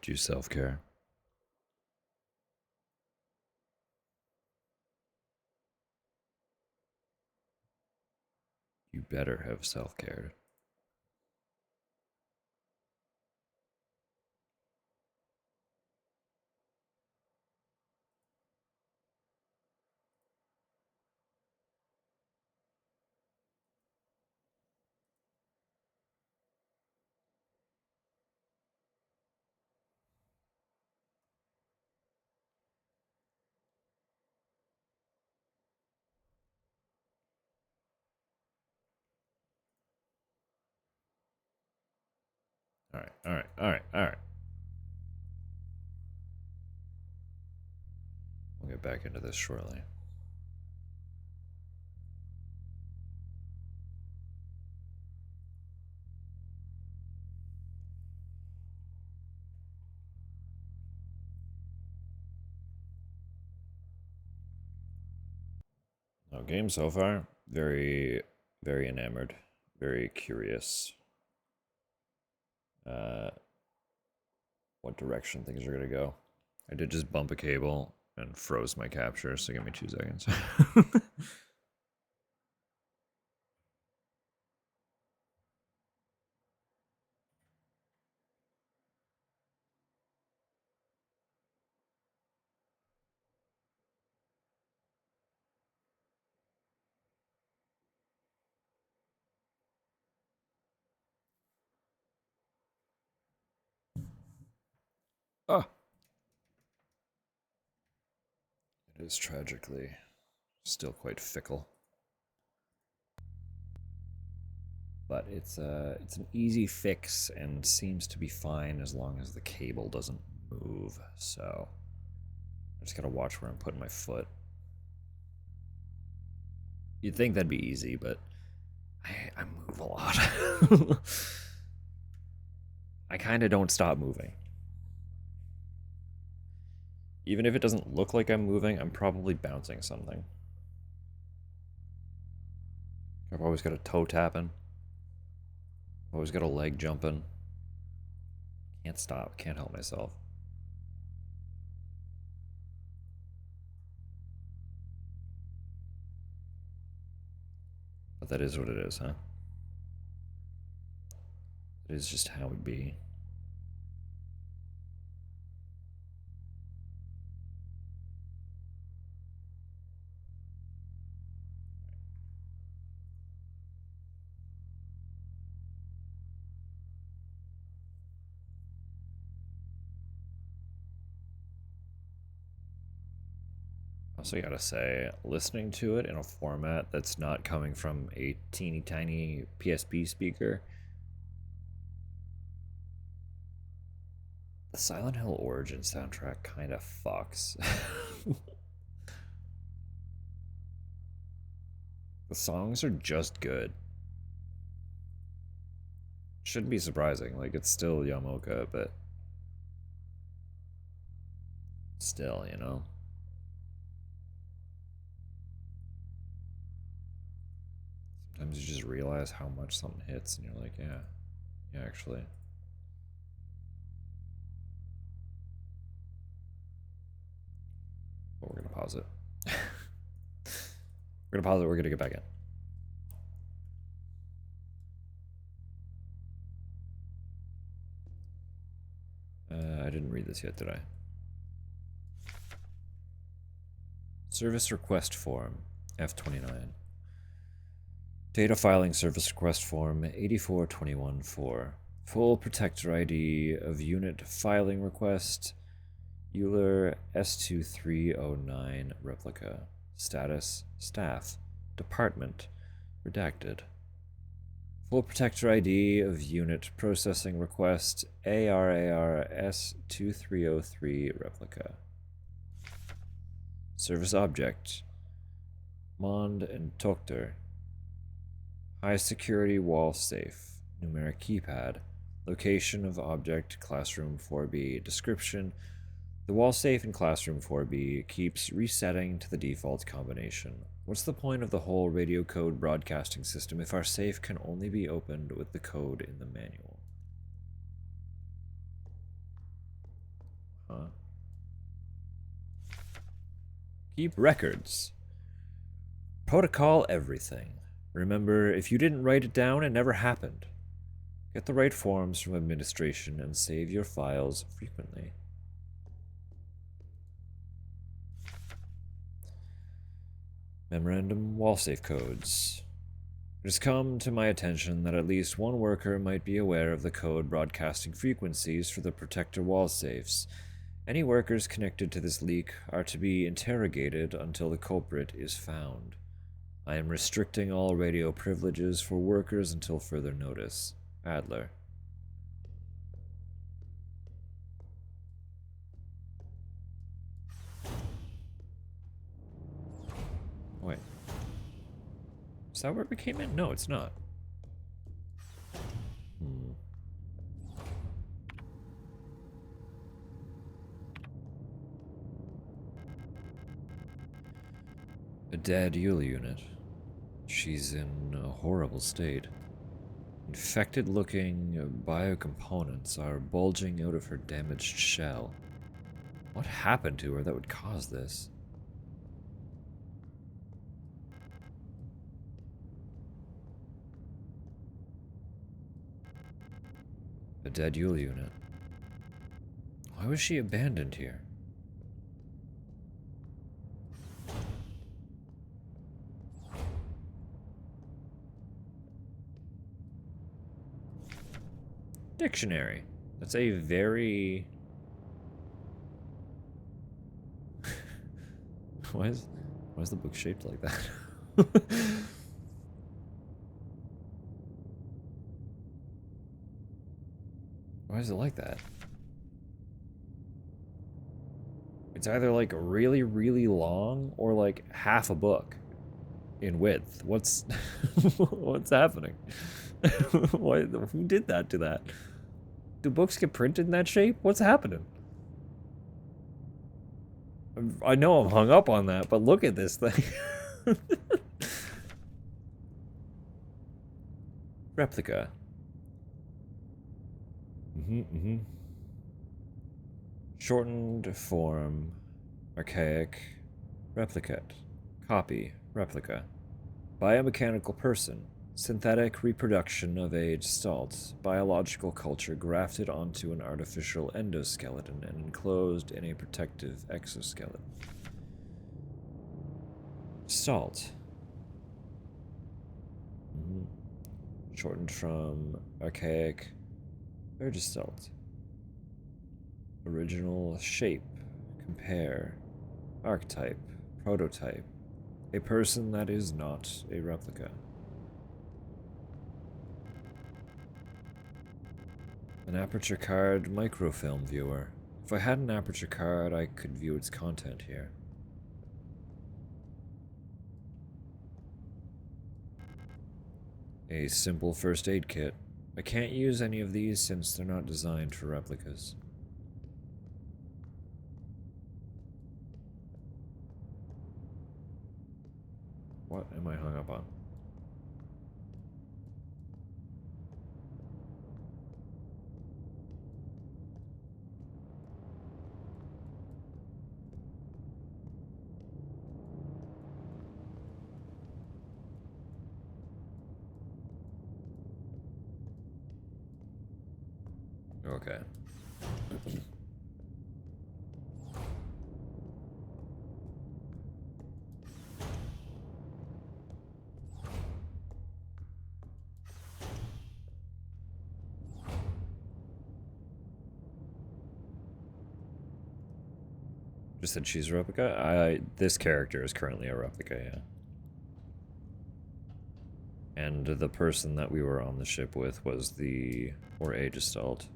Speaker 3: Did you self-care? You better have self-cared. Alright. We'll get back into this shortly. No, game so far, very, very enamored, very curious. What direction things are gonna go. I did just bump a cable and froze my capture, so give me 2 seconds. Ah! It is tragically still quite fickle. But it's an easy fix and seems to be fine as long as the cable doesn't move. So I just gotta watch where I'm putting my foot. You'd think that'd be easy, but I move a lot. I kind of don't stop moving. Even if it doesn't look like I'm moving, I'm probably bouncing something. I've always got a toe tapping. Always got a leg jumping. Can't stop. Can't help myself. But that is what it is, huh? It is just how it be. Also, gotta say, listening to it in a format that's not coming from a teeny tiny PSP speaker. The Silent Hill Origin soundtrack kind of fucks. The songs are just good. Shouldn't be surprising. Like, it's still Yamoka, but still, you know? Sometimes you just realize how much something hits, and you're like, yeah, actually. But we're gonna pause it. We're gonna pause it, we're gonna get back in. I didn't read this yet, did I? Service request form, F29. Data filing service request form 84214. Full protector ID of unit filing request. Euler S2309 replica. Status staff. Department redacted. Full protector ID of unit processing request ARAR S2303 replica. Service object Mond and Tokter. High security wall safe. Numeric keypad. Location of object classroom 4B. Description: the wall safe in classroom 4B keeps resetting to the default combination. What's the point of the whole radio code broadcasting system if our safe can only be opened with the code in the manual? Huh? Keep records. Protocol everything. Remember, if you didn't write it down, it never happened. Get the right forms from administration and save your files frequently. Memorandum wall safe codes. It has come to my attention that at least one worker might be aware of the code broadcasting frequencies for the protector wall safes. Any workers connected to this leak are to be interrogated until the culprit is found. I am restricting all radio privileges for workers until further notice. Adler. Wait. Is that where we came in? No, it's not. A dead Yule unit. She's in a horrible state. Infected-looking biocomponents are bulging out of her damaged shell. What happened to her that would cause this? A dead Yule unit. Why was she abandoned here? Dictionary. That's a very... why is the book shaped like that? Why is it like that? It's either like really, really long or like half a book in width. What's what's happening? Why? Who did that to that? Do books get printed in that shape? What's happening? I know I'm hung up on that, but look at this thing. Replica. Shortened form, archaic, replicate, copy, replica. Biomechanical person, synthetic reproduction of a gestalt, biological culture grafted onto an artificial endoskeleton and enclosed in a protective exoskeleton. Gestalt. Shortened from archaic, or gestalt. Original shape, compare, archetype, prototype. A person that is not a replica. An aperture card microfilm viewer. If I had an aperture card, I could view its content here. A simple first aid kit. I can't use any of these since they're not designed for replicas. What am I hung up on? Okay. Just said she's a replica? This character is currently a replica, yeah. And the person that we were on the ship with was the... or a gestalt.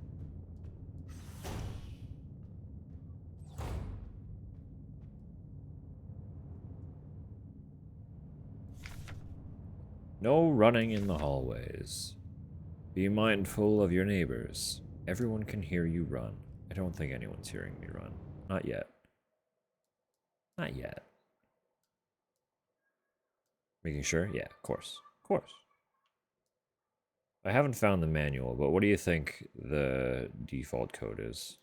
Speaker 3: No running in the hallways. Be mindful of your neighbors. Everyone can hear you run. I don't think anyone's hearing me run. Not yet. Not yet. Making sure? Yeah, of course. Of course. I haven't found the manual, but what do you think the default code is?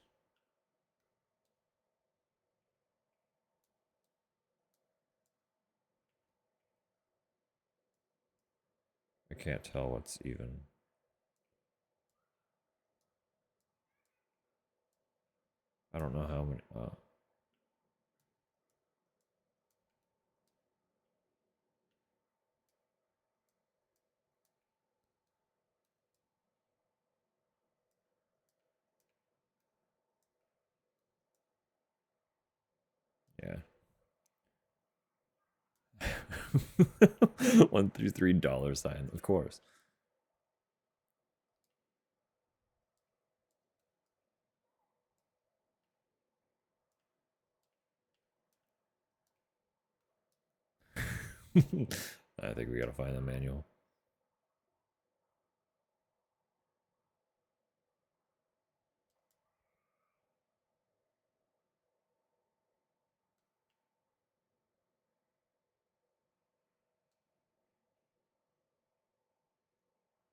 Speaker 3: can't tell what's even. I don't know how many. Yeah. $1 through $3 of course. I think we gotta find the manual.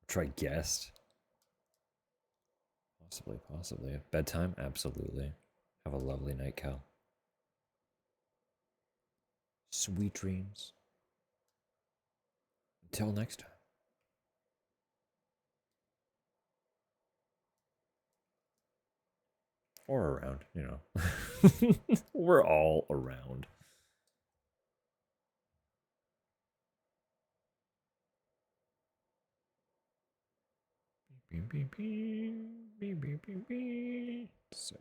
Speaker 3: Try guest. Possibly. Bedtime? Absolutely. Have a lovely night, Cal. Sweet dreams. Until next time. Or around, you know. We're all around. Beep, beep, beep, beep, beep, beep, beep. Sick.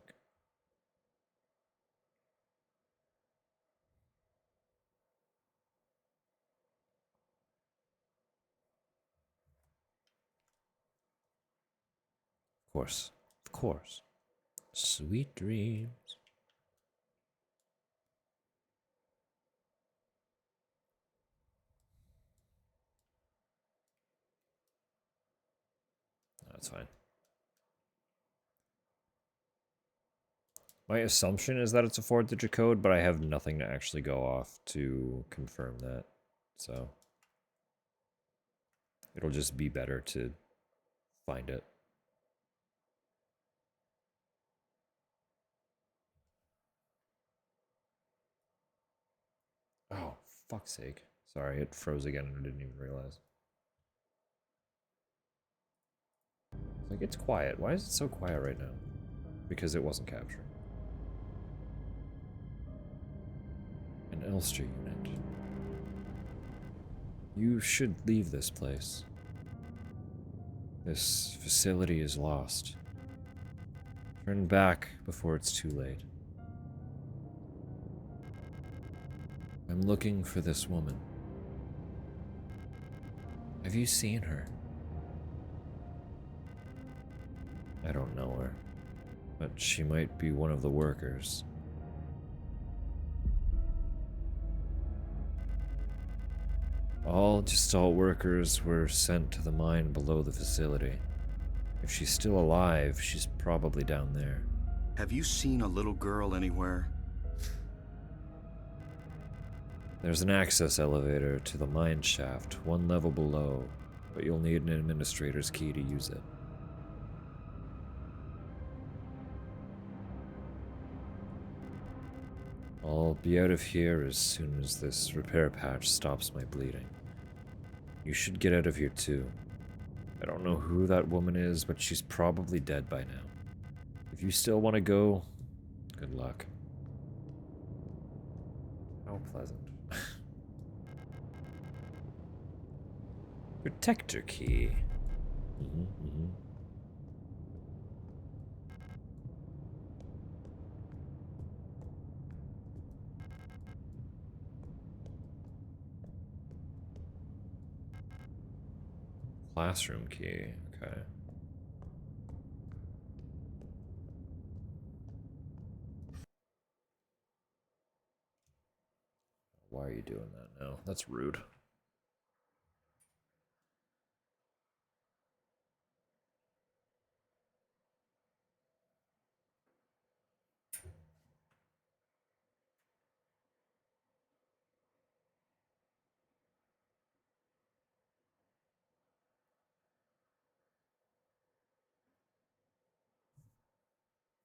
Speaker 3: Of course. Sweet dreams. That's fine. My assumption is that it's a 4-digit code, but I have nothing to actually go off to confirm that. So it'll just be better to find it. Oh, fuck's sake. Sorry, it froze again and I didn't even realize. It's like, it's quiet. Why is it so quiet right now? Because it wasn't captured. An Elster unit. You should leave this place. This facility is lost. Turn back before it's too late. I'm looking for this woman. Have you seen her? I don't know her, but she might be one of the workers. All Gestalt workers were sent to the mine below the facility. If she's still alive, she's probably down there.
Speaker 2: Have you seen a little girl anywhere?
Speaker 3: There's an access elevator to the mine shaft, one level below, but you'll need an administrator's key to use it. I'll be out of here as soon as this repair patch stops my bleeding. You should get out of here too. I don't know who that woman is, but she's probably dead by now. If you still want to go, good luck. How pleasant. Protector key. Classroom key, okay. Why are you doing that now? That's rude.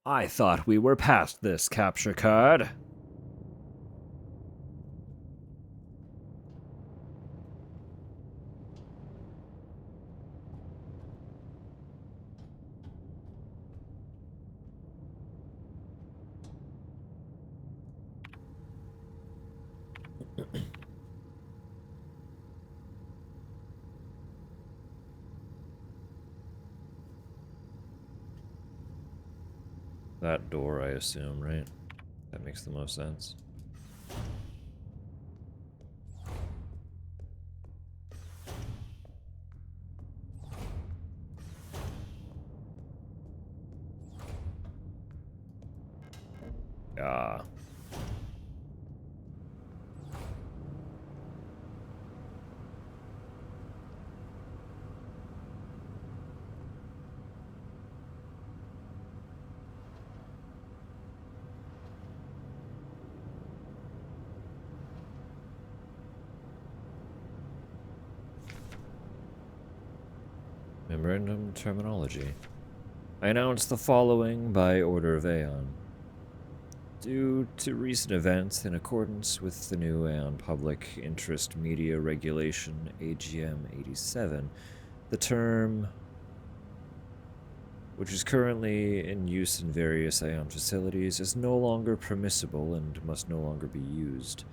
Speaker 3: I thought we were past this capture card. That door, I assume, right? That makes the most sense. Ah. Memorandum terminology. I announce the following by order of Aeon. Due to recent events, in accordance with the new Aeon Public Interest Media Regulation AGM 87, the term, which is currently in use in various Aeon facilities, is no longer permissible and must no longer be used.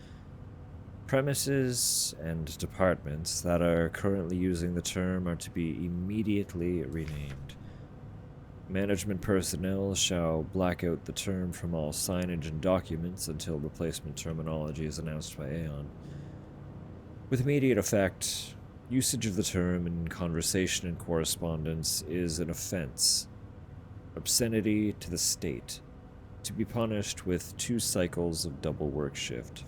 Speaker 3: Premises and departments that are currently using the term are to be immediately renamed. Management personnel shall black out the term from all signage and documents until replacement terminology is announced by Aeon. With immediate effect, usage of the term in conversation and correspondence is an offense. Obscenity to the state, to be punished with 2 cycles of double work shift.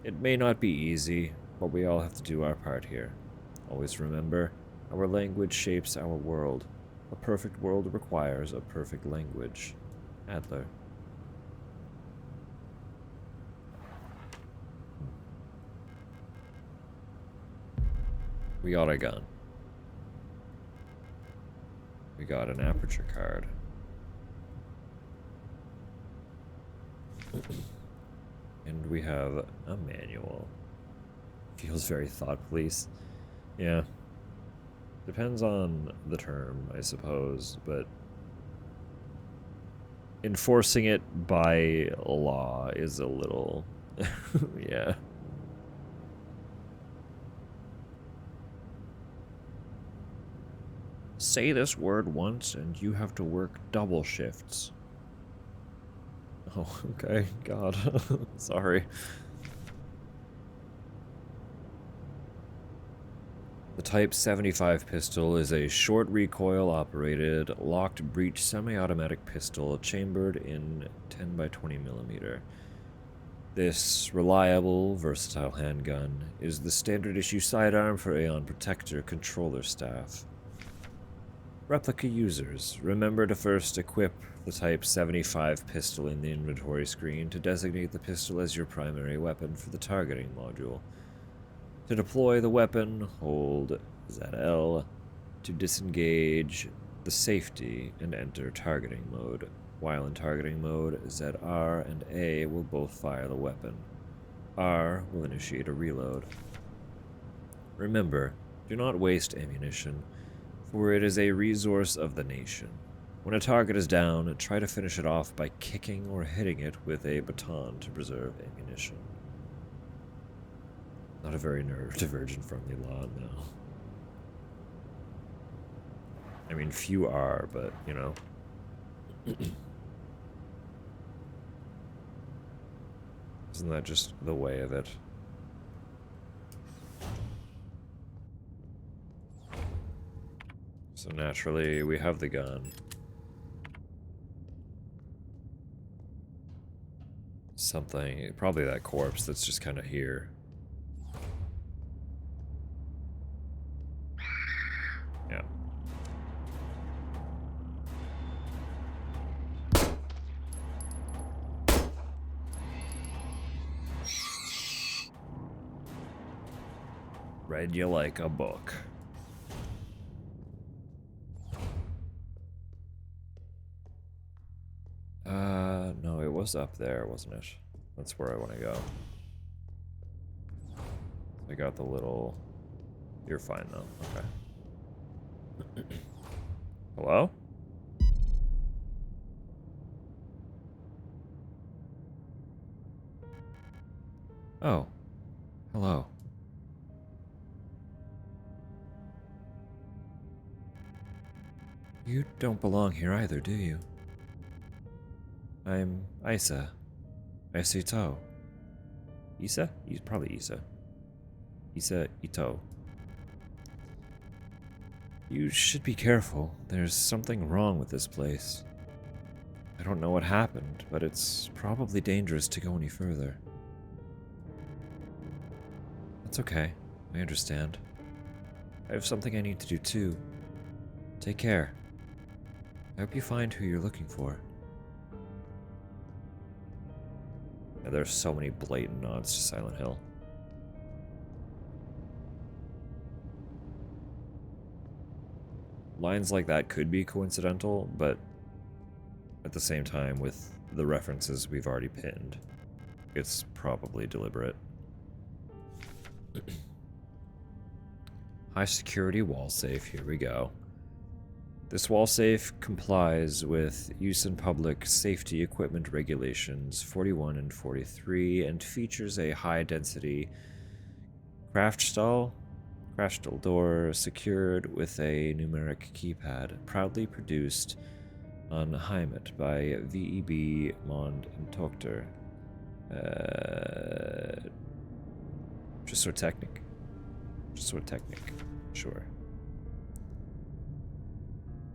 Speaker 3: It may not be easy, but we all have to do our part here. Always remember, our language shapes our world. A perfect world requires a perfect language. Adler. We got a gun. We got an aperture card. And we have a manual. Feels very thought police. Yeah. Depends on the term, I suppose, but enforcing it by law is a little... yeah. Say this word once and you have to work double shifts. Oh, okay. God. Sorry. The Type 75 pistol is a short recoil operated, locked breech semi-automatic pistol chambered in 10 by 20 millimeter. This reliable, versatile handgun is the standard issue sidearm for Aeon Protector controller staff. Replica users, remember to first equip the Type 75 pistol in the inventory screen to designate the pistol as your primary weapon for the targeting module. To deploy the weapon, hold ZL to disengage the safety and enter targeting mode. While in targeting mode, ZR and A will both fire the weapon. R will initiate a reload. Remember, do not waste ammunition, for it is a resource of the nation. When a target is down, try to finish it off by kicking or hitting it with a baton to preserve ammunition. Not a very neurodivergent-friendly law, no. I mean, few are, but, you know. Isn't that just the way of it? So naturally, we have the gun. Something, probably that corpse that's just kind of here. Yeah. Read you like a book. No, it was up there, wasn't it? That's where I want to go. I got the little... You're fine, though. Okay. Hello? Oh. Hello. You don't belong here either, do you? I'm Isa. Isa Ito. Isa? Probably Isa. Isa Ito. You should be careful. There's something wrong with this place. I don't know what happened, but it's probably dangerous to go any further. That's okay. I understand. I have something I need to do too. Take care. I hope you find who you're looking for. Yeah, there's so many blatant nods to Silent Hill. Lines like that could be coincidental, but at the same time, with the references we've already pinned, it's probably deliberate. High security wall safe, here we go. This wall safe complies with use in public safety equipment regulations 41 and 43 and features a high density craft stall door secured with a numeric keypad, proudly produced on Heimat by VEB Mond and Tochter. Just so technic. Sure.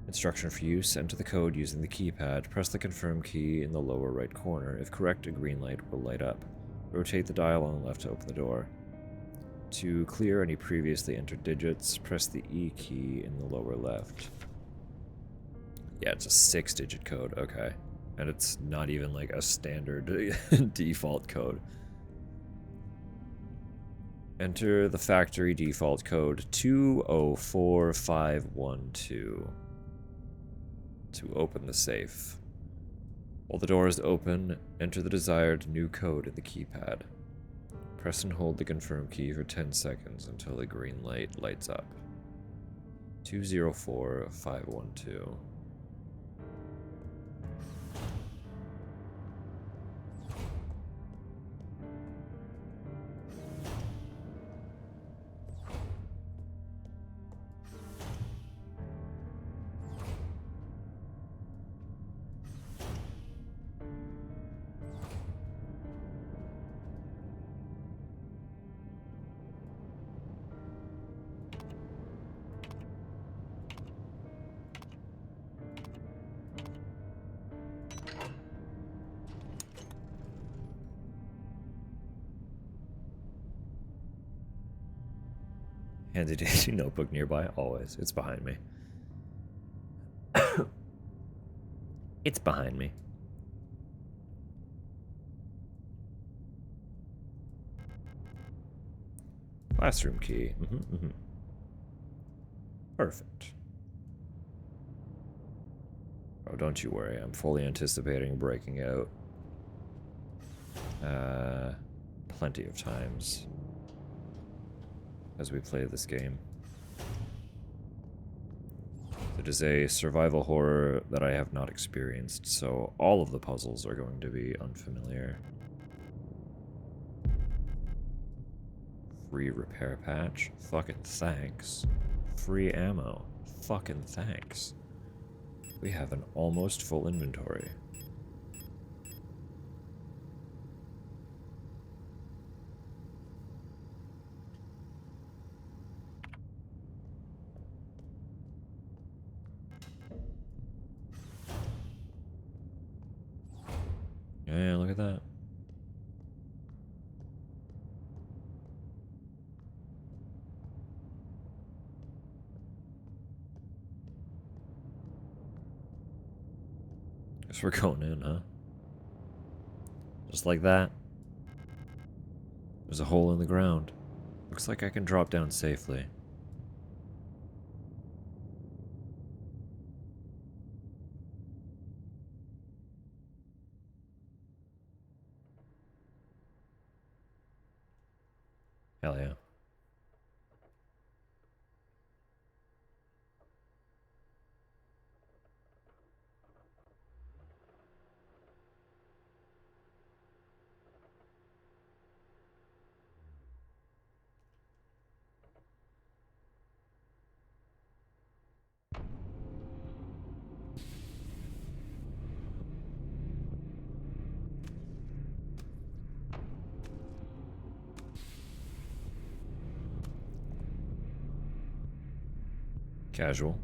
Speaker 3: Instruction for use: enter the code using the keypad. Press the confirm key in the lower right corner. If correct, a green light will light up. Rotate the dial on the left to open the door. To clear any previously entered digits, press the E key in the lower left. Yeah, it's a 6-digit code, okay. And it's not even like a standard default code. Enter the factory default code 204512 to open the safe. While the door is open, enter the desired new code in the keypad. Press and hold the confirm key for 10 seconds until the green light lights up. 204512. Handy dandy notebook nearby, always. It's behind me. It's behind me. Classroom key. Perfect. Oh, don't you worry. I'm fully anticipating breaking out. Plenty of times as we play this game. It is a survival horror that I have not experienced, so all of the puzzles are going to be unfamiliar. Free repair patch? Fucking thanks. Free ammo? Fucking thanks. We have an almost full inventory. Yeah, look at that. Guess we're going in, huh? Just like that. There's a hole in the ground. Looks like I can drop down safely. Hell yeah. Casual.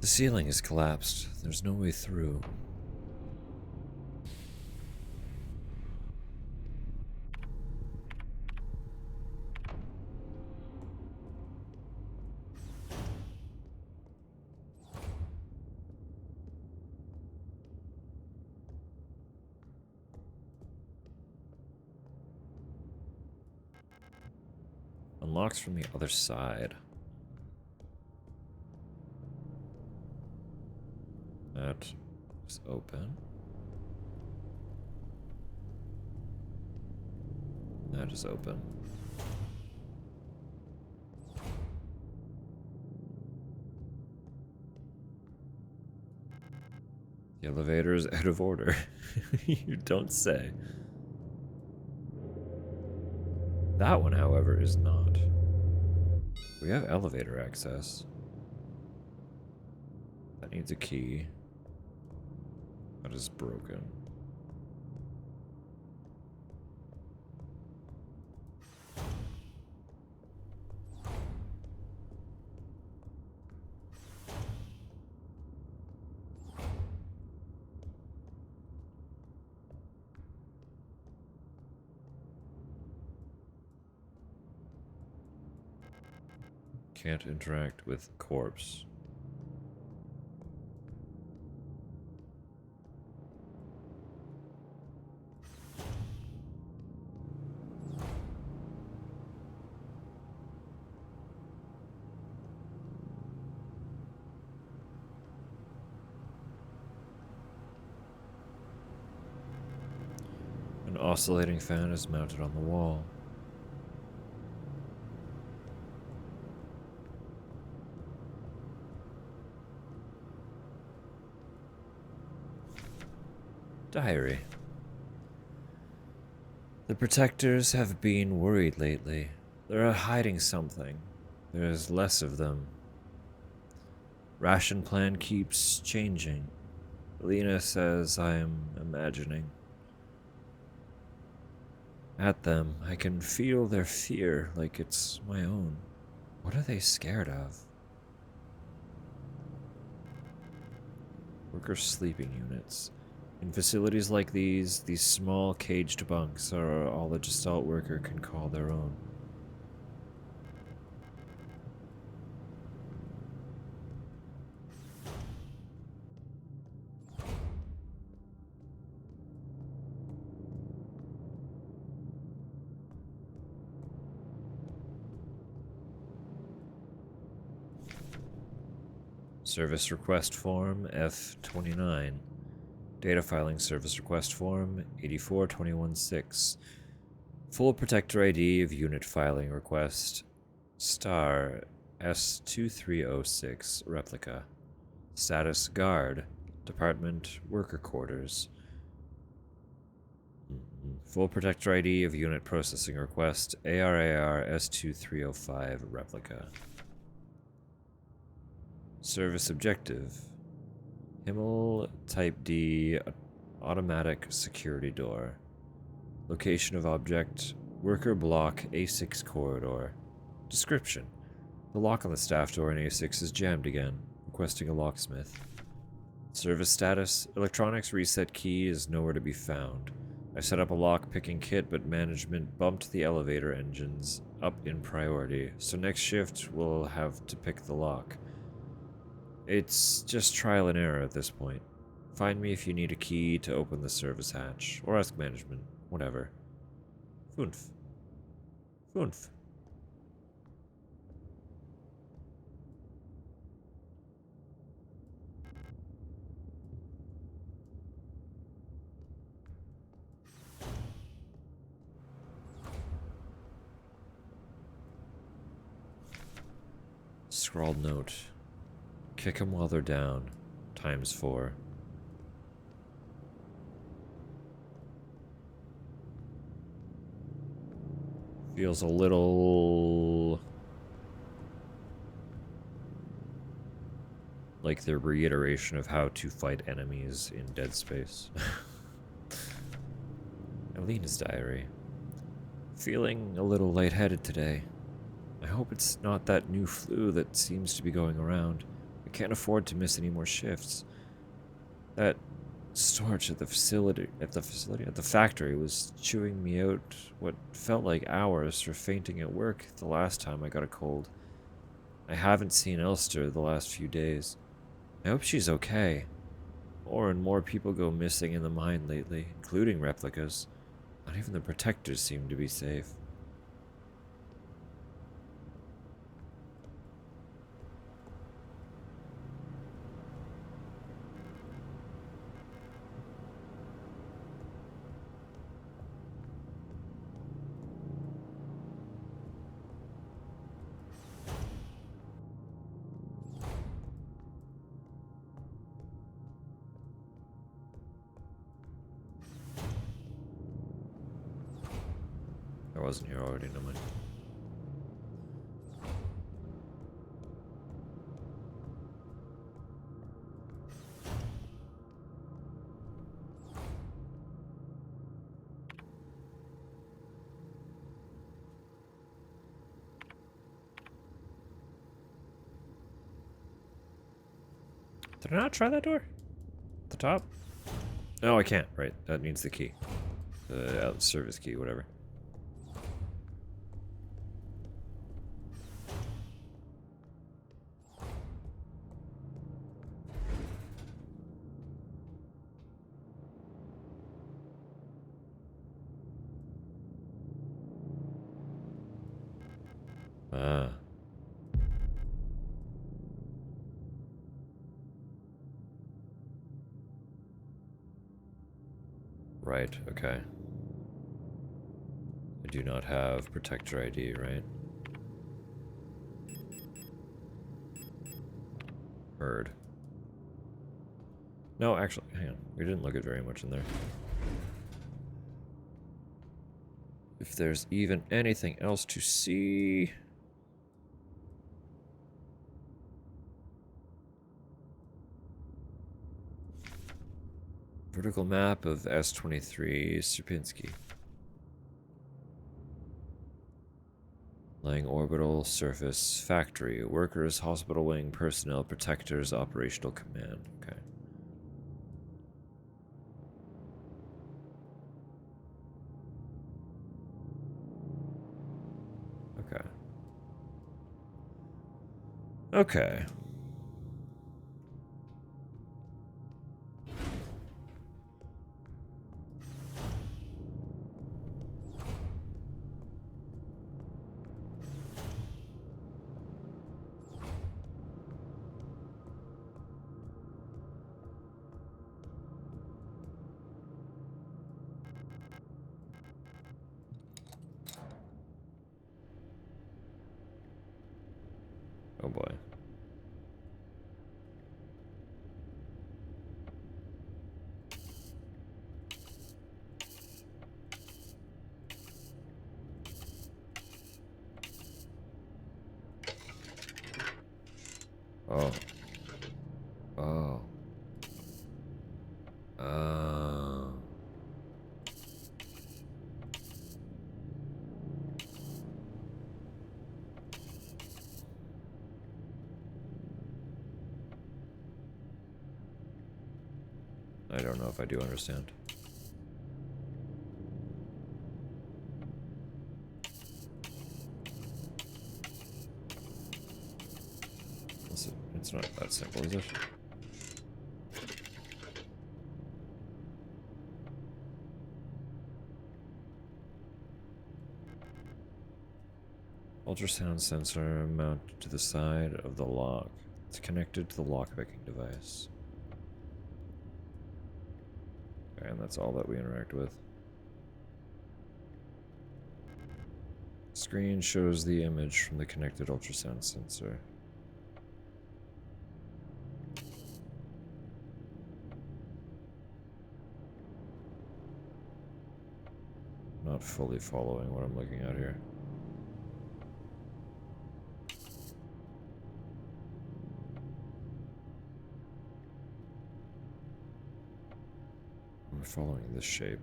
Speaker 3: The ceiling is collapsed. There's no way through. Unlocks from the other side. That is open. That is open. The elevator is out of order. You don't say. That one, however, is not. We have elevator access. That needs a key. That is broken. Can't interact with corpse. An oscillating fan is mounted on the wall. Diary. The protectors have been worried lately. They're hiding something. There's less of them. Ration plan keeps changing. Lena says I'm imagining. At them, I can feel their fear like it's my own. What are they scared of? Worker sleeping units. In facilities like these small caged bunks are all a Gestalt worker can call their own. Service request form F29. Data filing service request form 84216. Full protector ID of unit filing request star S2306 replica. Status guard. Department worker quarters. Full protector ID of unit processing request ARAR S2305 replica. Service objective. Himmel Type D automatic security door. Location of object worker block A6 corridor. Description. The lock on the staff door in A6 is jammed again. Requesting a locksmith. Service status. Electronics reset key is nowhere to be found. I set up a lock picking kit, but management bumped the elevator engines up in priority, so next shift we'll have to pick the lock. It's just trial and error at this point. Find me if you need a key to open the service hatch, or ask management, whatever. Funf. Funf. Scrawled note. Kick them while they're down. ×4. Feels a little like the reiteration of how to fight enemies in Dead Space. Alina's diary. feeling a little lightheaded today. I hope it's not that new flu that seems to be going around. I can't afford to miss any more shifts. That storage at the factory was chewing me out what felt like hours for fainting at work the last time I got a cold. I haven't seen Elster the last few days. I hope she's okay. More and more people go missing in the mine lately, including replicas. Not even the protectors seem to be safe. I wasn't here already, no mind. Did I not try that door? At the top? No, I can't. Right, that needs the key. The service key, whatever. Ah. Right, okay. I do not have protector ID, right? Heard. No, actually, hang on. We didn't look at very much in there. If there's even anything else to see... Vertical map of S-23 Sierpinski. Laying orbital surface factory. Workers, hospital wing, personnel, protectors, operational command. Okay. Okay. Okay. Oh boy. Oh. Oh. I don't know if I do understand. It's not that simple, is it? Ultrasound sensor mounted to the side of the lock. It's connected to the lockpicking device. And that's all that we interact with. Screen shows the image from the connected ultrasound sensor. Not fully following what I'm looking at here. I'm following this shape.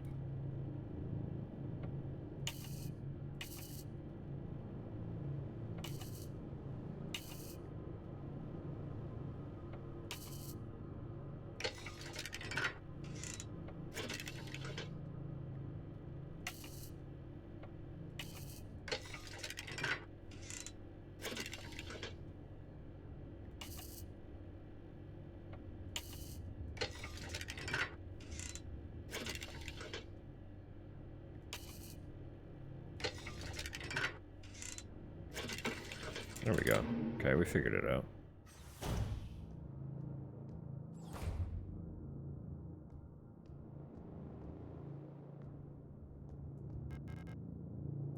Speaker 3: There we go. Okay, we figured it out.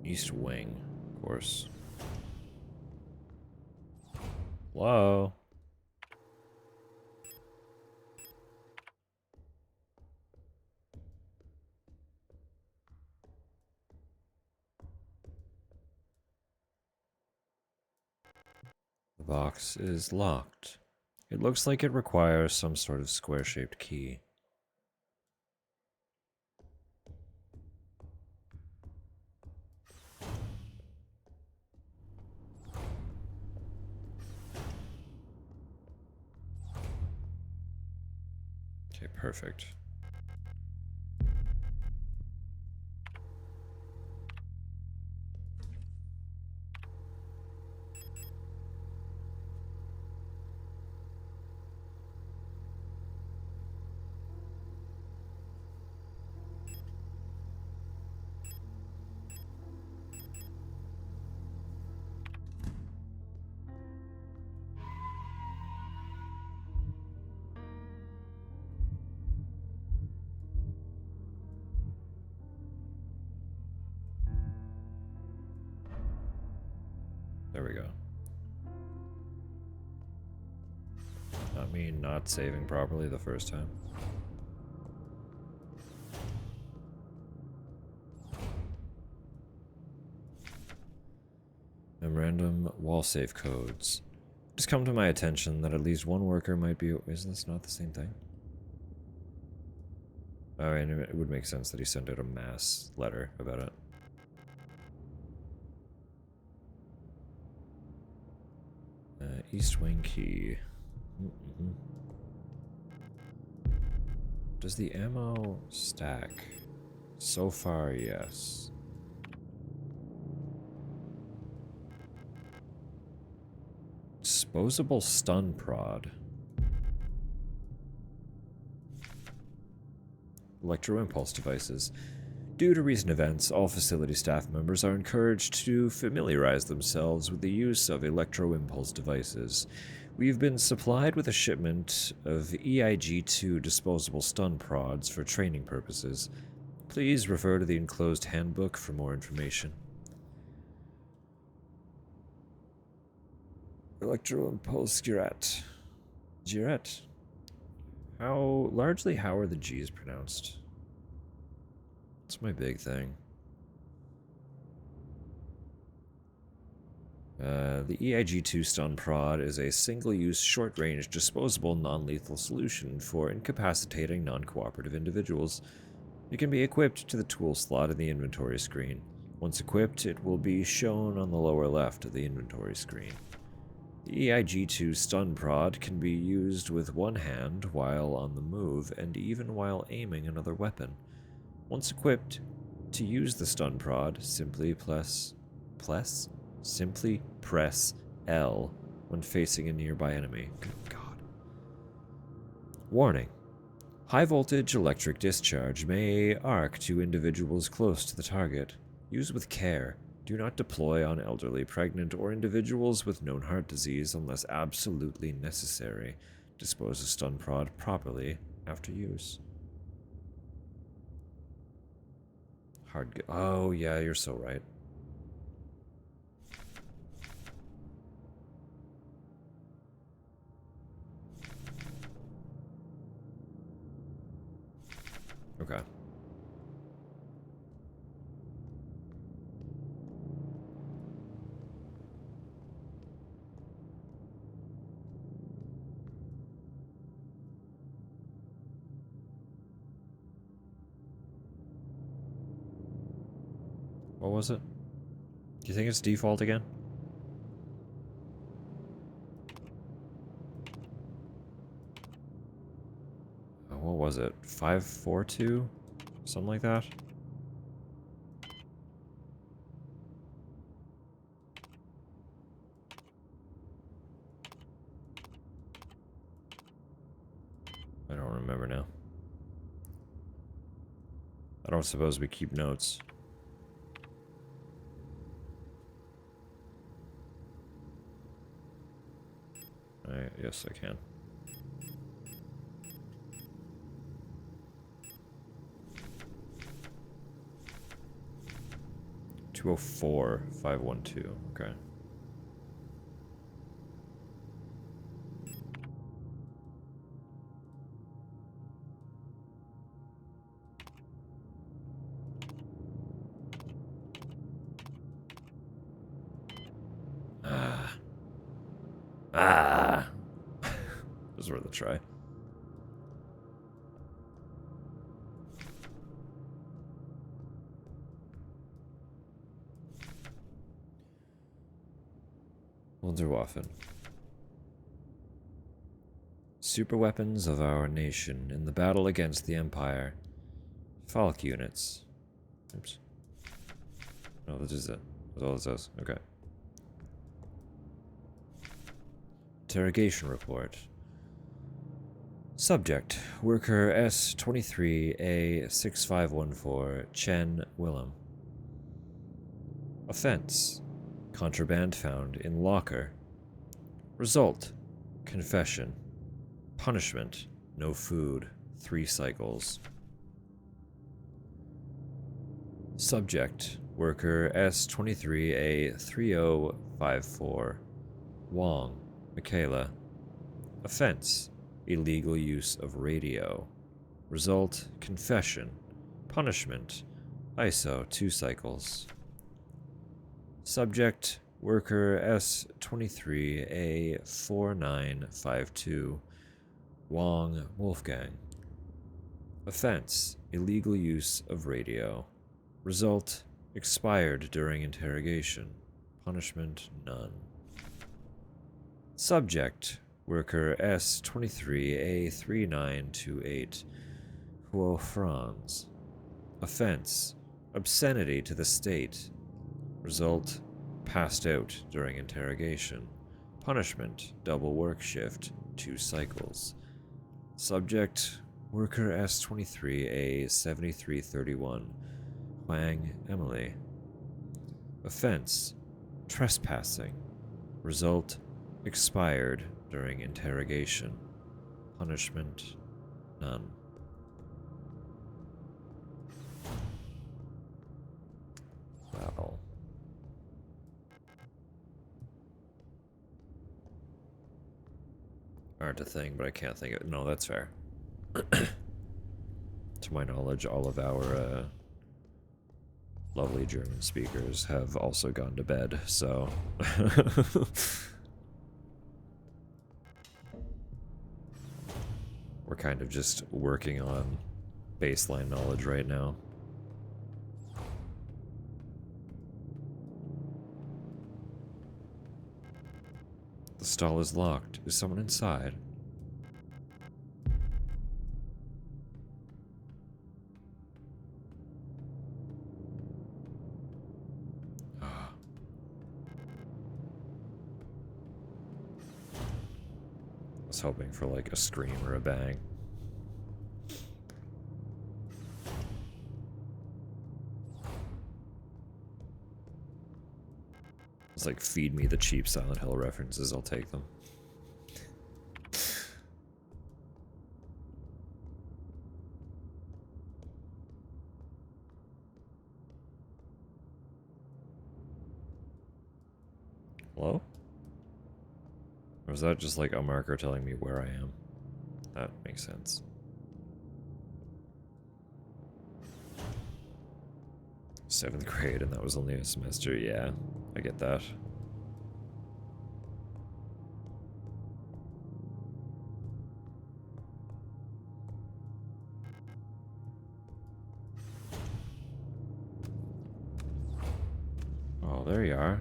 Speaker 3: East wing, of course. Hello? The box is locked. It looks like it requires some sort of square-shaped key. Okay, perfect. There we go. Not me not saving properly the first time. Memorandum wall safe codes. It's come to my attention that at least one worker might be... Is this not the same thing? Oh, and it would make sense that he sent out a mass letter about it. East wing key. Does the ammo stack? So far, yes. Disposable stun prod. Electro-impulse devices. Due to recent events, all facility staff members are encouraged to familiarize themselves with the use of electro-impulse devices. We've been supplied with a shipment of EIG-2 disposable stun prods for training purposes. Please refer to the enclosed handbook for more information. Electro-impulse Girette. Girette. How are the G's pronounced? That's my big thing. The EIG-2 stun prod is a single-use, short-range, disposable, non-lethal solution for incapacitating non-cooperative individuals. It can be equipped to the tool slot in the inventory screen. Once equipped, it will be shown on the lower left of the inventory screen. The EIG-2 stun prod can be used with one hand while on the move and even while aiming another weapon. Once equipped, to use the stun prod, simply press L when facing a nearby enemy. Good God. Warning. High voltage electric discharge may arc to individuals close to the target. Use with care. Do not deploy on elderly, pregnant, or individuals with known heart disease unless absolutely necessary. Dispose of stun prod properly after use. Oh, yeah, you're so right. Okay. What was it? Do you think it's default again? What was it? 542? Something like that? I don't remember now. I don't suppose we keep notes. Yes, I can. $204,512. Okay. Ah. This is worth a try. Will do often. Superweapons of our nation in the battle against the Empire. Falk units. Oops. No, this is it. That's all it says. Okay. Interrogation report. Subject, worker S23A6514, Chen Willem. Offense, contraband found in locker. Result, confession. Punishment, no food, 3 cycles. Subject, worker S23A3054, Wong, Michaela. Offense, illegal use of radio. Result, confession. Punishment, ISO 2 cycles. Subject, worker S23A4952, Wong Wolfgang. Offense, illegal use of radio. Result, expired during interrogation. Punishment, none. Subject, worker S23A3928, Huo Franz. Offense, obscenity to the state. Result, passed out during interrogation. Punishment, double work shift, 2 cycles. Subject, worker S23A7331, Huang Emily. Offense, trespassing. Result, expired during interrogation. Punishment, none. Wow. Hard to think, but I can't think of it. No, that's fair. To my knowledge, all of our lovely German speakers have also gone to bed, so... We're kind of just working on baseline knowledge right now. The stall is locked. Is someone inside? I was hoping for like a scream or a bang. It's like, feed me the cheap Silent Hill references, I'll take them. Hello? Or was that just like a marker telling me where I am? That makes sense. Seventh grade, and that was only a semester. Yeah, I get that. Oh, there you are.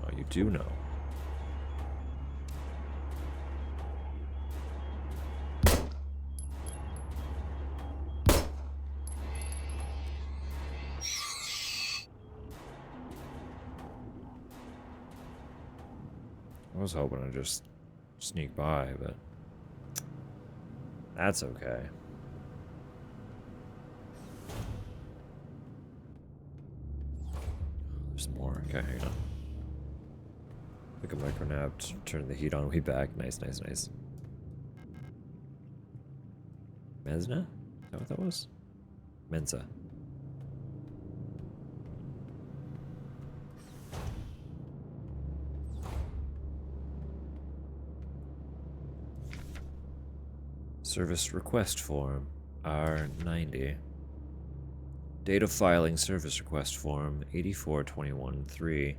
Speaker 3: Oh, you do know. I was hoping to just sneak by, but that's okay. There's more. Okay, hang on. Took a micro nap, turn the heat on, we back. Nice, nice, nice. Mesna? Is that what that was? Mensa. Service request form, R90. Data filing service request form, 8421-3.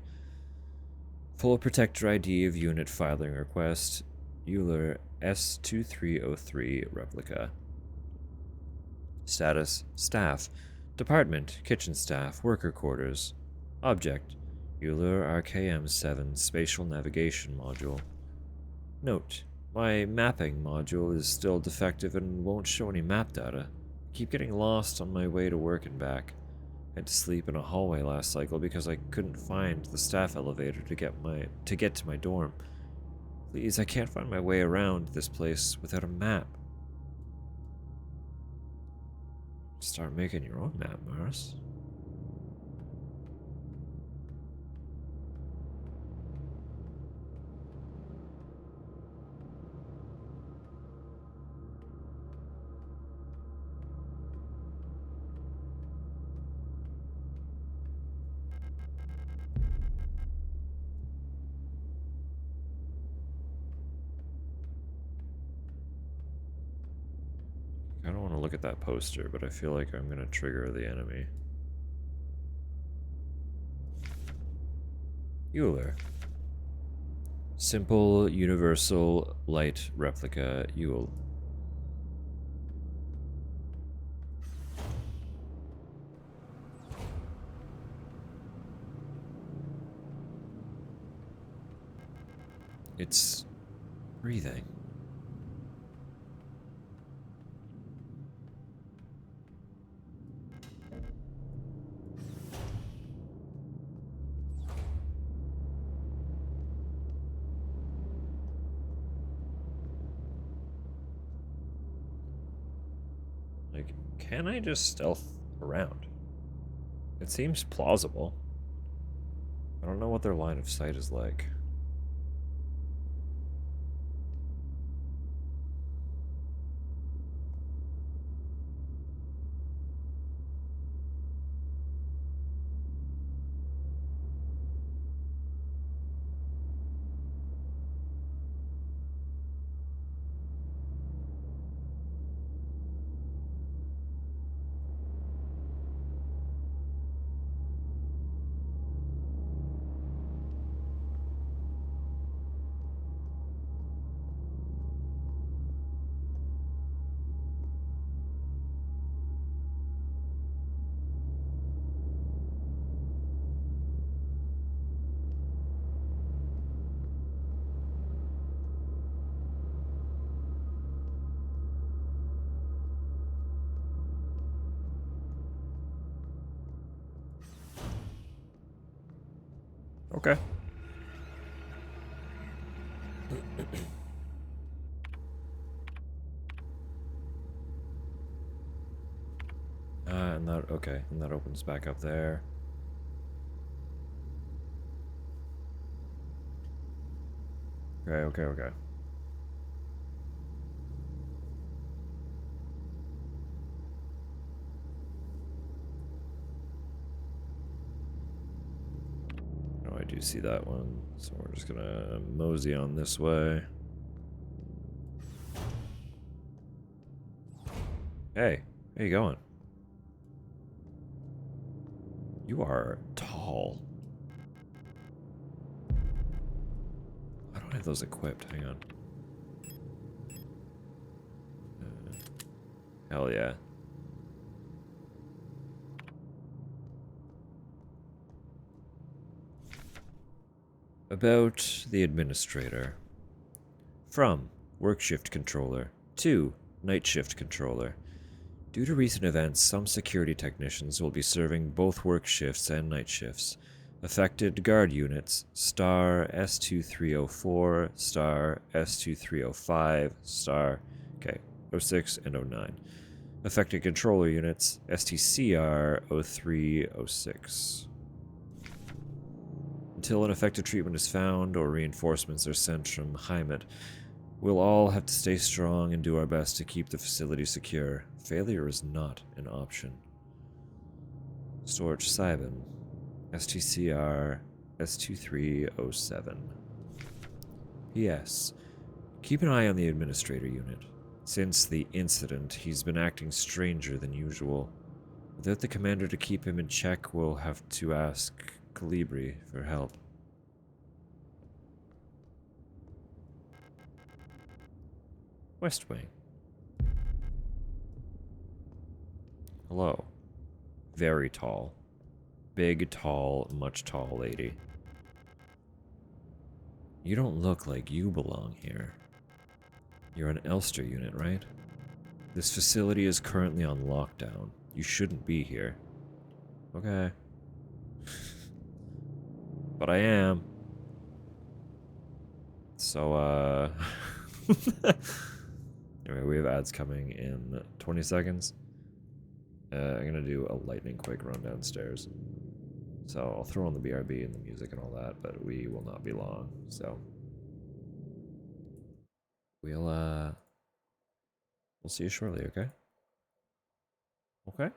Speaker 3: Full protector ID of unit filing request, Euler S2303 replica. Status, staff. Department, kitchen staff, worker quarters. Object, Euler RKM7 spatial navigation module. Note, my mapping module is still defective and won't show any map data. I keep getting lost on my way to work and back. I had to sleep in a hallway last cycle because I couldn't find the staff elevator to get to my dorm. Please, I can't find my way around this place without a map. Start making your own map, Mars. I don't want to look at that poster, but I feel like I'm going to trigger the enemy. Euler. Simple, universal, light replica, Euler. It's breathing. Like, can I just stealth around? It seems plausible. I don't know what their line of sight is like. Okay. And that, okay, and that opens back up there. Okay. Oh, I do see that one, so we're just gonna mosey on this way. Hey, where you going? You are tall. I don't have those equipped. Hang on. Hell yeah. About the administrator. From work shift controller to night shift controller. Due to recent events, some security technicians will be serving both work shifts and night shifts. Affected guard units star S2304 star S2305 star okay 06 and 09. Affected controller units STCR 0306. Until an effective treatment is found or reinforcements are sent from Heimat, we'll all have to stay strong and do our best to keep the facility secure. Failure is not an option. Storage Cybin STCR S2307. P.S. Keep an eye on the administrator unit. Since the incident, he's been acting stranger than usual. Without the commander to keep him in check, we'll have to ask Calibri for help. West Wing. Hello. Very tall. Big, tall, much tall lady. You don't look like you belong here. You're an Elster unit, right? This facility is currently on lockdown. You shouldn't be here. Okay. But I am. So, anyway, we have ads coming in 20 seconds. I'm gonna do a lightning quick run downstairs. So I'll throw on the BRB and the music and all that, but we will not be long. So we'll see you shortly, okay? Okay?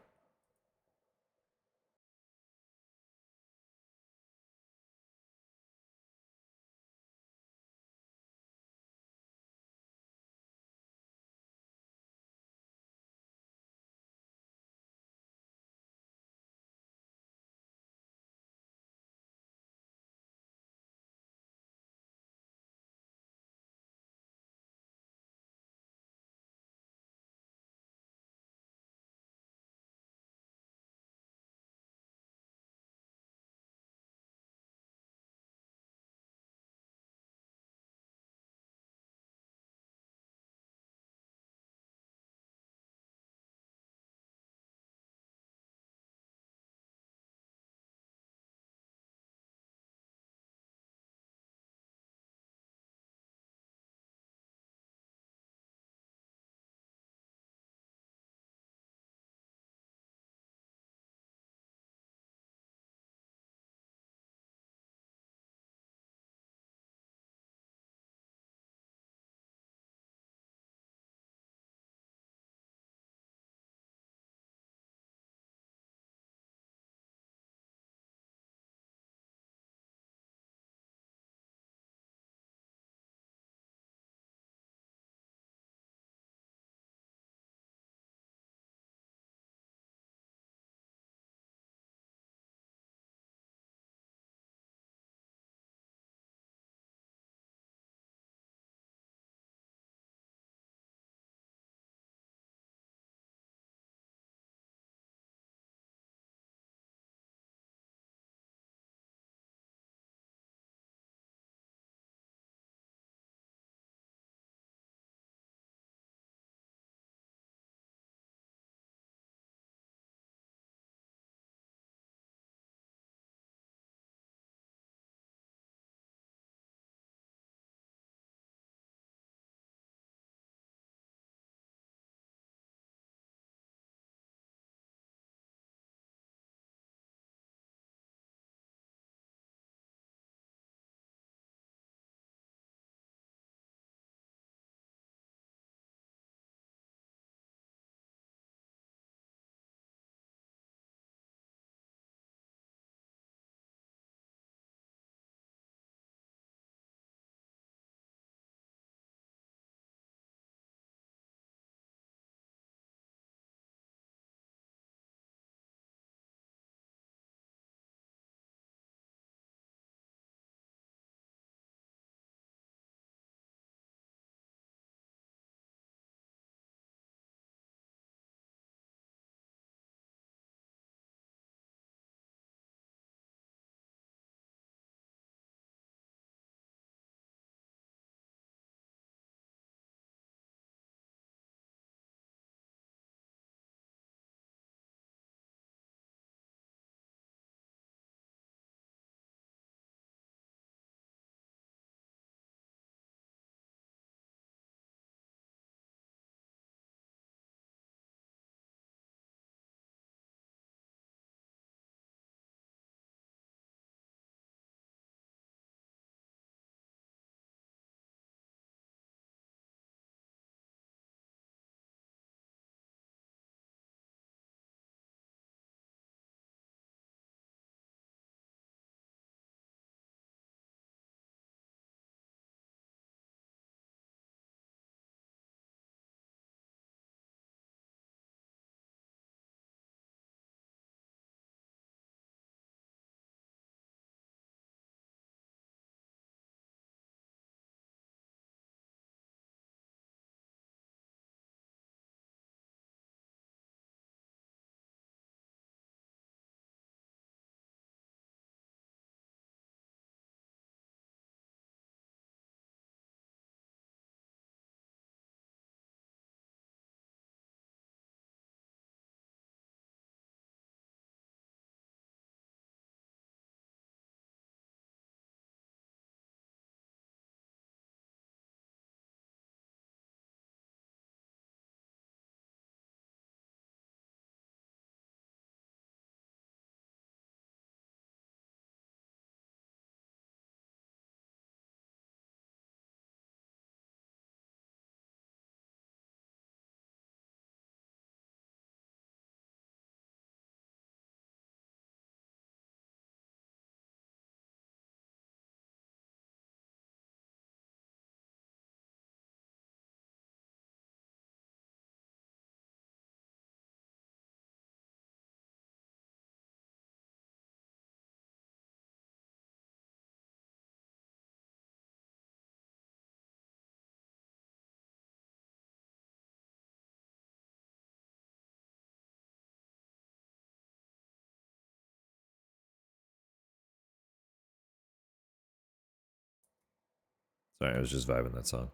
Speaker 3: Sorry, I was just vibing that song.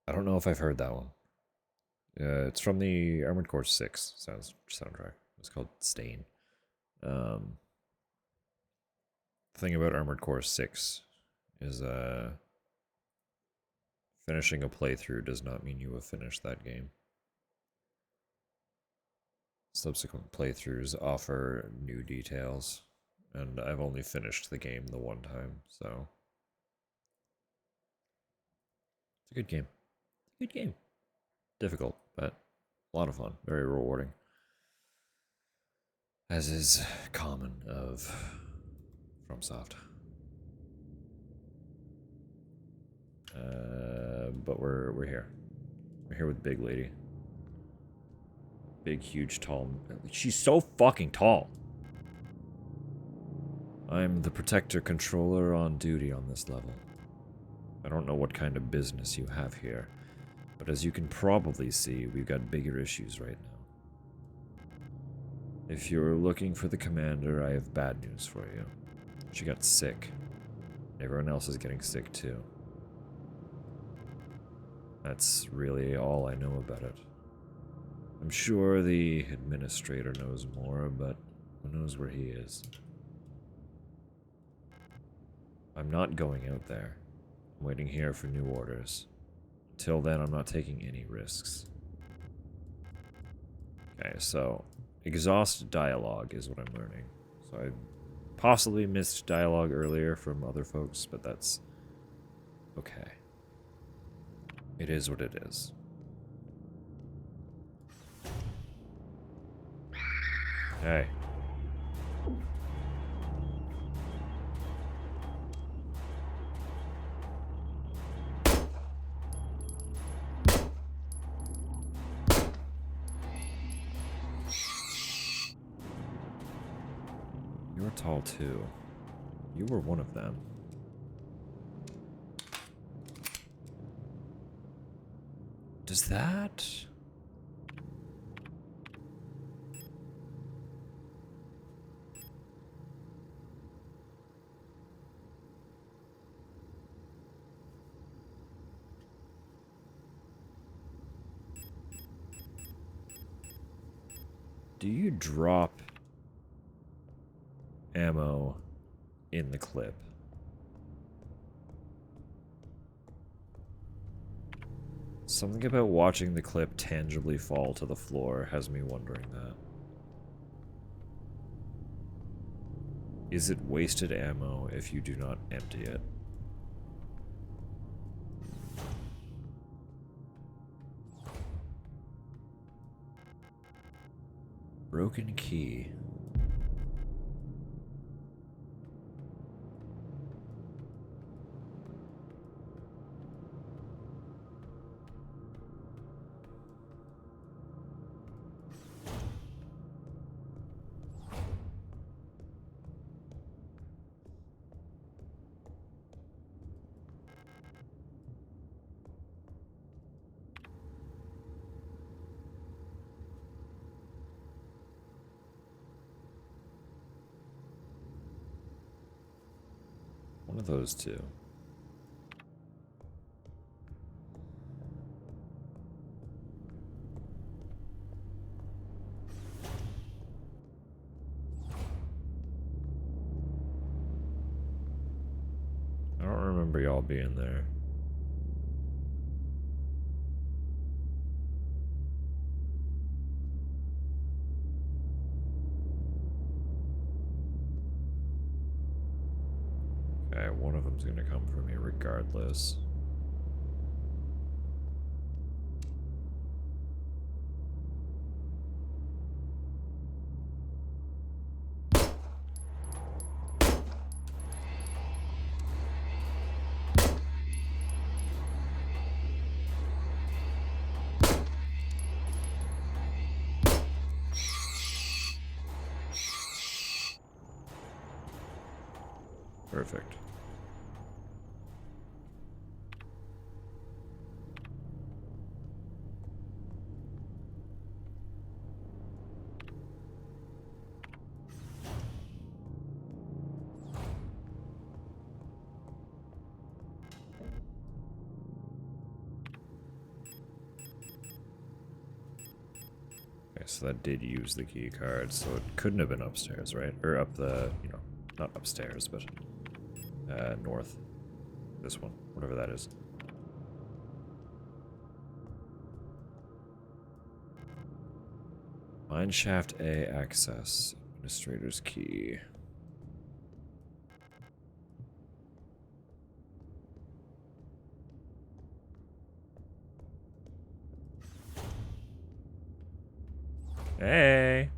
Speaker 3: I don't know if I've heard that one. It's from the Armored Core 6 soundtrack. It's called Stain. The thing about Armored Core 6 is finishing a playthrough does not mean you have finished that game. Subsequent playthroughs offer new details, and I've only finished the game the one time, so it's a good game. Good game. Difficult, but a lot of fun. Very rewarding. As is common of FromSoft. But we're here. We're here with Big Lady. Big, huge, tall. She's so fucking tall. I'm the Protector Controller on duty on this level. I don't know what kind of business you have here, but as you can probably see, we've got bigger issues right now. If you're looking for the commander, I have bad news for you. She got sick. Everyone else is getting sick too. That's really all I know about it. I'm sure the administrator knows more, but who knows where he is. I'm not going out there. I'm waiting here for new orders. Until then, I'm not taking any risks. Okay, so exhaust dialogue is what I'm learning. So I possibly missed dialogue earlier from other folks, but that's okay. It is what it is. Hey. You're tall too. You were one of them. Does that... Do you drop ammo in the clip? Something about watching the clip tangibly fall to the floor has me wondering that. Is it wasted ammo if you do not empty it? Broken key. One of those two. I don't remember y'all being there. Okay, one of them's gonna come for me regardless. Perfect. so that did use the key card, so it couldn't have been upstairs, right? Or up the, you know, not upstairs, but north. This one, whatever that is. Mineshaft A access. Administrator's key. Hey!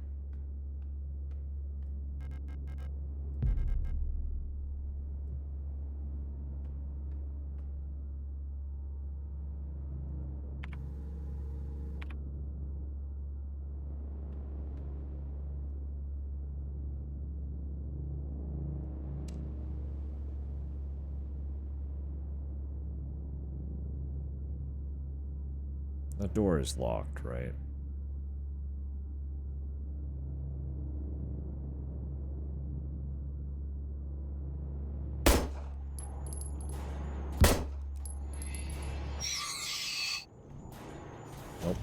Speaker 3: The door is locked, right? Nope.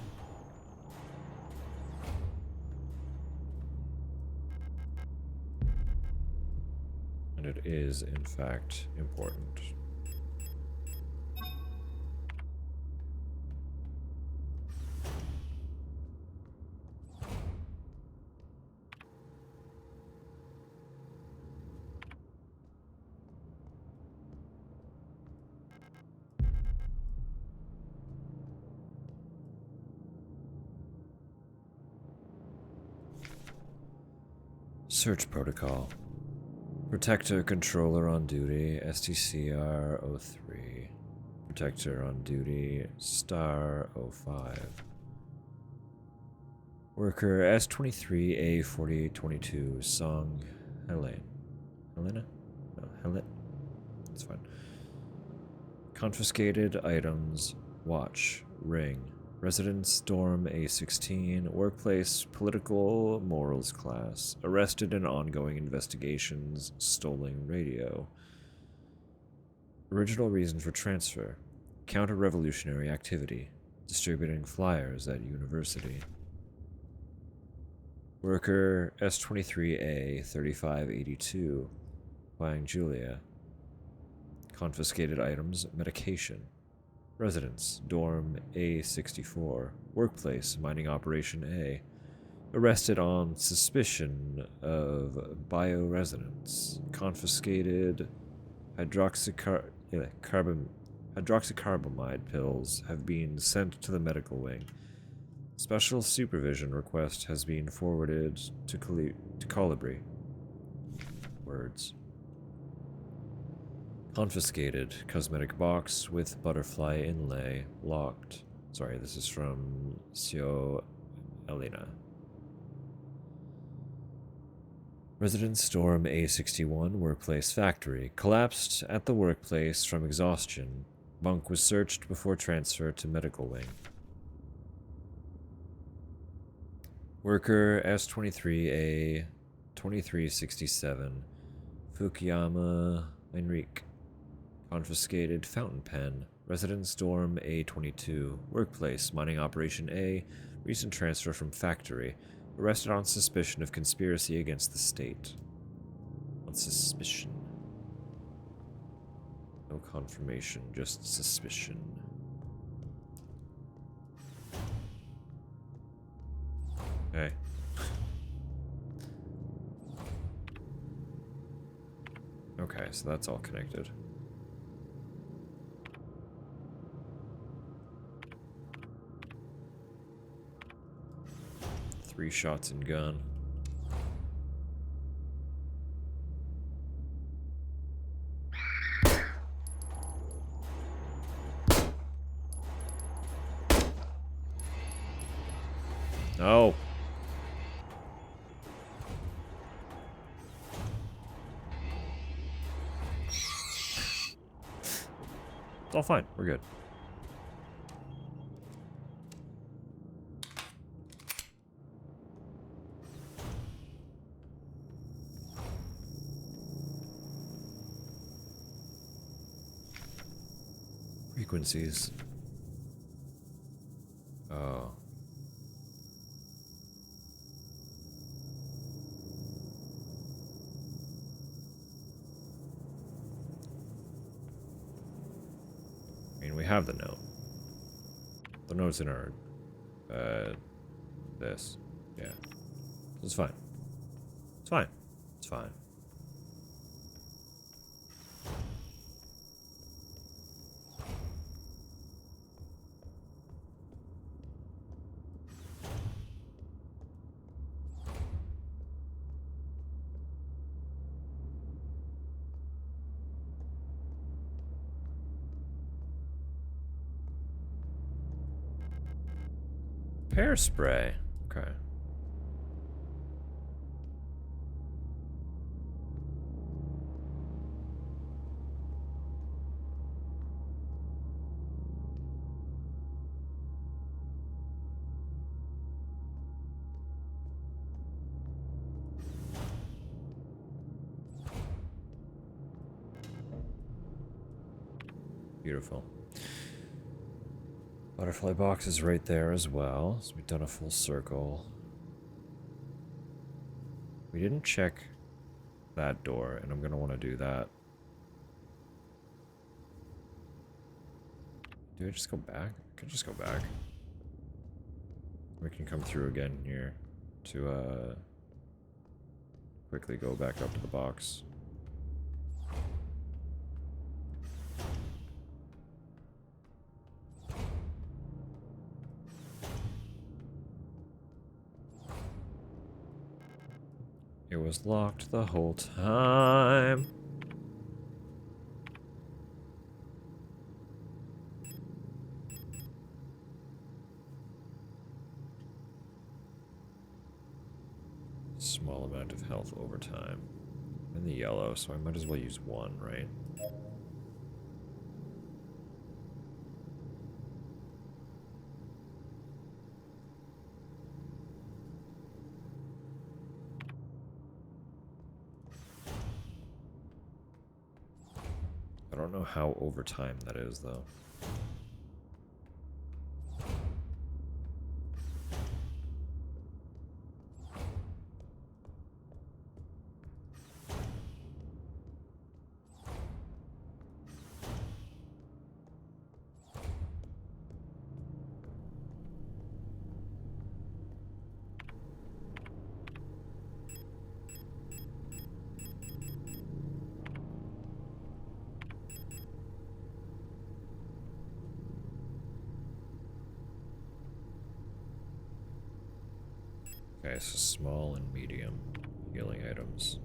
Speaker 3: And it is, in fact, important. Search protocol. Protector controller on duty, STCR 03. Protector on duty, star 05. Worker S23A4822, Song Helena? No, Helena? That's fine. Confiscated items, watch, ring. Residence dorm A16, workplace political morals class, arrested in ongoing investigations, stolen radio. Original reason for transfer, counter-revolutionary activity, distributing flyers at university. Worker S23A3582, buying Julia. Confiscated items, medication. Residence, dorm A64. Workplace, mining operation A. Arrested on suspicion of bioresonance. Confiscated hydroxycarbamide pills have been sent to the medical wing. Special supervision request has been forwarded to Colibri. Words. Confiscated cosmetic box with butterfly inlay locked. Sorry, this is from Sio Elena. Residence dorm A61, workplace factory. Collapsed at the workplace from exhaustion. Bunk was searched before transfer to medical wing. Worker S23A2367, Fukuyama Enrique. Confiscated fountain pen. Residence dorm A22. Workplace, mining operation A. Recent transfer from factory. Arrested on suspicion of conspiracy against the state. On suspicion. No confirmation, just suspicion. Okay. Okay, so that's all connected. Three shots and gun. No. It's all fine. We're good. Frequencies. Oh. We have the note. The note's in our, this. Yeah. It's fine. It's fine. It's fine. Pear spray. Okay. Beautiful. Butterfly box is right there as well. So we've done a full circle. We didn't check that door, and I'm going to want to do that. Do I just go back? I could just go back. We can come through again here to quickly go back up to the box. It was locked the whole time. Small amount of health over time. I'm in the yellow, so I might as well use one, right? I don't know how over time that is, though. Okay, so small and medium healing items.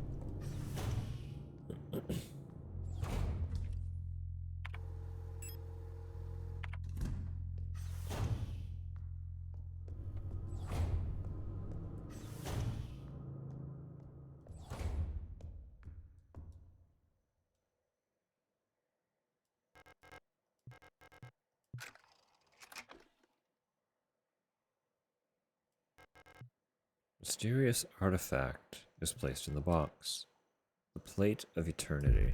Speaker 3: Mysterious artifact is placed in the box. The Plate of Eternity.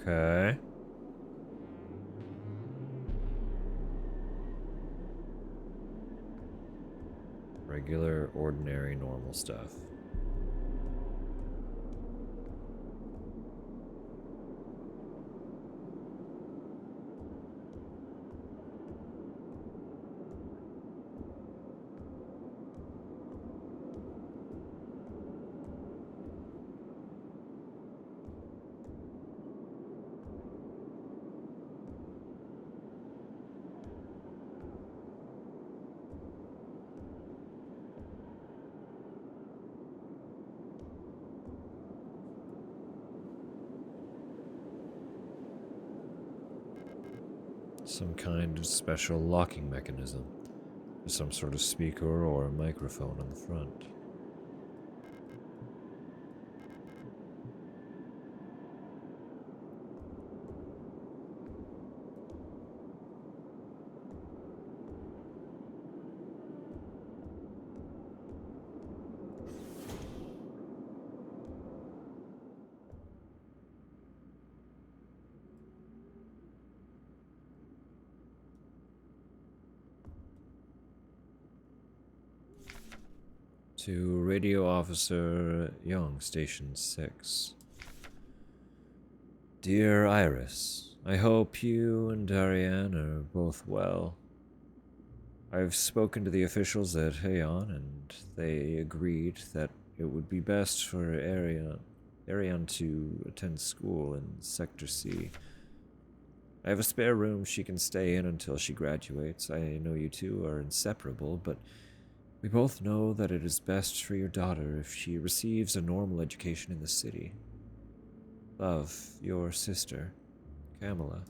Speaker 3: Okay. Regular, ordinary, normal stuff. Some kind of special locking mechanism. With some sort of speaker or a microphone on the front. To Radio Officer Young, Station 6. Dear Iris, I hope you and Ariane are both well. I've spoken to the officials at Heian, and they agreed that it would be best for Ariane to attend school in Sector C. I have a spare room she can stay in until she graduates. I know you two are inseparable, but we both know that it is best for your daughter if she receives a normal education in the city. Love, your sister, Kamala.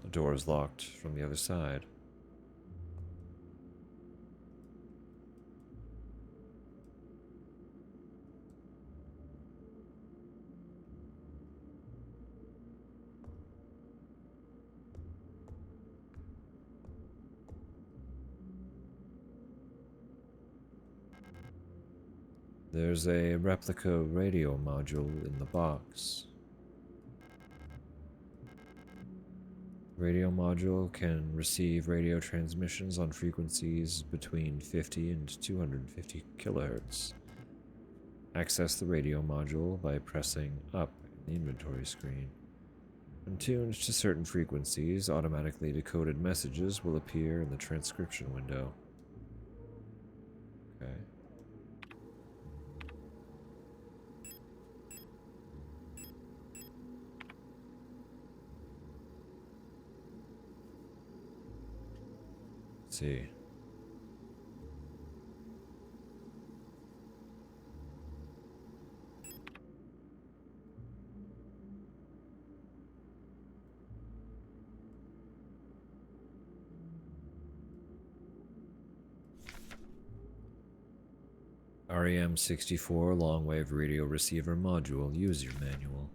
Speaker 3: The door is locked from the other side. There's a replica radio module in the box. Radio module can receive radio transmissions on frequencies between 50 and 250 kilohertz. Access the radio module by pressing up in the inventory screen. When tuned to certain frequencies, automatically decoded messages will appear in the transcription window. Okay. Let's see. REM-64 long-wave radio receiver module user manual.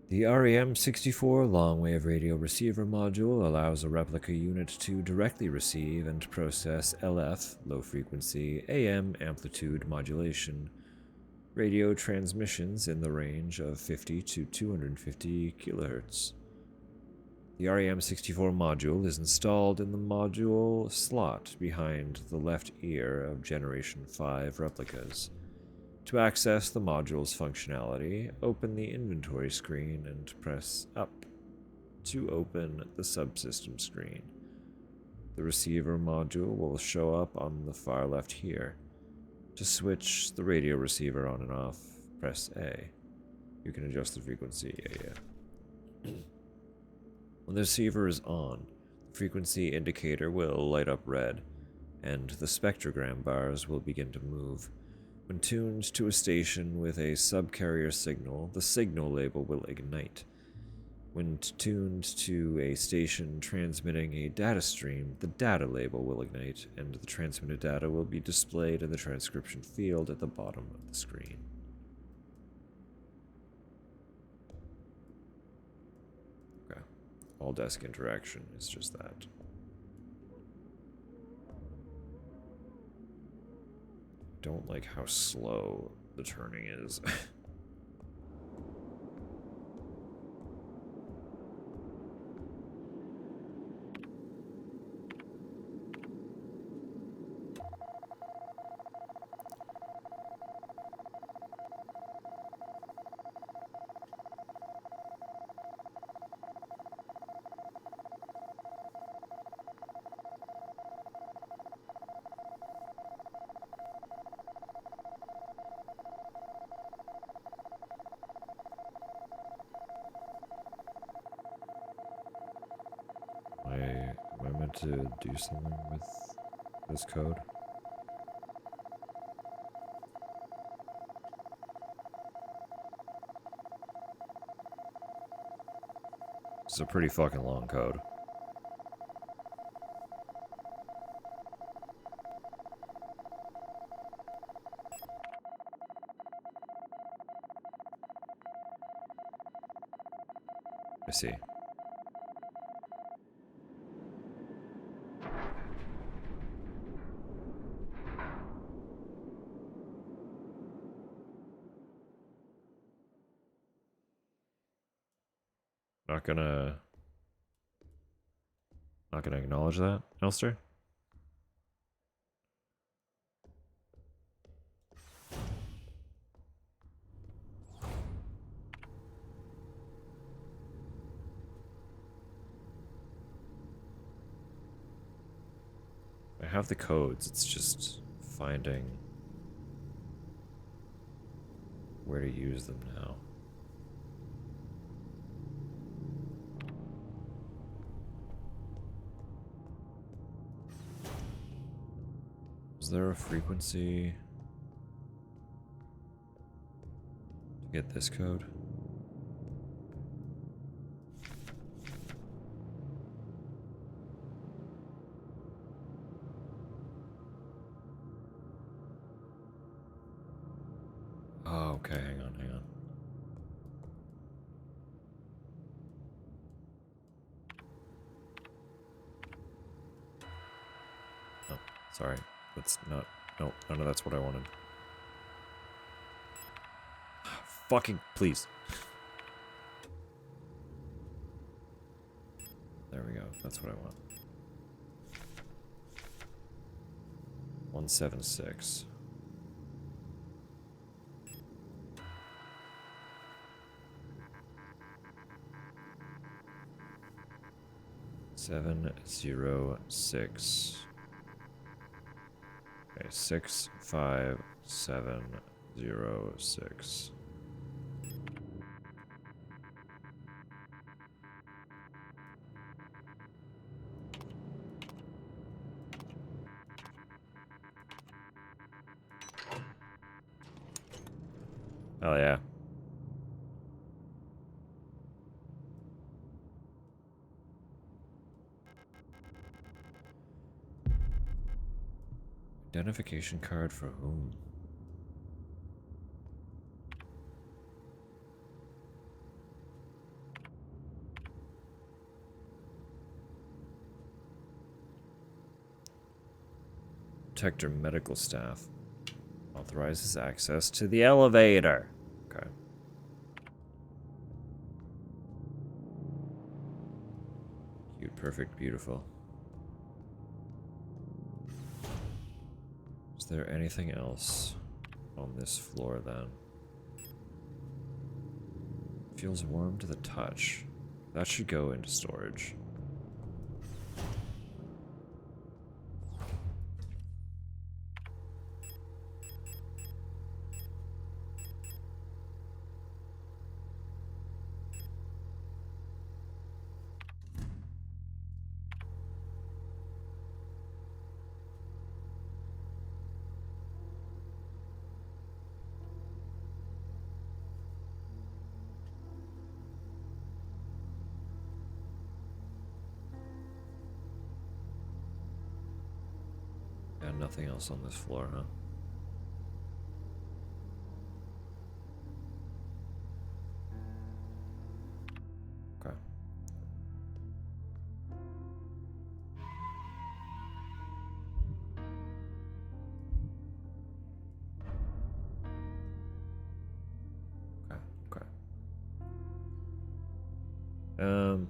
Speaker 3: The REM-64 long-wave radio receiver module allows a replica unit to directly receive and process LF, low-frequency, AM amplitude modulation, radio transmissions in the range of 50 to 250 kilohertz. The REM-64 module is installed in the module slot behind the left ear of Generation 5 replicas. To access the module's functionality, open the inventory screen and press up to open the subsystem screen. The receiver module will show up on the far left here. To switch the radio receiver on and off, press A. You can adjust the frequency. Yeah. When the receiver is on, the frequency indicator will light up red, and the spectrogram bars will begin to move. When tuned to a station with a subcarrier signal, the signal label will ignite. When tuned to a station transmitting a data stream, the data label will ignite, and the transmitted data will be displayed in the transcription field at the bottom of the screen. Okay. All desk interaction is just that. Don't like how slow the turning is. Am I meant to do something with this code? It's a pretty fucking long code. I see. Not gonna acknowledge that, Elster? I have the codes, it's just finding where to use them now. Is there a frequency to get this code? Oh, okay, hang on. Oh, sorry. That's not... No, no, that's what I wanted. Fucking please. There we go. That's what I want. 176. Seven 0 6. Okay, 6 5 7 0 6. Oh yeah. Identification card for whom? Protector medical staff. Authorizes access to the elevator. Okay. Cute, perfect, beautiful. Is there anything else on this floor then? Feels warm to the touch. That should go into storage. And nothing else on this floor, huh? Okay. Okay. I don't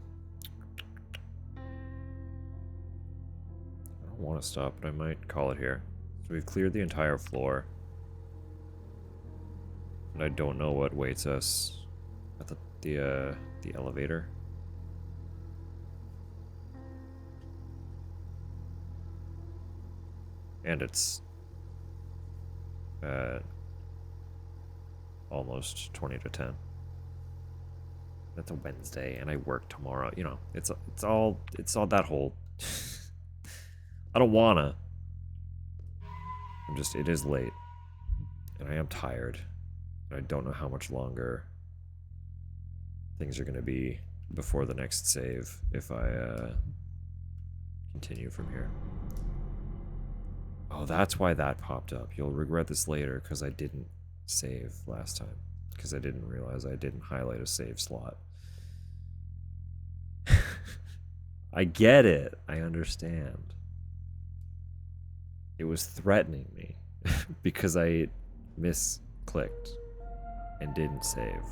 Speaker 3: want to stop, but I might call it here. So we've cleared the entire floor. And I don't know what waits us at the elevator. And it's almost 20 to 10. That's a Wednesday, and I work tomorrow. You know, it's all that whole. I don't wanna. It is late, and I am tired. And I don't know how much longer things are gonna be before the next save if I continue from here. Oh, that's why that popped up. You'll regret this later because I didn't save last time. Because I didn't realize I didn't highlight a save slot. I get it. I understand. It was threatening me because I misclicked and didn't save.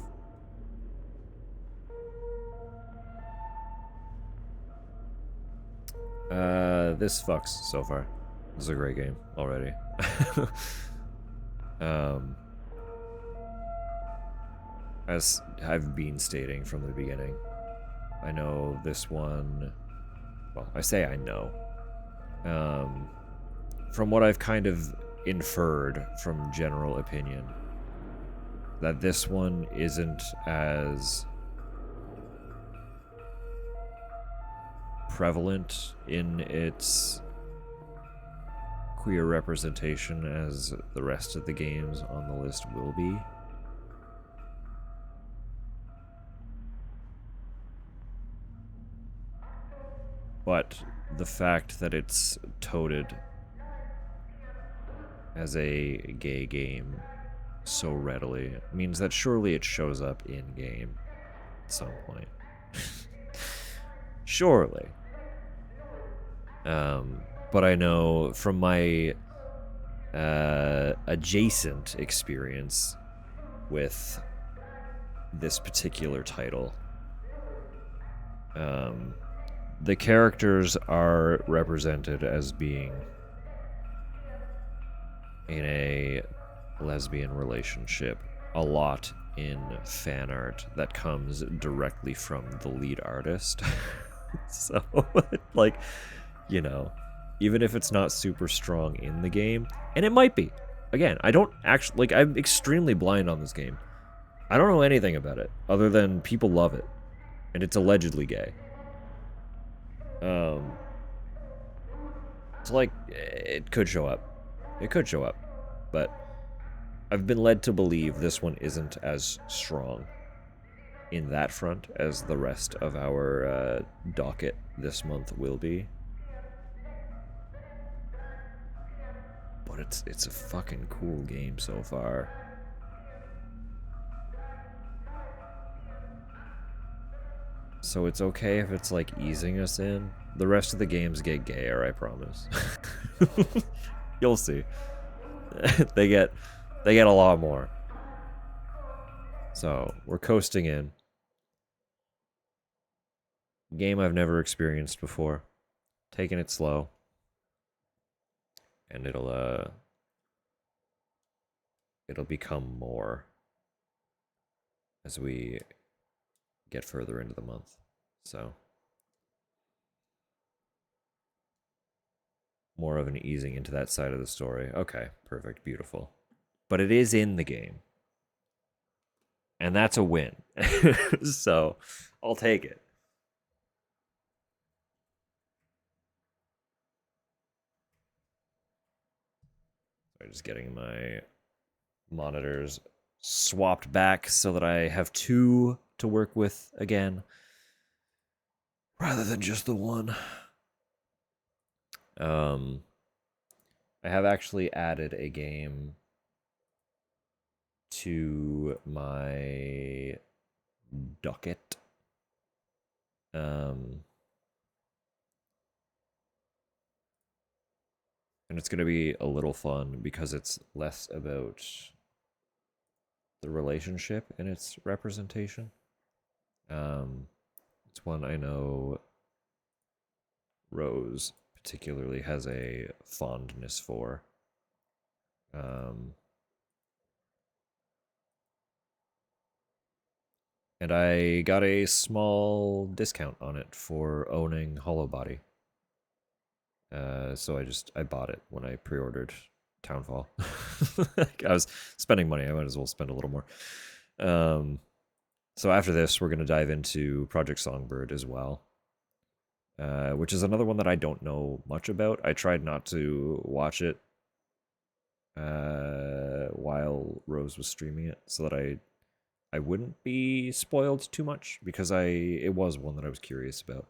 Speaker 3: This fucks so far. This is a great game already. um, as I've been stating from the beginning, I know this one. Well, I say I know. From what I've kind of inferred from general opinion, that this one isn't as prevalent in its queer representation as the rest of the games on the list will be. But the fact that it's touted as a gay game so readily means that surely it shows up in game at some point. Surely. But I know from my adjacent experience with this particular title, the characters are represented as being in a lesbian relationship a lot in fan art that comes directly from the lead artist. So, like, you know, even if it's not super strong in the game, and it might be. Again, I don't actually, like, I'm extremely blind on this game. I don't know anything about it other than people love it, and it's allegedly gay. So, like, it could show up. It could show up, but I've been led to believe this one isn't as strong in that front as the rest of our docket this month will be. But it's a fucking cool game so far. So it's okay if it's like easing us in. The rest of the games get gayer, I promise. You'll see. they get a lot more. So we're coasting in. Game I've never experienced before. Taking it slow. And it'll become more as we get further into the month. So more of an easing into that side of the story. Okay, perfect, beautiful. But it is in the game. And that's a win. So I'll take it. I'm just getting my monitors swapped back so that I have two to work with again, rather than just the one. I have actually added a game to my docket. And it's going to be a little fun because it's less about the relationship and its representation. It's one I know Rose particularly has a fondness for. And I got a small discount on it for owning Hollow Body. So I bought it when I pre-ordered Townfall. I was spending money. I might as well spend a little more. So after this, we're going to dive into Project Songbird as well, which is another one that I don't know much about. I tried not to watch it while Rose was streaming it so that I wouldn't be spoiled too much, because it was one that I was curious about.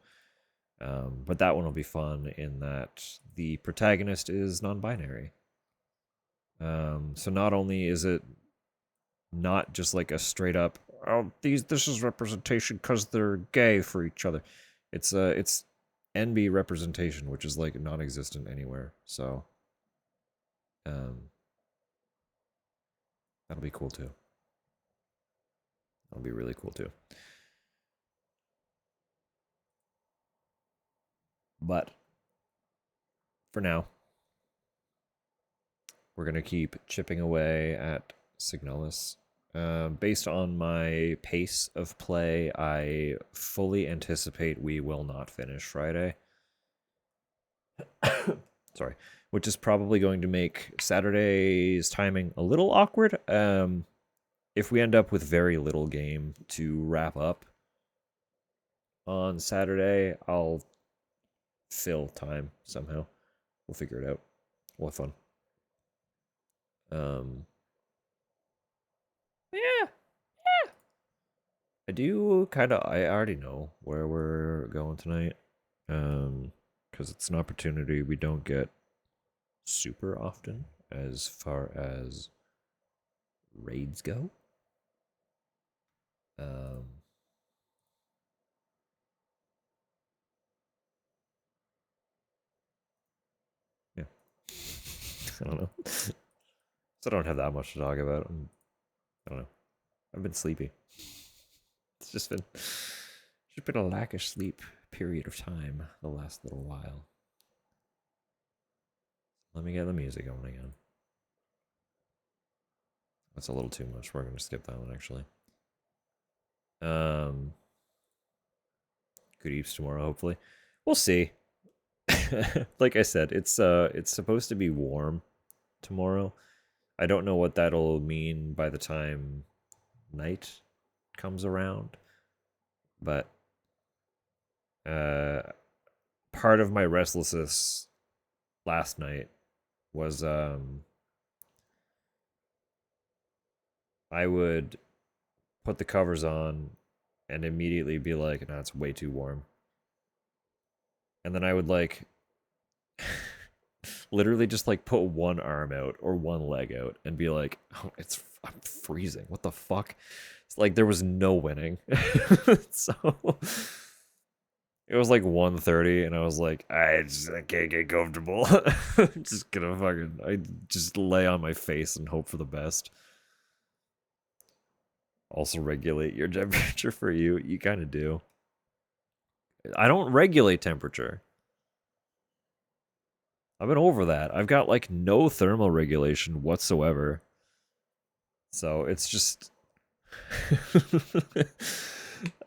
Speaker 3: But that one will be fun in that the protagonist is non-binary. So not only is it not just like a straight up, oh, this is representation because they're gay for each other. It's NB representation, which is like non-existent anywhere. So that'll be cool too. That'll be really cool too. But for now, we're going to keep chipping away at Signalis. Based on my pace of play, I fully anticipate we will not finish Friday. Sorry. Which is probably going to make Saturday's timing a little awkward. If we end up with very little game to wrap up on Saturday, I'll fill time somehow. We'll figure it out. We'll have fun. Yeah. I do kind of. I already know where we're going tonight. Because it's an opportunity we don't get super often as far as raids go. Yeah. I don't know. So I don't have that much to talk about. I don't know. I've been sleepy. It's just been a lack of sleep period of time the last little while. Let me get the music going again. That's a little too much. We're gonna skip that one actually. Good eves tomorrow, hopefully. We'll see. Like I said, it's supposed to be warm tomorrow. I don't know what that'll mean by the time night comes around, but part of my restlessness last night was I would put the covers on and immediately be like, "No, it's way too warm," and then I would like literally just like put one arm out or one leg out and be like, "Oh, I'm freezing. What the fuck?" It's like there was no winning. So it was like 1:30 and I was like, I can't get comfortable. I'm just gonna I just lay on my face and hope for the best. Also regulate your temperature for you. You kind of do. I don't regulate temperature. I've been over that. I've got like no thermal regulation whatsoever. So it's just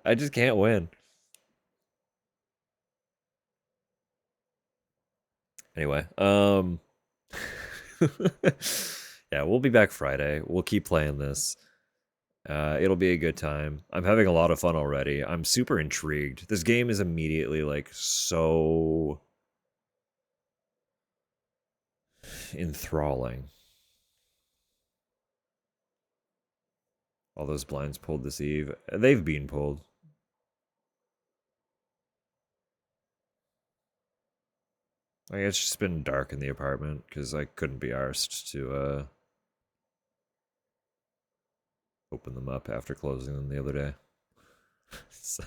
Speaker 3: I just can't win. Anyway, yeah, we'll be back Friday. We'll keep playing this. It'll be a good time. I'm having a lot of fun already. I'm super intrigued. This game is immediately like so enthralling. All those blinds pulled this eve. They've been pulled. Like it's just been dark in the apartment because I couldn't be arsed to open them up after closing them the other day. So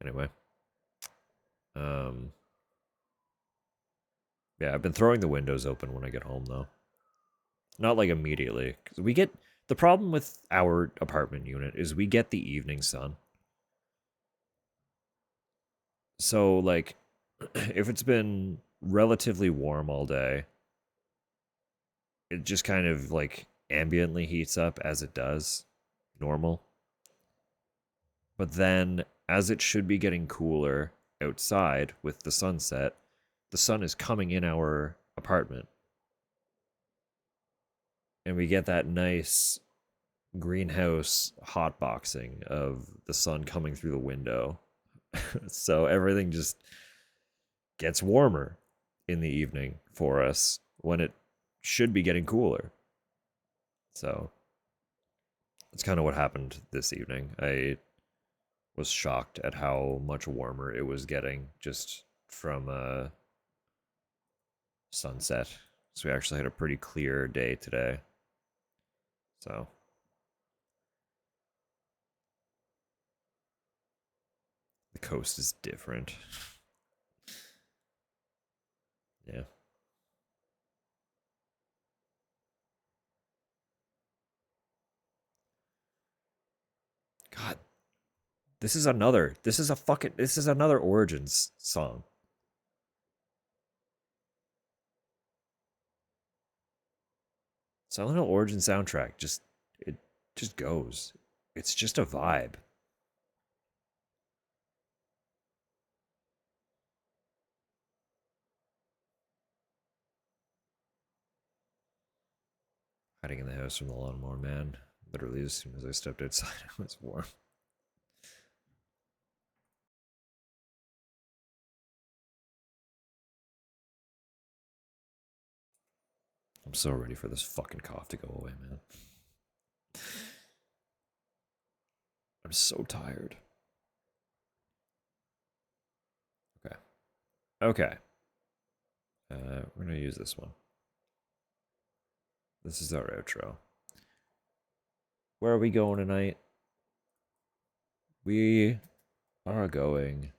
Speaker 3: anyway. Yeah, I've been throwing the windows open when I get home though. Not like immediately. Cause we get the problem with our apartment unit is we get the evening sun. So like if it's been relatively warm all day, it just kind of like ambiently heats up as it does normal. But then as it should be getting cooler outside with the sunset, the sun is coming in our apartment. And we get that nice greenhouse hotboxing of the sun coming through the window. So everything just gets warmer in the evening for us when it should be getting cooler. So that's kind of what happened this evening. I was shocked at how much warmer it was getting just from sunset. So we actually had a pretty clear day today. So the coast is different. Yeah. God, This is another Origins song. Silent Hill Origin soundtrack it just goes. It's just a vibe. Hiding in the house from the lawnmower man. Literally, as soon as I stepped outside, it was warm. I'm so ready for this fucking cough to go away, man. I'm so tired. Okay. Okay. We're gonna use this one. This is our outro. Where are we going tonight? We are going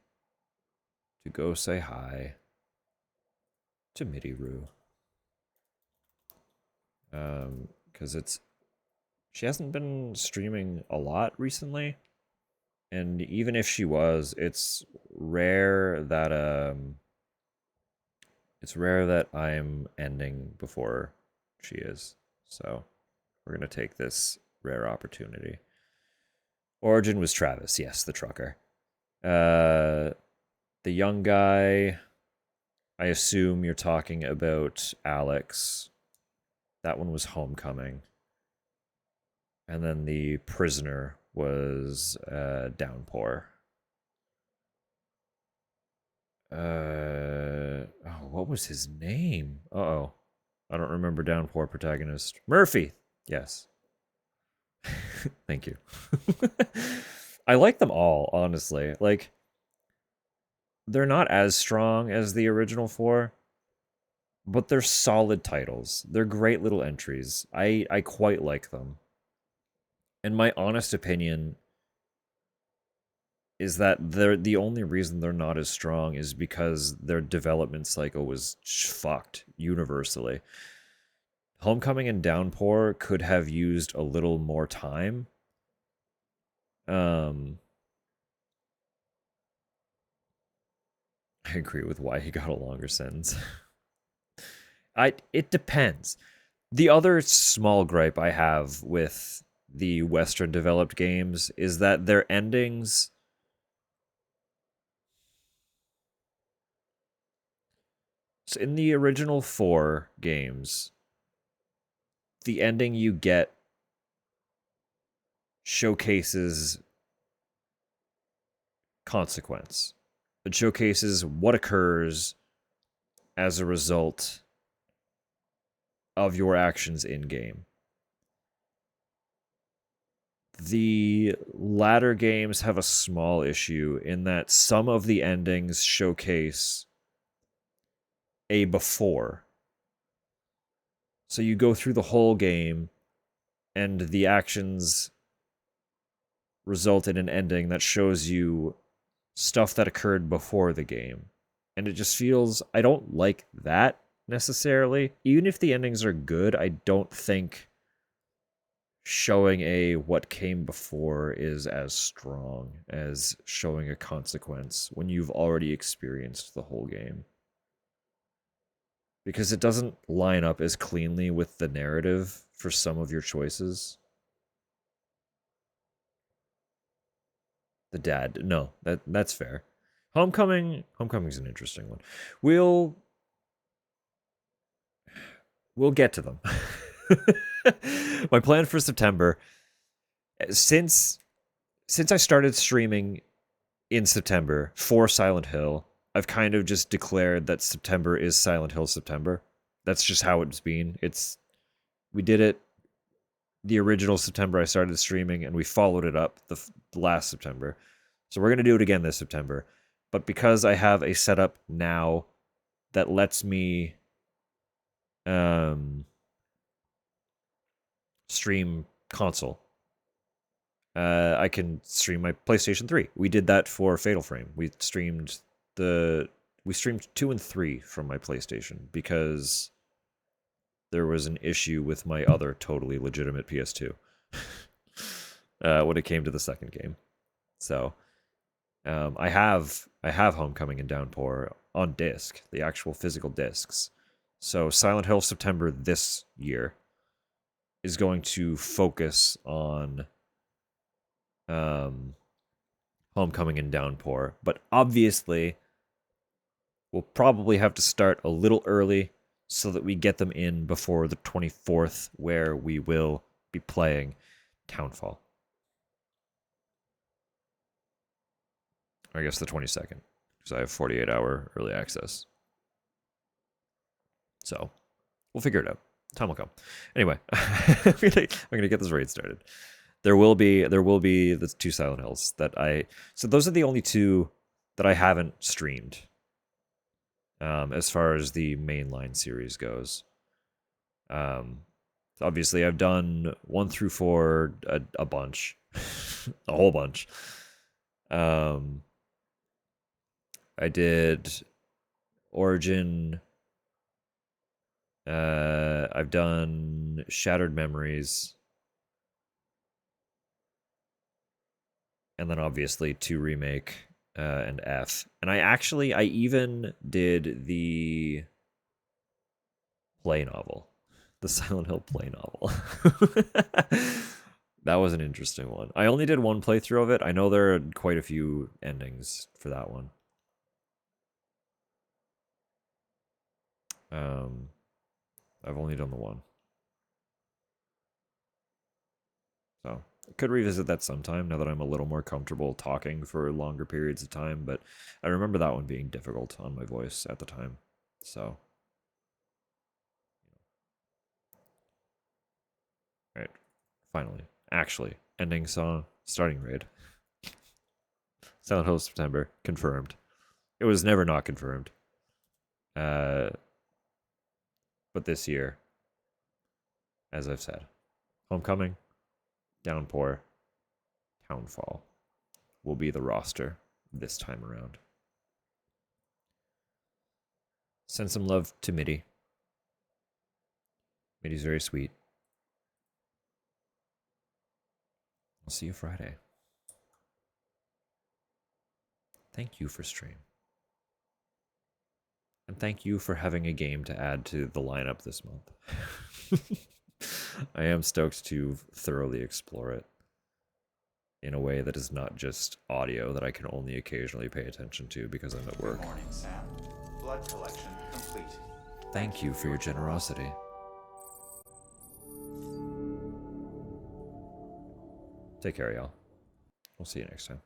Speaker 3: to go say hi to Midiru. Because she hasn't been streaming a lot recently. And even if she was, it's rare that I'm ending before she is. So we're gonna take this rare opportunity. Origin was Travis, yes, the trucker. The young guy, I assume you're talking about Alex. That one was Homecoming. And then the prisoner was Downpour. What was his name? Uh-oh. I don't remember Downpour protagonist. Murphy! Yes. Thank you. I like them all, honestly. Like, they're not as strong as the original four, but they're solid titles. They're great little entries. I quite like them. And my honest opinion is that the only reason they're not as strong is because their development cycle was fucked universally. Homecoming and Downpour could have used a little more time. I agree with why he got a longer sentence. It depends. The other small gripe I have with the Western developed games is that their endings so in the original 4 games, the ending you get showcases consequence. It showcases what occurs as a result of your actions in game. The latter games have a small issue in that some of the endings showcase a before. So you go through the whole game and the actions result in an ending that shows you stuff that occurred before the game. And it just feels, I don't like that necessarily. Even if the endings are good, I don't think showing a what came before is as strong as showing a consequence when you've already experienced the whole game. Because it doesn't line up as cleanly with the narrative for some of your choices. The dad, no, that's fair. Homecoming's an interesting one. We'll get to them. My plan for September, since I started streaming in September for Silent Hill, I've kind of just declared that September is Silent Hill September. That's just how it's been. We did it the original September I started streaming, and we followed it up the last September. So we're going to do it again this September. But because I have a setup now that lets me stream console, I can stream my PlayStation 3. We did that for Fatal Frame. We streamed 2 and 3 from my PlayStation because there was an issue with my other totally legitimate PS2 when it came to the second game. So I have Homecoming and Downpour on disc, the actual physical discs. So Silent Hill September this year is going to focus on Homecoming and Downpour, but obviously we'll probably have to start a little early so that we get them in before the 24th, where we will be playing Townfall. I guess the 22nd, because I have 48-hour early access. So we'll figure it out. Time will come. Anyway, I'm gonna get this raid started. There will be the 2 Silent Hills that so those are the only 2 that I haven't streamed. As far as the mainline series goes. Obviously I've done 1 through 4 a bunch. A whole bunch. I did Origin. I've done Shattered Memories. And then obviously 2 Remake and F. And I even did the play novel. The Silent Hill play novel. That was an interesting one. I only did 1 playthrough of it. I know there are quite a few endings for that one. I've only done the 1. So I could revisit that sometime now that I'm a little more comfortable talking for longer periods of time, but I remember that one being difficult on my voice at the time. So all right, finally, actually, ending song, starting raid. Silent Hill September, confirmed. It was never not confirmed. But this year, as I've said, Homecoming, Downpour, Townfall will be the roster this time around. Send some love to Mitty. Mitty's very sweet. I'll see you Friday. Thank you for stream. And thank you for having a game to add to the lineup this month. I am stoked to thoroughly explore it in a way that is not just audio that I can only occasionally pay attention to because I'm at work.
Speaker 1: Good morning, Sam. Blood collection complete.
Speaker 3: Thank you for your generosity. Take care, y'all. We'll see you next time.